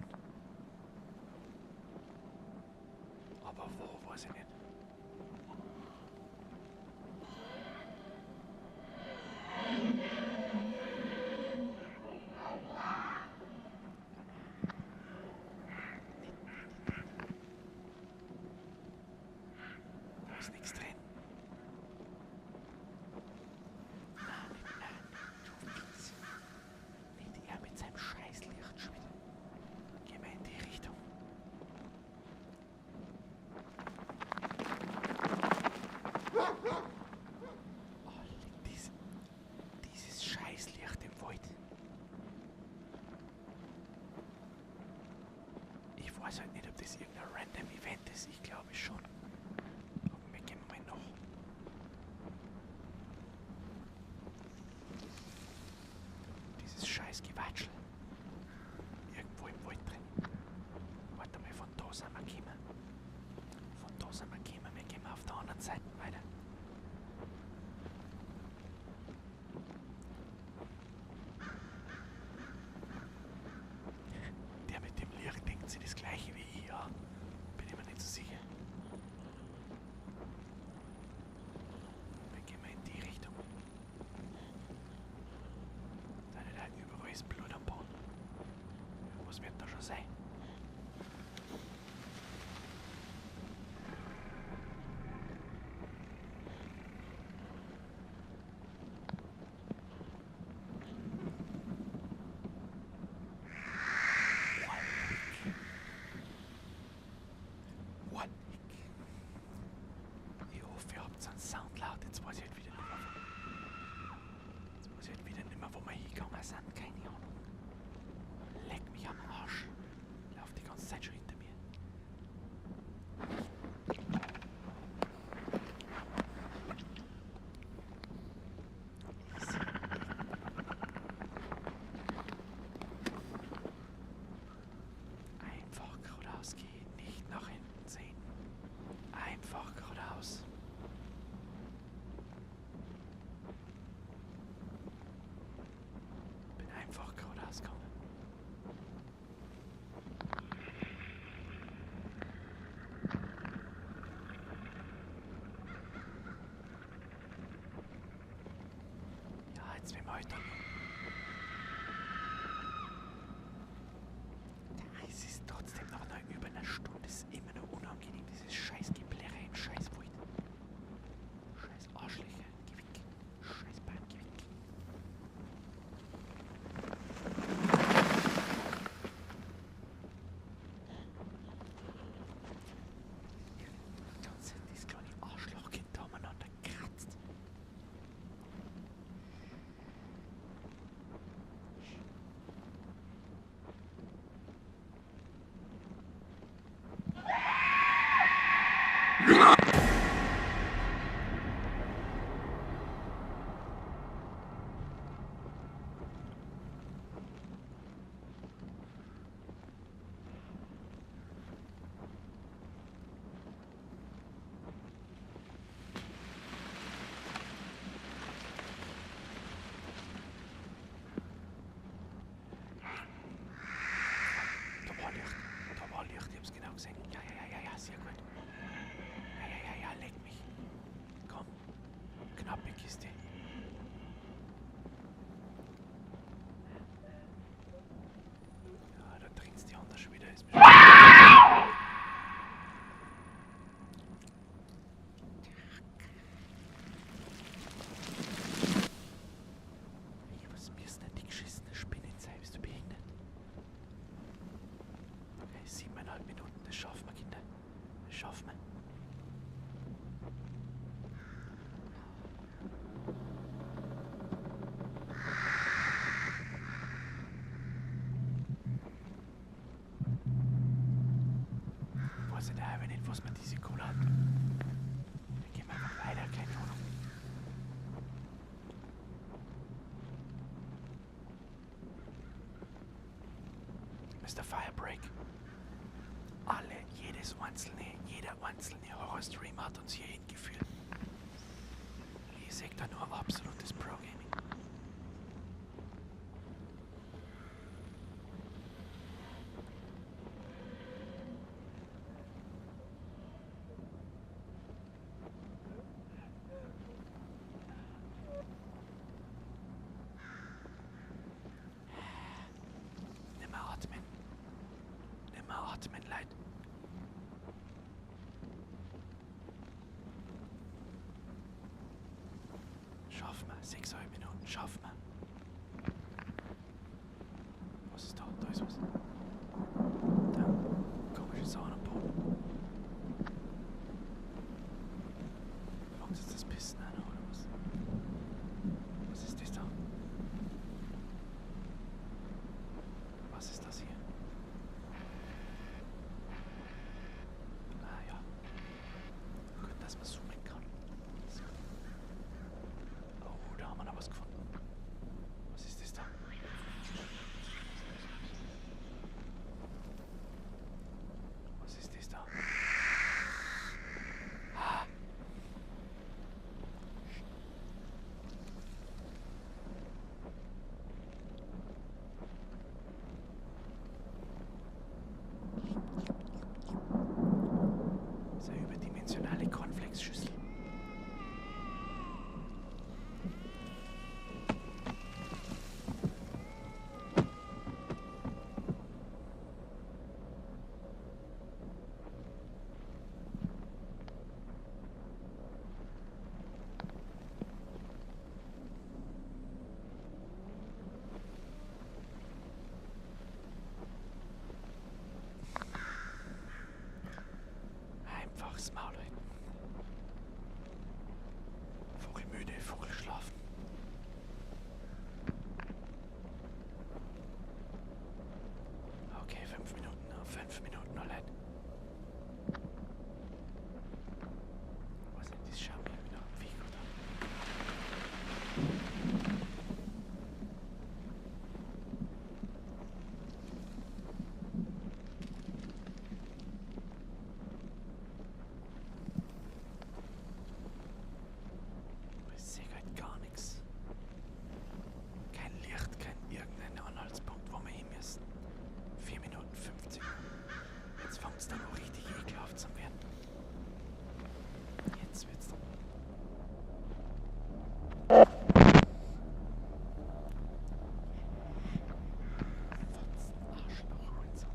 Aber wo, weiß ich nicht. Da ist nichts drin. Nein, du Wichs. Nicht er mit seinem Scheißlicht schon wieder. Gehen wir in die Richtung. Oh, dieses Scheißlicht im Wald. Ich weiß halt nicht, ob das irgendein random Event ist. Ich glaube schon. Aber wir gehen mal noch. Dieses scheiß Gewatschel. Irgendwo im Wald drin. Warte mal, von da sind wir gekommen. Von da sind wir gekommen. Wir gehen auf der anderen Seite weiter. Der mit dem Licht denkt sich das gleiche wie ich, ja. Bin ich mir nicht so sicher. Wir gehen mal in die Richtung. Da überall ist Blut am Boden. Was wird da schon sein? Wallig. Ich hoffe, ihr habt so einen Sound laut. Jetzt weiß ich halt wieder nicht mehr, wo wir hingegangen sind. Keine Ahnung. Leck mich am Arsch. Lauf die ganze Zeit schon hinter mir. Easy. Einfach geradeaus gehen, nicht nach hinten sehen. Einfach geradeaus. Bin einfach geradeaus gegangen. Ja, jetzt will man heute noch. Es ist trotzdem noch über eine Stunde, es ist immer noch unheimlich. muss man diese Kohle haben. Dann gehen wir einfach weiter, keine Ahnung. Mr. Firebreak. Jeder einzelne Horrorstream hat uns hier hingeführt. Ich sehe da nur absolutes Pro-Gaming. Nimmer atmen. Nimmer atmen, Leid. Schaffen wir. 6,5 Minuten. Schaffen wir. Was ist da? Da ist was. Da. Komische Sachen am Boden. Fängt jetzt das Pissen an, oder was? Was ist das da? Was ist das hier? Ah ja. Gut, dass man zoomen kann. So. Oh, da haben wir noch was gefunden. Was ist das da? Was ist das da? Ah. Das ist eine überdimensionale Cornflakes-Schüssel. Einfaches Maul halten. Vogel müde, Vogel schlafen. Okay, 5 Minuten noch, 5 Minuten noch, Leute. Was ist das? Schauen wir wieder am Weg, oder? Ich sehe halt gar nichts. Kein Licht, kein irgendein Anhaltspunkt, wo wir hin müssen. 4 Minuten 50. Jetzt fängt es dann auch richtig ekelhaft zu werden. Jetzt wird's dann. Fotzen, Arschloch, Hurensohn.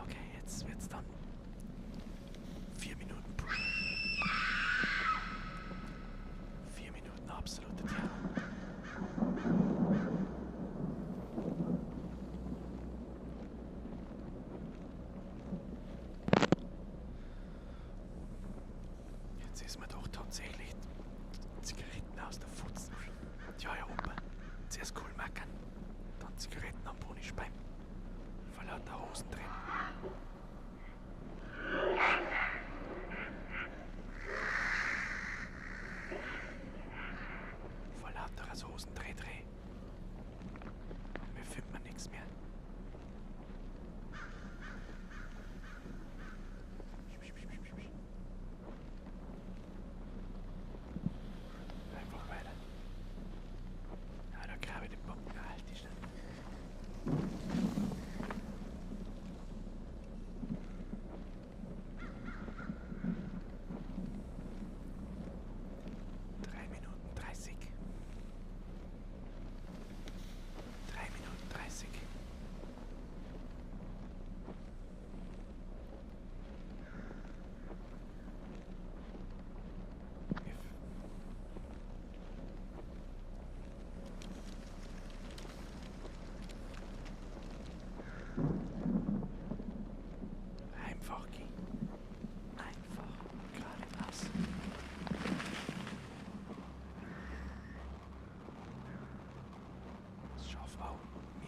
Okay, jetzt wird's dann 4 Minuten pushen. 4 Minuten absolute Terror. Jetzt ist mir doch tatsächlich Zigaretten aus der Futzen. Ja, ja, Opa. Zuerst cool machen, dann Zigaretten am Bonispein. Vor lauter Hosen drin. Vor lauter Hosen dreh. Mir findet man nichts mehr. Einfach weiter. Ja, da grabe ich den Bomben. Halt die schnell. Wow.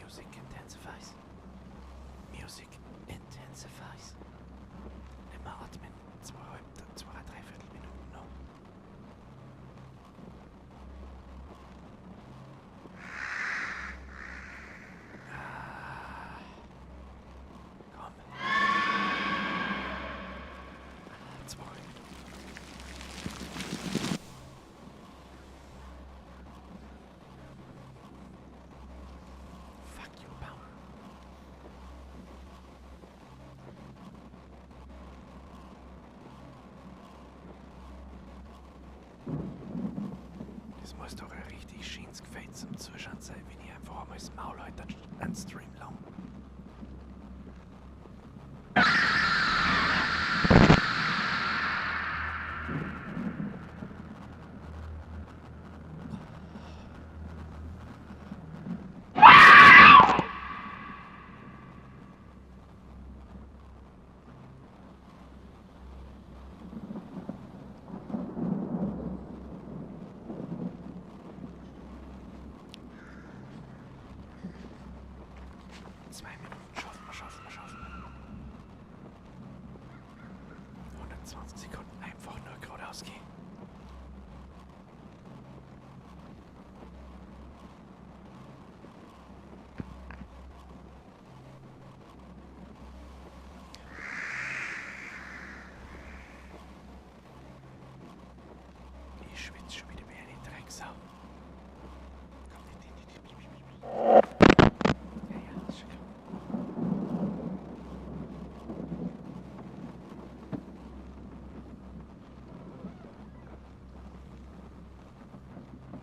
Music intensifies. Music intensifies. Immer atmen. 2,3 Minuten noch. Komm. 2. Fuck you, Baum. Das muss doch ein richtig schönes Gefällt zum Zuschauen sein, wenn ich einfach einmal das Maul heute an Stream lang. Schaffen wir. 120 Sekunden einfach nur geradeaus gehen. Ich schwitze schon wieder wie eine Drecksau. Komm nicht. Ja, ist schon klar.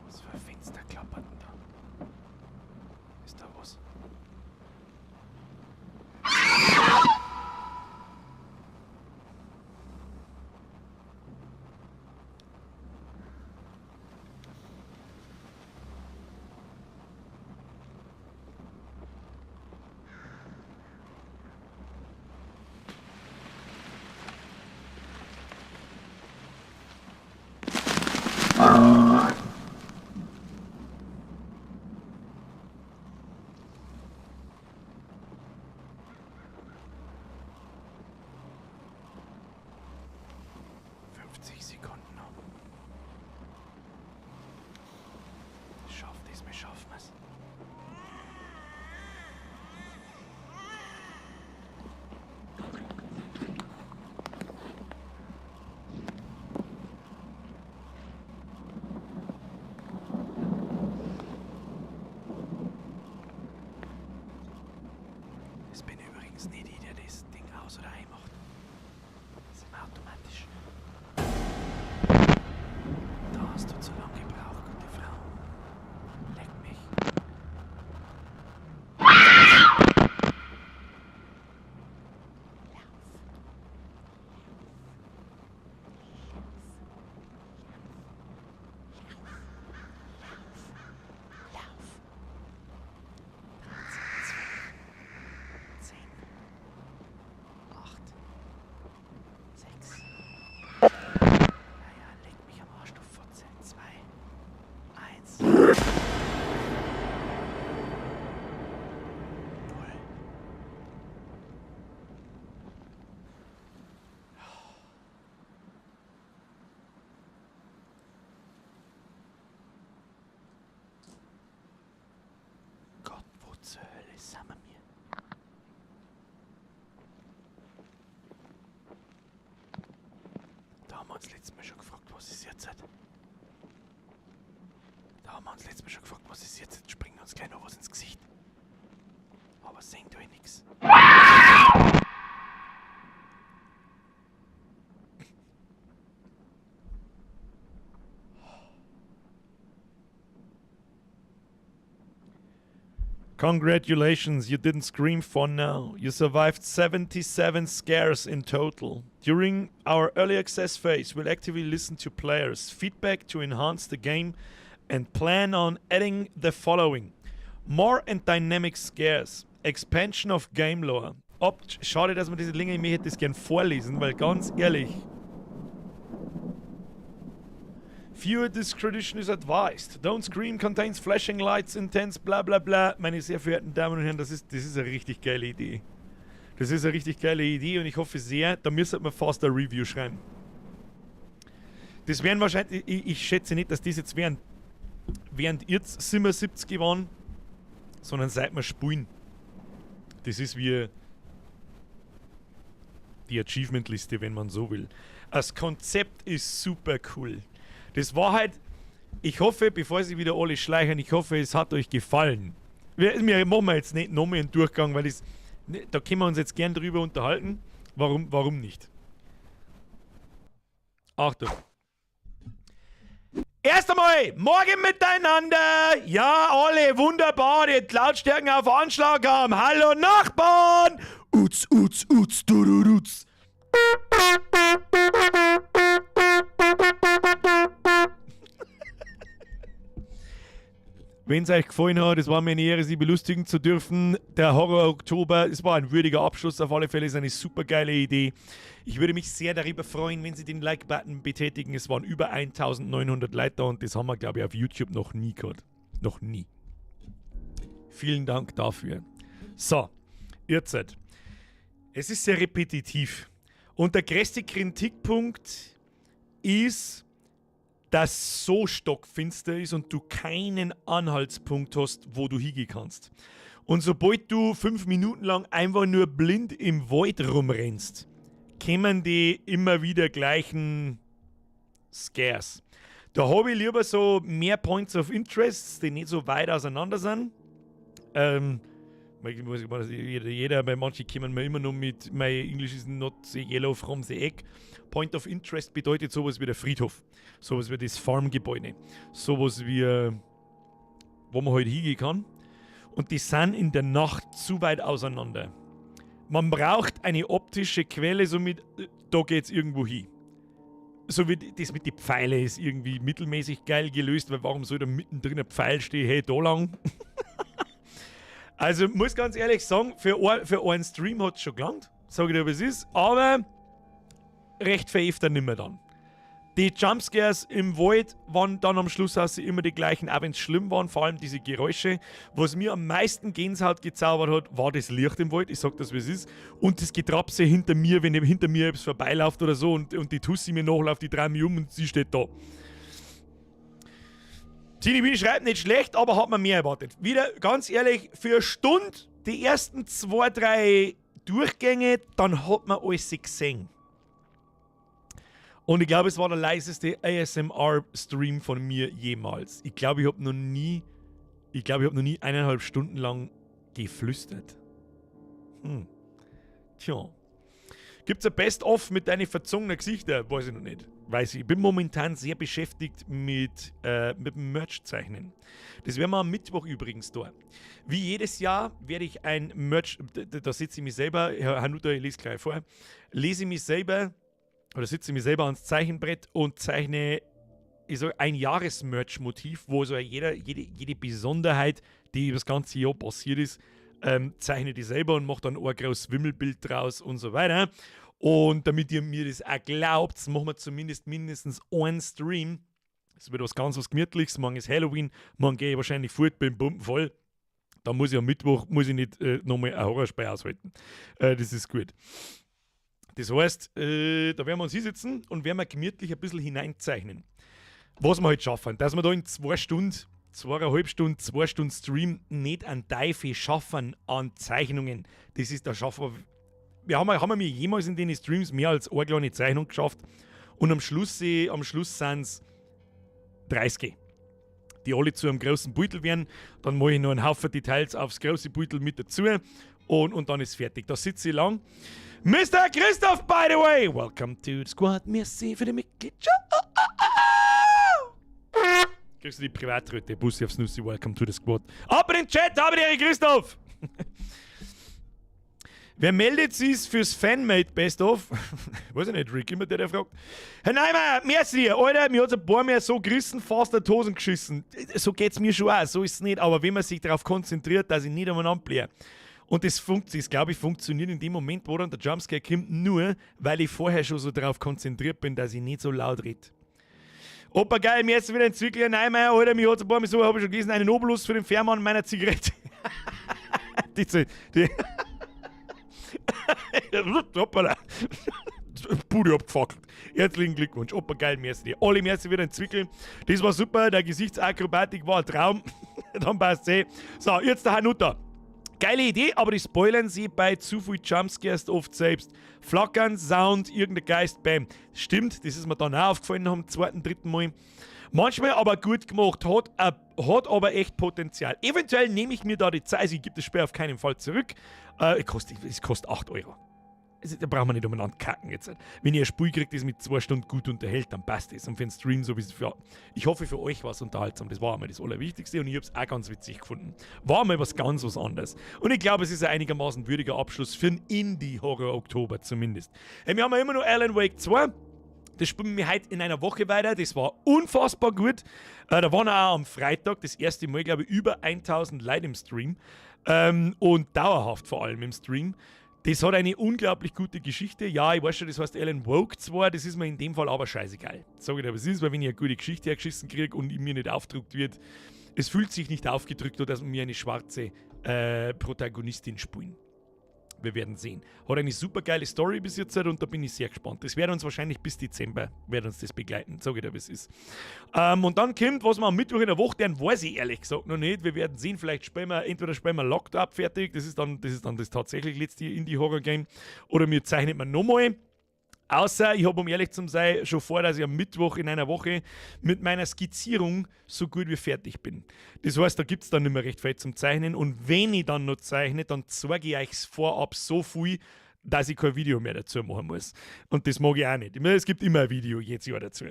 Was für ein Fenster klappert denn da? Ist da was? Sekunden noch. Wir schaffen es. Es bin übrigens nicht ich, der das Ding aus- oder einmacht. Das ist immer automatisch. Da hast du zu lange gebraucht, gute Frau. Leck mich. Lauf. 10, 8, 6. Ja, leg mich am Arsch, du Fotze. 2, 1. 0. Gott, wo zur Hölle sind wir? Da haben wir uns letztes Mal schon gefragt, was ist jetzt? Jetzt springen uns gleich noch was ins Gesicht. Aber sehen tue ich nix. Congratulations, you didn't scream for now. You survived 77 scares in total. During our early access phase, we'll actively listen to players' feedback to enhance the game and plan on adding the following. More and dynamic scares. Expansion of game lore. Schade, dass man diese Dinge, ich hätte das gern vorlesen, weil ganz ehrlich, Viewer discretion is advised. Don't scream, contains flashing lights, intense, bla bla bla. Meine sehr verehrten Damen und Herren, das ist eine richtig geile Idee. Das ist eine richtig geile Idee und ich hoffe sehr, da müssen wir fast ein Review schreiben. Das wären wahrscheinlich, ich schätze nicht, dass das jetzt während jetzt 77 waren, sondern seit wir spielen. Das ist wie die Achievement-Liste, wenn man so will. Das Konzept ist super cool. Das war halt, ich hoffe, bevor sie wieder alle schleichen, ich hoffe, es hat euch gefallen. Wir machen jetzt nicht nochmal einen Durchgang, weil da können wir uns jetzt gern drüber unterhalten. Warum nicht? Achtung. Erst einmal, morgen miteinander. Ja, alle wunderbar, die Lautstärken auf Anschlag haben. Hallo Nachbarn. Uts, uts, uts, dururutz. Wenn es euch gefallen hat, es war mir eine Ehre, Sie belustigen zu dürfen. Der Horror Oktober, es war ein würdiger Abschluss. Auf alle Fälle ist eine super geile Idee. Ich würde mich sehr darüber freuen, wenn Sie den Like-Button betätigen. Es waren über 1900 Leute da und das haben wir, glaube ich, auf YouTube noch nie gehabt. Noch nie. Vielen Dank dafür. So, jetzt. Es ist sehr repetitiv. Und der größte Kritikpunkt ist, dass so stockfinster ist und du keinen Anhaltspunkt hast, wo du hingehen kannst. Und sobald du 5 Minuten lang einfach nur blind im Wald rumrennst, kommen die immer wieder gleichen Scares. Da habe ich lieber so mehr Points of Interest, die nicht so weit auseinander sind. Jeder, bei manchen kommen wir immer noch mit My English is not the yellow from the egg. Point of Interest bedeutet sowas wie der Friedhof, sowas wie das Farmgebäude, sowas wie, wo man halt hingehen kann. Und die sind in der Nacht zu weit auseinander. Man braucht eine optische Quelle, somit, da geht's irgendwo hin. So wie das mit den Pfeilen ist irgendwie mittelmäßig geil gelöst, weil warum soll da mittendrin ein Pfeil stehen, hey, da lang? Also, muss ganz ehrlich sagen, für einen Stream hat es schon gelangt, sage ich dir, was es ist, aber recht verheft dann nicht mehr dann. Die Jumpscares im Wald waren dann am Schluss also immer die gleichen, auch wenn es schlimm waren, vor allem diese Geräusche. Was mir am meisten Gänsehaut gezaubert hat, war das Licht im Wald, ich sag das, wie es ist, und das Getrapse hinter mir, wenn hinter mir etwas vorbeiläuft oder so und die Tussi mir nachläuft, die dreht mich um und sie steht da. Tini Wien schreibt nicht schlecht, aber hat man mehr erwartet. Wieder ganz ehrlich, für eine Stunde die ersten 2, 3 Durchgänge, dann hat man alles gesehen. Und ich glaube, es war der leiseste ASMR-Stream von mir jemals. Ich glaube, ich habe noch nie 1,5 Stunden lang geflüstert. Tja. Gibt's ein Best-of mit deinen verzogenen Gesichtern? Weiß ich noch nicht. Weiß ich. Ich bin momentan sehr beschäftigt mit dem Merch-Zeichnen. Das werden wir am Mittwoch übrigens da. Wie jedes Jahr werde ich ein Merch, da sitze ich mich selber, Herr Hanuta, ich lese gleich vor, sitze ich mich selber ans Zeichenbrett und zeichne ein Jahres-Merch-Motiv, wo so jede Besonderheit, die über das ganze Jahr passiert ist, zeichne die selber und mache dann ein großes Wimmelbild draus und so weiter. Und damit ihr mir das auch glaubt, machen wir zumindest mindestens einen Stream. Das wird was Gemütliches. Morgen ist Halloween, morgen gehe ich wahrscheinlich fort, bin bumpenvoll. Dann muss ich am Mittwoch nicht nochmal ein Horrorspiel aushalten. Das ist gut. Das heißt, da werden wir uns hinsetzen und werden wir gemütlich ein bisschen hineinzeichnen. Was wir heute schaffen, dass wir da in 2 Stunden, 2,5 Stunden, 2 Stunden Stream nicht an Teufel schaffen an Zeichnungen. Das ist der Schaffer. Haben wir jemals in den Streams mehr als eine kleine Zeichnung geschafft und am Schluss sind es 30. Die alle zu einem großen Beutel werden. Dann mache ich noch einen Haufen Details aufs große Beutel mit dazu und dann ist fertig. Da sitze ich lang. Mr. Christoph, by the way, welcome to the squad. Merci für die Mitgliedschaft. Kriegst du die Privatröte, Bussi aufs Nussi, welcome to the squad. Ab in den Chat, habe die Christoph! Wer meldet sich fürs Fanmade Best of? Weiß ich nicht, Rick, immer der fragt. Herr Neimer, merci, Alter, mir hat ein paar mehr so gerissen, fast in die Hosen geschissen. So geht's mir schon auch, so ist es nicht, aber wenn man sich darauf konzentriert, dass ich nicht einmal anblähe. Und das glaube ich, funktioniert in dem Moment, wo dann der Jumpscare kommt, nur weil ich vorher schon so darauf konzentriert bin, dass ich nicht so laut rede. Opa, geil, mir jetzt wieder ein Zwickler, nein, mein Alter, mir hat's ein paar Mal so, habe ich schon gelesen, einen Obolus für den Fährmann meiner Zigarette. die Hoppala. Bude abgefackelt. Herzlichen Glückwunsch. Opa, geil, merci dir. Alle merci wieder ein Zwickel. Das war super, der Gesichtsakrobatik war ein Traum. Dann passt's eh. So, jetzt der Hanuta. Geile Idee, aber die spoilern sie bei zu viel Jumpscares oft selbst. Flackern, Sound, irgendein Geist, bam. Stimmt, das ist mir dann auch aufgefallen nach dem zweiten, dritten Mal. Manchmal aber gut gemacht, hat aber echt Potenzial. Eventuell nehme ich mir da die Zeit, also ich gebe das Spiel auf keinen Fall zurück. Es kostet 8 Euro. Also, da brauchen wir nicht umeinander kacken jetzt. Wenn ihr ein Spiel kriegt, das mit 2 Stunden gut unterhält, dann passt das. Und für den Stream sowieso ich hoffe, für euch war es unterhaltsam. Das war einmal das Allerwichtigste und ich habe es auch ganz witzig gefunden. War mal was ganz was anderes. Und ich glaube, es ist ein einigermaßen würdiger Abschluss für einen Indie-Horror-Oktober zumindest. Hey, wir haben ja immer noch Alan Wake 2. Das spielen wir heute in einer Woche weiter. Das war unfassbar gut. Da waren auch am Freitag das erste Mal, glaube ich, über 1000 Leute im Stream. Und dauerhaft vor allem im Stream. Das hat eine unglaublich gute Geschichte. Ja, ich weiß schon, das heißt Alan Wake 2, das ist mir in dem Fall aber scheißegal. Sag ich dir, was ist, weil wenn ich eine gute Geschichte hergeschissen kriege und mir nicht aufgedrückt wird, es fühlt sich nicht aufgedrückt, oder dass mir eine schwarze Protagonistin spielen. Wir werden sehen. Hat eine super geile Story bis jetzt und da bin ich sehr gespannt. Das wird uns wahrscheinlich bis Dezember wird uns das begleiten. Sag ich dir, was ist. Und dann kommt, was wir am Mittwoch in der Woche werden, weiß ich ehrlich gesagt noch nicht. Wir werden sehen, vielleicht spielen wir Locked Up fertig. Das ist dann das tatsächlich letzte Indie-Horror-Game. Oder wir zeichnen wir nochmal. Außer, ich habe, um ehrlich zu sein, schon vor, dass ich am Mittwoch in einer Woche mit meiner Skizzierung so gut wie fertig bin. Das heißt, da gibt es dann nicht mehr recht viel zum Zeichnen. Und wenn ich dann noch zeichne, dann zeige ich euch vorab so viel, dass ich kein Video mehr dazu machen muss. Und das mag ich auch nicht. Es gibt immer ein Video jedes Jahr dazu.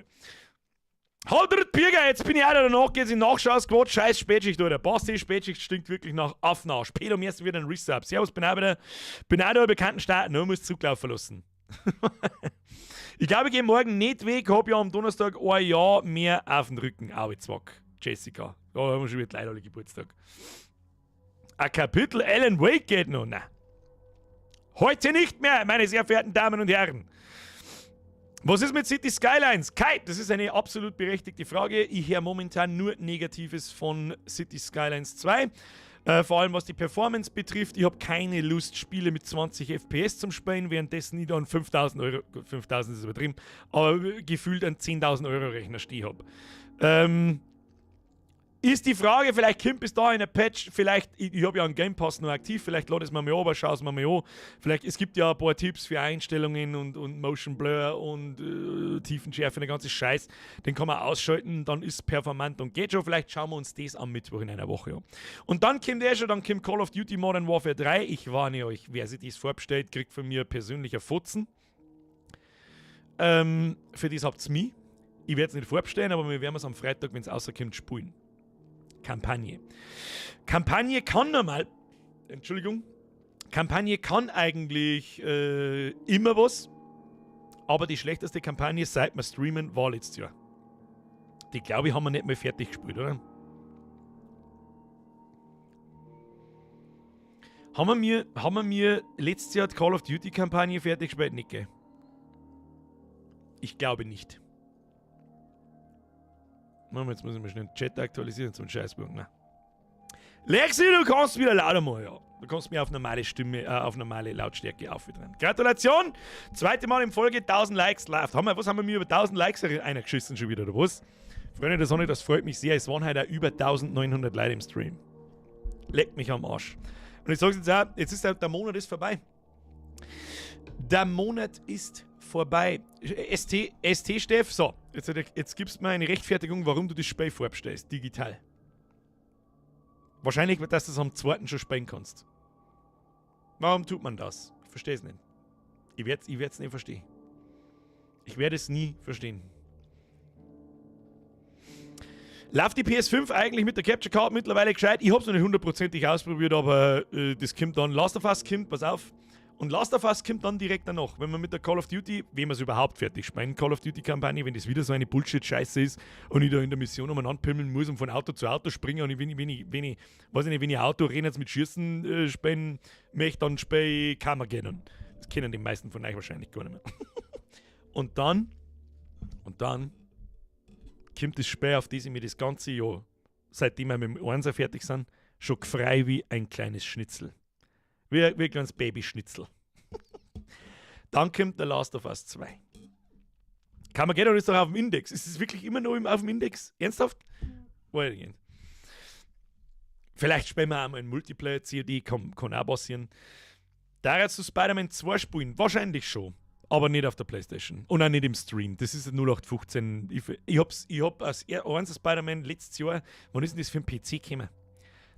Haltet Bürger, jetzt bin ich auch danach, geht's in Nachschau's-Squad, scheiß Spätschicht, oder? Basti, Spätschicht stinkt wirklich nach Affenarsch. Peter, mir ist wieder ein Resub. Servus, bin auch da in bekannten Staaten, nur muss zurücklaufen lassen. Ich glaube, ich gehe morgen nicht weg, habe ja am Donnerstag ein Jahr mehr auf den Rücken. Au, Zwack. Jessica. Da haben wir schon wieder leider alle Geburtstag. Ein Kapitel Alan Wake geht noch. Nein. Heute nicht mehr, meine sehr verehrten Damen und Herren. Was ist mit City Skylines? Kai, das ist eine absolut berechtigte Frage. Ich höre momentan nur Negatives von City Skylines 2. Vor allem was die Performance betrifft. Ich habe keine Lust, Spiele mit 20 FPS zum Spielen, währenddessen ich dann 5000 Euro, 5000 ist übertrieben, aber gefühlt einen 10.000 Euro Rechner stehen habe. Ist die Frage, vielleicht kommt bis dahin ein Patch, vielleicht, ich habe ja einen Game Pass noch aktiv, vielleicht lade es mir mal an, aber schau es mir mal an. Vielleicht, es gibt ja ein paar Tipps für Einstellungen und Motion Blur und Tiefenschärfe, der ganze Scheiß. Den kann man ausschalten, dann ist es performant und geht schon. Vielleicht schauen wir uns das am Mittwoch in einer Woche an. Und dann kommt dann kommt Call of Duty Modern Warfare 3. Ich warne euch, wer sich das vorbestellt, kriegt von mir persönlicher Futzen. Für das habt ihr mich. Ich werde es nicht vorbestellen, aber wir werden es am Freitag, wenn es rauskommt, spielen. Kampagne kann normal, Kampagne kann eigentlich immer was, aber die schlechteste Kampagne, seit wir streamen, war letztes Jahr. Die, glaube ich, haben wir nicht mehr fertig gespielt, oder? Haben wir mir letztes Jahr die Call of Duty Kampagne fertig gespielt? Nicht, gell? Ich glaube nicht. Jetzt muss ich mal schnell den Chat aktualisieren zum Scheißbuch. Ne? Lexi, du kannst wieder lauter machen, ja. Du kannst mir auf normale Stimme, auf normale Lautstärke aufdrehen. Gratulation! Zweite Mal in Folge 1000 Likes live. Was haben wir mir über 1000 Likes eingeschissen schon wieder, oder was? Freunde der Sonne, das freut mich sehr. Es waren heute über 1900 Leute im Stream. Leckt mich am Arsch. Und ich sag's jetzt auch, jetzt ist der Monat ist vorbei. Der Monat ist vorbei. ST Steff, so, jetzt gibst du mir eine Rechtfertigung, warum du das Spiel vorbestellst, digital. Wahrscheinlich, dass du es am 2. schon spielen kannst. Warum tut man das? Ich verstehe es nicht. Ich werde es nicht verstehen. Ich werde es nie verstehen. Läuft die PS5 eigentlich mit der Capture Card mittlerweile gescheit? Ich habe es noch nicht hundertprozentig ausprobiert, aber das kommt dann. Last of Us kommt, pass auf. Und Last of Us kommt dann direkt danach. Wenn man mit der Call of Duty, wenn man es überhaupt fertig spielt, Call of Duty Kampagne, wenn das wieder so eine Bullshit-Scheiße ist und ich da in der Mission umeinander pimmeln muss und von Auto zu Auto springen und wenn ich Autorennen jetzt mit Schießen spielen möchte, dann spiele ich Carmageddon. Das kennen die meisten von euch wahrscheinlich gar nicht mehr. Und dann kommt das Spiel, auf das ich mir das ganze Jahr, seitdem wir mit dem 1er fertig sind, schon gefrei wie ein kleines Schnitzel. Wie ein kleines Babyschnitzel. Dann kommt The Last of Us 2. Kann man gehen oder ist doch auf dem Index? Ist es wirklich immer noch auf dem Index? Ernsthaft? Vielleicht spielen wir auch mal einen Multiplayer, COD, kann auch passieren. Da jetzt zu Spider-Man 2 spielen, wahrscheinlich schon. Aber nicht auf der Playstation. Und auch nicht im Stream. Das ist ein 0815. Ich hab als erstes Spider-Man letztes Jahr, wann ist denn das für einen PC gekommen?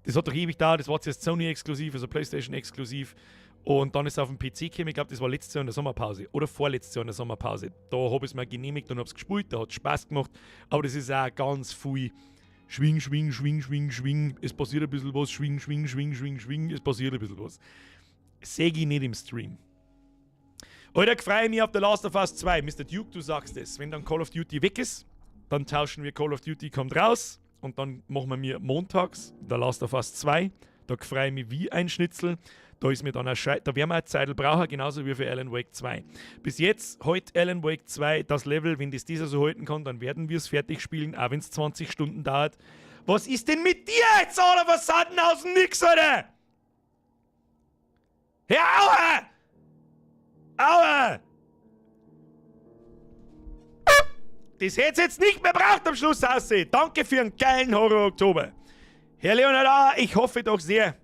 Das hat doch ewig da, das war zuerst Sony exklusiv, also Playstation exklusiv. Und dann ist es auf dem PC gekommen, ich glaube, das war letztes Jahr in der Sommerpause. Oder vorletztes Jahr in der Sommerpause. Da habe ich es mir genehmigt und habe es gespielt, da hat es Spaß gemacht. Aber das ist auch ganz viel Schwing, Schwing, Schwing, Schwing, Schwing. Es passiert ein bisschen was, Schwing, Schwing, Schwing, Schwing, Schwing. Es passiert ein bisschen was. Sehe ich nicht im Stream. Heute freue ich mich auf The Last of Us 2. Mr. Duke, du sagst es. Wenn dann Call of Duty weg ist, dann tauschen wir Call of Duty, kommt raus. Und dann machen wir mir montags The Last of Us 2. Da freue ich mich wie ein Schnitzel. Da ist mir dann da werden wir eine Zeit brauchen, genauso wie für Alan Wake 2. Bis jetzt, heute Alan Wake 2, das Level, wenn das dieser so halten kann, dann werden wir es fertig spielen, auch wenn es 20 Stunden dauert. Was ist denn mit dir jetzt, oder was hat denn aus dem Nix, oder? Hör auf! Aua! Das hätte es jetzt nicht mehr braucht am Schluss aussehen. Danke für einen geilen Horror-Oktober. Herr Leonard, ich hoffe doch sehr,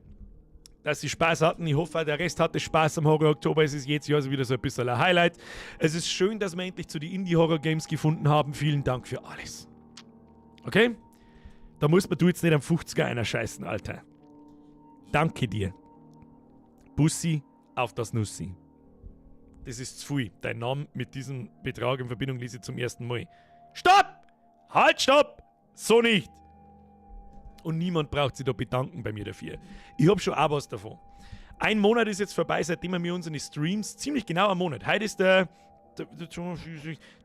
dass Sie Spaß hatten. Ich hoffe, der Rest hatte Spaß am Horror-Oktober. Es ist jetzt Jahr also wieder so ein bisschen ein Highlight. Es ist schön, dass wir endlich zu den Indie-Horror-Games gefunden haben. Vielen Dank für alles. Okay? Da muss man du jetzt nicht am 50er einer scheißen, Alter. Danke dir. Bussi auf das Nussi. Das ist zu viel. Dein Name mit diesem Betrag in Verbindung lese ich zum ersten Mal. Stopp! Halt, stopp! So nicht! Und niemand braucht sich da bedanken bei mir dafür. Ich habe schon auch was davon. Ein Monat ist jetzt vorbei, seitdem wir unsere Streams, ziemlich genau ein Monat. Heute ist der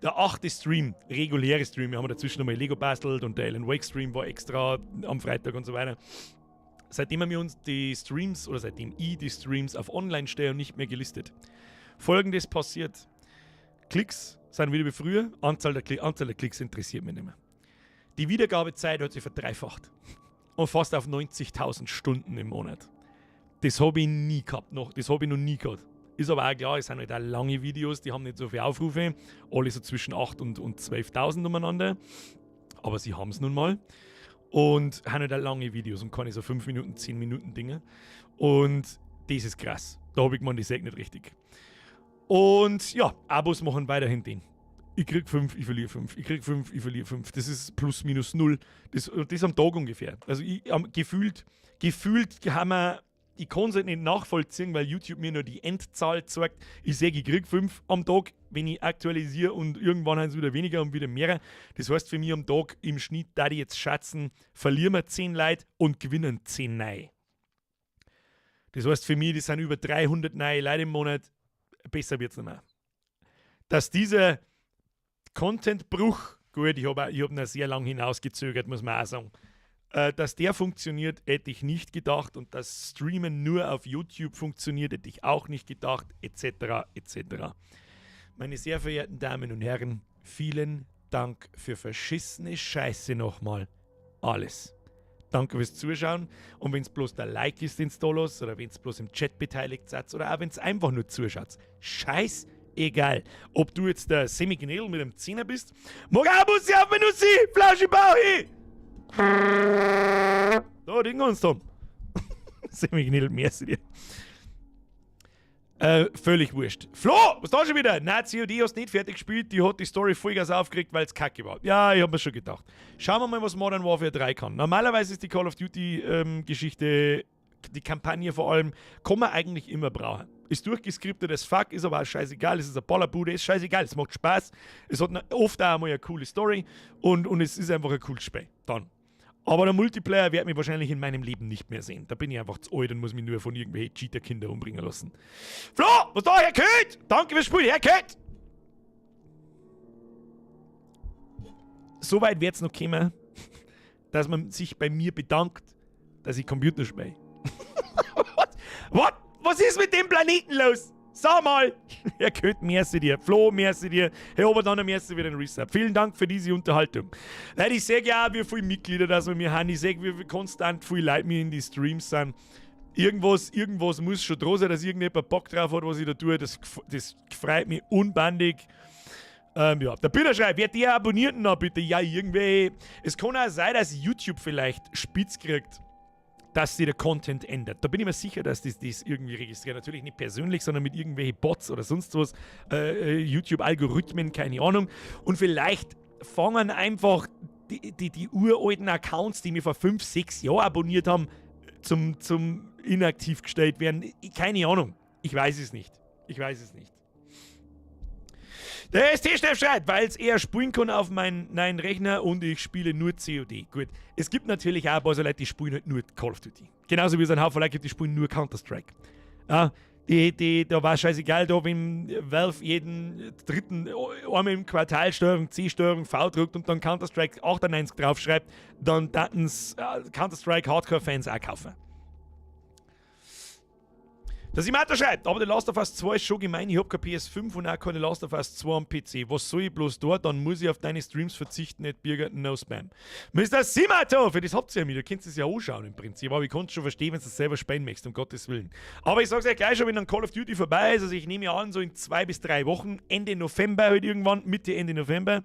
8. Stream, reguläre Stream. Wir haben dazwischen nochmal Lego bastelt und der Alan Wake Stream war extra am Freitag und so weiter. Seitdem wir uns die Streams, oder seitdem ich die Streams auf Online stehe und nicht mehr gelistet. Folgendes passiert. Klicks sind wieder wie früher, Anzahl der Klicks interessiert mich nicht mehr. Die Wiedergabezeit hat sich verdreifacht. Und fast auf 90.000 Stunden im Monat. Das habe ich nie gehabt noch. Das habe ich noch nie gehabt. Ist aber auch klar, es sind halt auch lange Videos, die haben nicht so viele Aufrufe. Alle so zwischen 8.000 und 12.000 umeinander. Aber sie haben es nun mal. Und haben halt auch lange Videos und keine so 5 Minuten, 10 Minuten Dinge. Und das ist krass. Da habe ich gemeint, ich sage nicht richtig. Und ja, Abos machen weiterhin den. Ich krieg 5, ich verliere 5. Ich krieg 5, ich verliere 5. Das ist plus minus 0. Das ist am Tag ungefähr. Also gefühlt haben wir, ich kann es halt nicht nachvollziehen, weil YouTube mir nur die Endzahl zeigt. Ich sehe, ich krieg 5 am Tag, wenn ich aktualisiere und irgendwann haben es wieder weniger und wieder mehr. Das heißt für mich am Tag im Schnitt, da die jetzt schätzen, verlieren wir 10 Leute und gewinnen 10 neue. Das heißt für mich, das sind über 300 neue Leute im Monat. Besser wird es nicht mehr. Dass dieser Content-Bruch, gut, ich hab ihn sehr lange hinausgezögert, muss man auch sagen, dass der funktioniert, hätte ich nicht gedacht, und dass Streamen nur auf YouTube funktioniert, hätte ich auch nicht gedacht, etc., etc. Meine sehr verehrten Damen und Herren, vielen Dank für verschissene Scheiße nochmal. Alles. Danke fürs Zuschauen, und wenn es bloß der Like ist, den du da lässt, oder wenn es bloß im Chat beteiligt seid, oder auch wenn es einfach nur zuschaut. Scheiß egal. Ob du jetzt der Semi-Gnädel mit einem 10er bist. Morgen Bussi auf Menussi, Flasche Bauchi! Da, den kannst du. Semi-Gnädel, merci dir. Völlig wurscht. Flo, was da schon wieder? Nein, COD hast nicht fertig gespielt, die hat die Story Vollgas aufgeregt, weil es kacke war. Ja, ich hab mir schon gedacht. Schauen wir mal, was Modern Warfare 3 kann. Normalerweise ist die Call of Duty Geschichte, die Kampagne vor allem, kann man eigentlich immer brauchen. Ist durchgeskriptet as fuck, ist aber auch scheißegal, es ist eine Ballerbude, ist scheißegal, es macht Spaß, es hat oft auch mal eine coole Story und es ist einfach ein cooles Spiel. Dann. Aber der Multiplayer wird mich wahrscheinlich in meinem Leben nicht mehr sehen. Da bin ich einfach zu alt und muss mich nur von irgendwelchen Cheater-Kindern umbringen lassen. Flo, was da, Herr Köth? Danke fürs Spiel, Herr Köth! Soweit wird es noch kommen, dass man sich bei mir bedankt, dass ich Computer spiele. Was ist mit dem Planeten los? Sag mal! Ihr könnt merci dir. Flo, merci dir. Herr Oberdanner, merci für den Resub. Vielen Dank für diese Unterhaltung. Weil ich sehe ja auch, wie viele Mitglieder das wir haben. Ich sehe, wie konstant viele Leute mir in die Streams sind. Irgendwas muss schon dran sein, dass irgendjemand Bock drauf hat, was ich da tue. Das freut mich unbandig. Ja, der Peter schreibt, wer die Abonnierten noch bitte? Ja, irgendwie. Es kann auch sein, dass YouTube vielleicht spitz kriegt, dass sich der Content ändert. Da bin ich mir sicher, dass das irgendwie registriert. Natürlich nicht persönlich, sondern mit irgendwelchen Bots oder sonst was. YouTube-Algorithmen, keine Ahnung. Und vielleicht fangen einfach die uralten Accounts, die mir vor 5, 6 Jahren abonniert haben, zum inaktiv gestellt werden. Keine Ahnung. Ich weiß es nicht. Der ST-Chef schreibt, weil es eher spielen kann auf meinen neuen Rechner und ich spiele nur COD. Gut, es gibt natürlich auch ein paar so Leute, die spielen halt nur Call of Duty. Genauso wie es ein Haufen Leute gibt, die spielen nur Counter-Strike. Ja, da war scheißegal, da wenn Valve jeden dritten einmal im Quartal Steuerung C, Steuerung V drückt und dann Counter-Strike 98 draufschreibt, dann daten Counter-Strike Hardcore-Fans auch kaufen. Der Simato schreibt, aber The Last of Us 2 ist schon gemein, ich hab keine PS5 und auch keine Last of Us 2 am PC. Was soll ich bloß dort? Dann muss ich auf deine Streams verzichten, nicht Biergarten, no Spam. Mr. Simato, für das habt ihr ja mit, ihr könnt es ja anschauen im Prinzip, aber ich kann es schon verstehen, wenn du es selber spenden möchtest, um Gottes Willen. Aber ich sag's euch gleich schon, wenn dann Call of Duty vorbei ist, also ich nehme ja an, so in 2 bis 3 Wochen, Ende November halt irgendwann, Mitte, Ende November,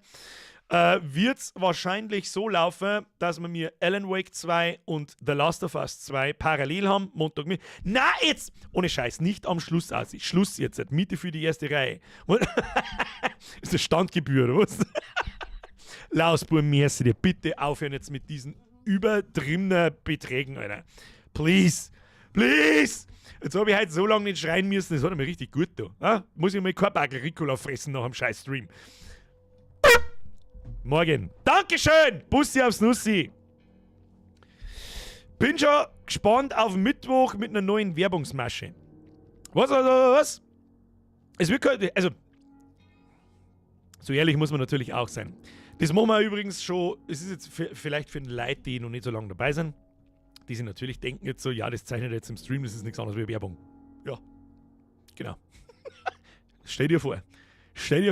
wird es wahrscheinlich so laufen, dass wir mir Alan Wake 2 und The Last of Us 2 parallel haben, Montag mit. Na, jetzt! Ohne Scheiß, nicht am Schluss aus. Schluss jetzt. Miete für die erste Reihe. Ist das Standgebühr, oder was? Lausbur, merci dir. Bitte aufhören jetzt mit diesen übertriebenen Beträgen, Alter. Please! Please! Jetzt habe ich heute so lange nicht schreien müssen, das hat mir richtig gut da. Muss ich mal kein Bagel Ricola fressen nach dem scheiß Stream. Morgen. Dankeschön! Bussi aufs Nussi! Bin schon gespannt auf Mittwoch mit einer neuen Werbungsmasche. Was? Es wird also, so ehrlich muss man natürlich auch sein. Das machen wir übrigens schon, es ist jetzt vielleicht für die Leute, die noch nicht so lange dabei sind, die sich natürlich denken jetzt so, ja, das zeichnet jetzt im Stream, das ist nichts anderes wie Werbung. Ja, genau. Stell dir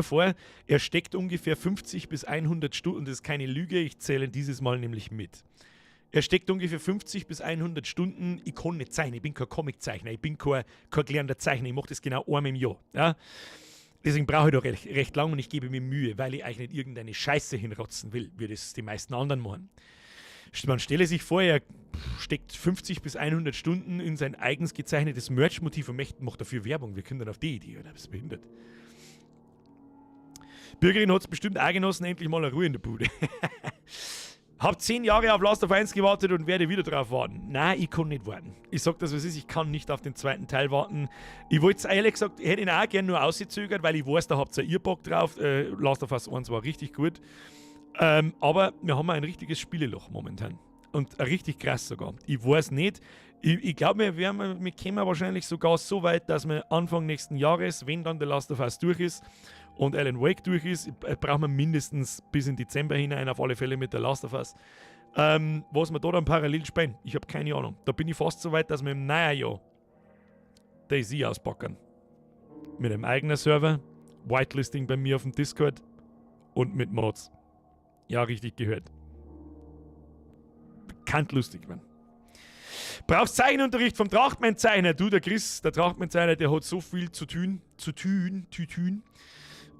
vor, er steckt ungefähr 50 bis 100 Stunden, das ist keine Lüge, ich zähle dieses Mal nämlich mit. Er steckt ungefähr 50 bis 100 Stunden, ich kann nicht zeichnen, ich bin kein Comiczeichner, ich bin kein gelernter Zeichner, ich mache das genau einmal im Jahr. Ja? Deswegen brauche ich da recht lang und ich gebe mir Mühe, weil ich eigentlich nicht irgendeine Scheiße hinrotzen will, wie das die meisten anderen machen. Man stelle sich vor, er steckt 50 bis 100 Stunden in sein eigens gezeichnetes Merch-Motiv und macht dafür Werbung. Wir kommen dann auf die Idee, oder? Das ist behindert. Bürgerin hat es bestimmt auch genossen, endlich mal eine Ruhe in der Bude. Hab 10 Jahre auf Last of 1 gewartet und werde wieder drauf warten. Nein, ich kann nicht warten. Ich sag das, was ist, ich kann nicht auf den zweiten Teil warten. Ich wollte es ehrlich gesagt, ich hätte ihn auch gerne nur ausgezögert, weil ich weiß, da habt ihr Bock drauf. Last of Us 1 war richtig gut. Aber wir haben ein richtiges Spieleloch momentan. Und richtig krass sogar. Ich weiß nicht, ich glaube, wir kommen wahrscheinlich sogar so weit, dass wir Anfang nächsten Jahres, wenn dann The Last of Us durch ist und Alan Wake durch ist, brauchen wir mindestens bis in Dezember hinein, auf alle Fälle mit The Last of Us. Was wir da dann parallel spielen, ich habe keine Ahnung. Da bin ich fast so weit, dass wir im neuen Jahr DayZ auspacken. Mit einem eigenen Server, Whitelisting bei mir auf dem Discord und mit Mods. Ja, richtig gehört. Kann lustig werden. Brauchst Zeichenunterricht vom Trachtmann-Zeichner. Du, der Chris, der Trachtmann-Zeichner, der hat so viel zu tun.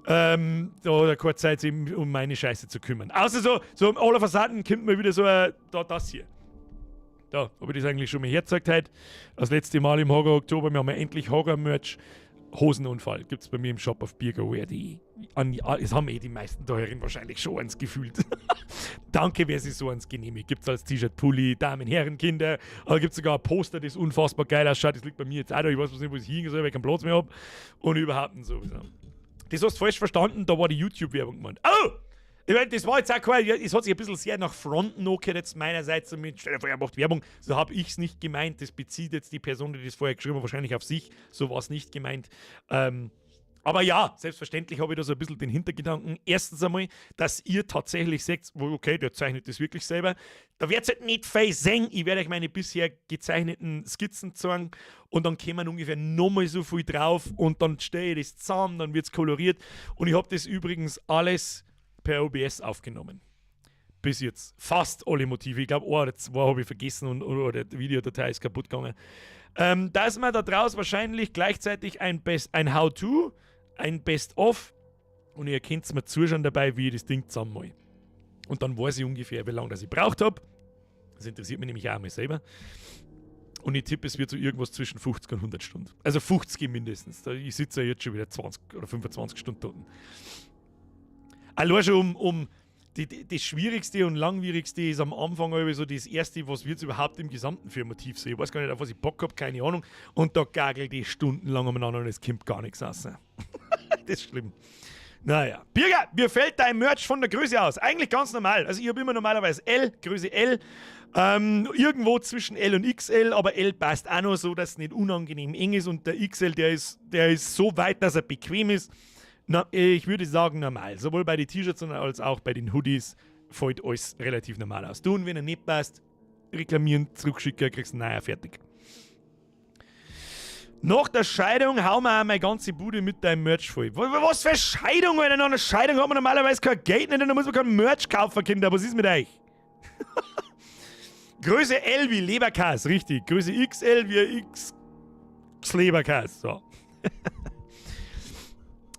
Da hat er keine Zeit, sich um meine Scheiße zu kümmern. Außer so um aller Fassaden kommt mir wieder so das hier. Da habe ich das eigentlich schon mal hergezeigt heute. Das letzte Mal im Horror-Oktober. Wir haben ja endlich Horror-Merch. Hosenunfall gibt es bei mir im Shop auf biergo.de. Es haben die meisten da herin wahrscheinlich schon eins gefühlt. Danke, wer sich so eins genehmigt. Gibt es als T-Shirt, Pulli, Damen, Herren, Kinder. Aber gibt es sogar ein Poster, das unfassbar geil ausschaut. Das liegt bei mir jetzt auch da. Ich weiß nicht, wo ich hingehen soll, weil ich keinen Platz mehr habe. Und überhaupt sowieso. Das hast du falsch verstanden, da war die YouTube-Werbung gemeint. Oh! Ich meine, das war jetzt auch kein, es hat sich ein bisschen sehr nach Fronten angehört jetzt meinerseits mit, stell dir vor, er macht Werbung, so habe ich es nicht gemeint, das bezieht jetzt die Person, die das vorher geschrieben hat, wahrscheinlich auf sich, so war es nicht gemeint. Aber Aber ja, selbstverständlich habe ich da so ein bisschen den Hintergedanken. Erstens einmal, dass ihr tatsächlich seht, okay, der zeichnet das wirklich selber. Da wird es halt nicht viel sehen. Ich werde euch meine bisher gezeichneten Skizzen zeigen und dann kommen ungefähr nochmal so viel drauf und dann stehe ich das zusammen, dann wird es koloriert. Und ich habe das übrigens alles per OBS aufgenommen. Bis jetzt. Fast alle Motive. Ich glaube, ein oder zwei habe ich vergessen oder die Videodatei ist kaputt gegangen. Dass man da draus wahrscheinlich gleichzeitig ein How-To, ein Best-of und ihr könnt es mir zuschauen dabei, wie ich das Ding zusammenmal. Und dann weiß ich ungefähr, wie lange das ich braucht habe. Das interessiert mich nämlich auch mal selber. Und ich tippe, es wird so irgendwas zwischen 50 und 100 Stunden. Also 50 mindestens. Ich sitze ja jetzt schon wieder 20 oder 25 Stunden dort. Allein schon um das Schwierigste und Langwierigste ist am Anfang so das Erste, was wird es überhaupt im Gesamten für ein Motiv sehen. Ich weiß gar nicht, auf was ich Bock habe, keine Ahnung. Und da gagelt ich stundenlang umeinander und es kommt gar nichts raus. Das ist schlimm. Naja. Birger, mir fällt dein Merch von der Größe aus. Eigentlich ganz normal. Also ich habe immer normalerweise L, Größe L. Irgendwo zwischen L und XL, aber L passt auch noch so, dass es nicht unangenehm eng ist. Und der XL, der ist so weit, dass er bequem ist. Ich würde sagen normal. Sowohl bei den T-Shirts als auch bei den Hoodies fällt alles relativ normal aus. Du, und wenn er nicht passt, reklamieren, zurückschicken, kriegst du naja, fertig. Nach der Scheidung hauen wir auch meine ganze Bude mit deinem Merch voll. Was für Scheidung, Alter? Nach einer Scheidung hat man normalerweise kein Geld nicht und dann muss man kein Merch kaufen, Kinder. Was ist mit euch? Größe L wie Leberkäse, richtig. Größe XL wie X Leberkäse. So.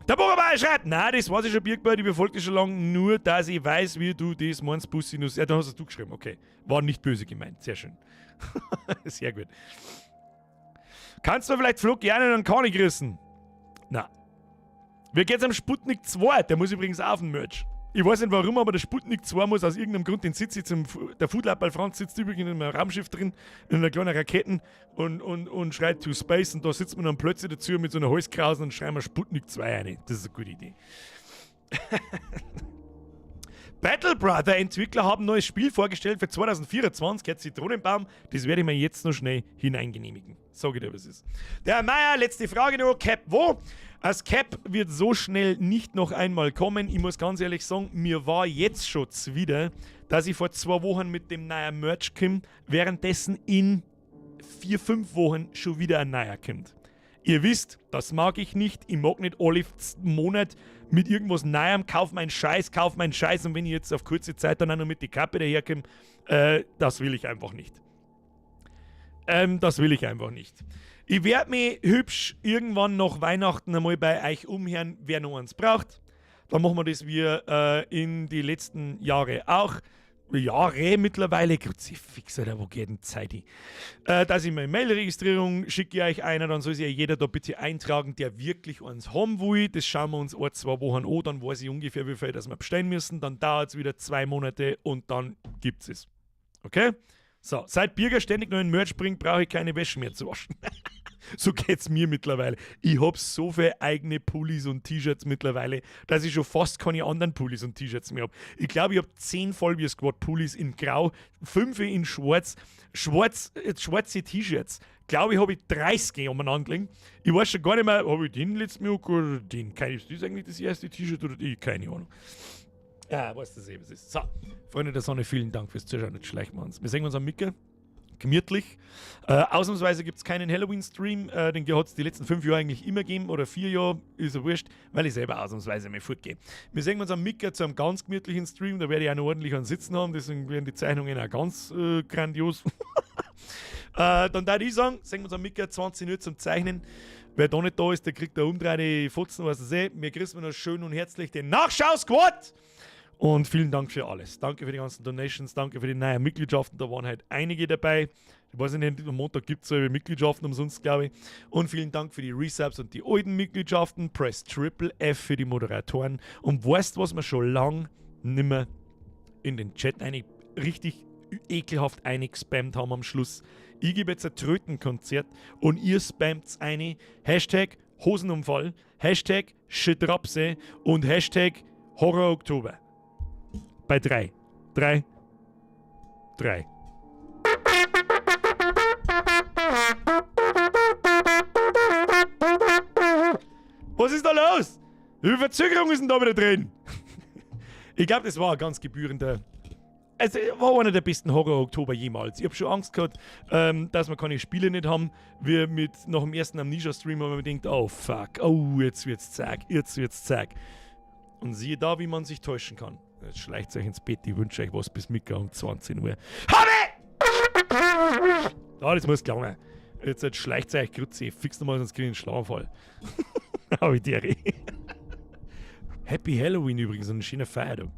Der Bürgermeier schreibt, nein, das weiß ich schon, Birgbert, ich befolge dich schon lange, nur dass ich weiß, wie du das meinst, Bussinus. Ja, da hast du geschrieben, okay. War nicht böse gemeint, sehr schön. Sehr gut. Kannst du vielleicht Flug gerne einen Kornig rissen? Na. Wie geht's am Sputnik 2? Der muss übrigens auf den Merch. Ich weiß nicht warum, aber der Sputnik 2 muss aus irgendeinem Grund den Sitz jetzt der Foodlab Franz sitzt übrigens in einem Raumschiff drin, in einer kleinen Raketen und schreit to Space und da sitzt man dann plötzlich dazu mit so einer Halskrause und schreiben wir Sputnik 2 rein. Das ist eine gute Idee. Battle Brother Entwickler haben ein neues Spiel vorgestellt für 2024, jetzt Zitronenbaum. Das werde ich mir jetzt noch schnell hineingenehmigen. Sag ich dir, was ist. Der Meier, letzte Frage noch. Cap wo? Das Cap wird so schnell nicht noch einmal kommen. Ich muss ganz ehrlich sagen, mir war jetzt schon zuwider, dass ich vor 2 Wochen mit dem neuen Merch komme, währenddessen in 4-5 Wochen schon wieder ein neuer kommt. Ihr wisst, das mag ich nicht. Ich mag nicht alle Monat mit irgendwas Neuem, kauf meinen Scheiß. Und wenn ich jetzt auf kurze Zeit dann auch noch mit die Kappe daherkomme, das will ich einfach nicht. Ich werde mich hübsch irgendwann nach Weihnachten einmal bei euch umhören, wer noch eins braucht. Dann machen wir das wie in die letzten Jahre auch. Jahre mittlerweile, Kruzifix, Alter, wo geht denn Zeit hin? Dass ich meine Mail-Registrierung schicke euch einer, dann soll sich ja jeder da bitte eintragen, der wirklich eins haben will. Das schauen wir uns 1-2 Wochen an, dann weiß ich ungefähr, wie viel das wir bestellen müssen. Dann dauert es wieder 2 Monate und dann gibt es. Okay? So, seit Birger ständig neuen Merch bringt, brauche ich keine Wäsche mehr zu waschen. So geht's mir mittlerweile. Ich habe so viele eigene Pullis und T-Shirts mittlerweile, dass ich schon fast keine anderen Pullis und T-Shirts mehr habe. Ich glaube, ich habe 10 Vollbier Squad Pullis in Grau, 5 in Schwarz, schwarze T-Shirts. Glaube ich, habe ich 30 umeinander gelegen. Ich weiß schon gar nicht mehr, habe ich den letzten Mal oder den? Ist das eigentlich das erste T-Shirt oder die? Keine Ahnung. Ja, was das eben ist. So, Freunde der Sonne, vielen Dank fürs Zuschauen. Jetzt schleichen wir uns. Wir sehen uns am Mittwoch. Gemütlich. Ausnahmsweise gibt es keinen Halloween-Stream. Den hat es die letzten 5 Jahre eigentlich immer gegeben. Oder 4 Jahre. Ist ja wurscht, weil ich selber ausnahmsweise mal fortgehe. Wir sehen uns am Mittwoch zu einem ganz gemütlichen Stream. Da werde ich auch noch ordentlich an Sitzen haben. Deswegen werden die Zeichnungen auch ganz grandios. Dann darf ich sagen, sehen wir uns am Mittwoch 20 Uhr zum Zeichnen. Wer da nicht da ist, der kriegt da umdrehte Fotzen, was er sieht. Mir grüßen wir noch schön und herzlich den Nachschau-Squad. Und vielen Dank für alles. Danke für die ganzen Donations, danke für die neuen Mitgliedschaften. Da waren halt einige dabei. Ich weiß nicht, am Montag gibt es so Mitgliedschaften umsonst, glaube ich. Und vielen Dank für die Resubs und die alten Mitgliedschaften. Press Triple F für die Moderatoren. Und weißt was wir schon lang nimmer in den Chat richtig ekelhaft eingespammt haben am Schluss. Ich gebe jetzt ein Trötenkonzert und ihr spammt eine Hashtag Hosenumfall, Hashtag Shitrapse und Hashtag Horror Oktober. Bei 3. 3. 3. Was ist da los? Wie viel Verzögerung ist denn da wieder drin? Ich glaube, das war ein ganz gebührender... Also, war einer der besten Horror-Oktober jemals. Ich habe schon Angst gehabt, dass wir keine Spiele nicht haben. Wir nach dem ersten Amnesia-Stream haben wir gedacht, oh fuck, oh, jetzt wird's zack. Und siehe da, wie man sich täuschen kann. Jetzt schleicht euch ins Bett, ich wünsche euch was bis Mittag um 20 Uhr. Habe! Ah, das muss gelingen. Jetzt schleicht euch Grütze, fix nochmal, sonst kriege ich einen Schlaganfall. Hab ich dir. Happy Halloween übrigens und ein schöner Feiertag.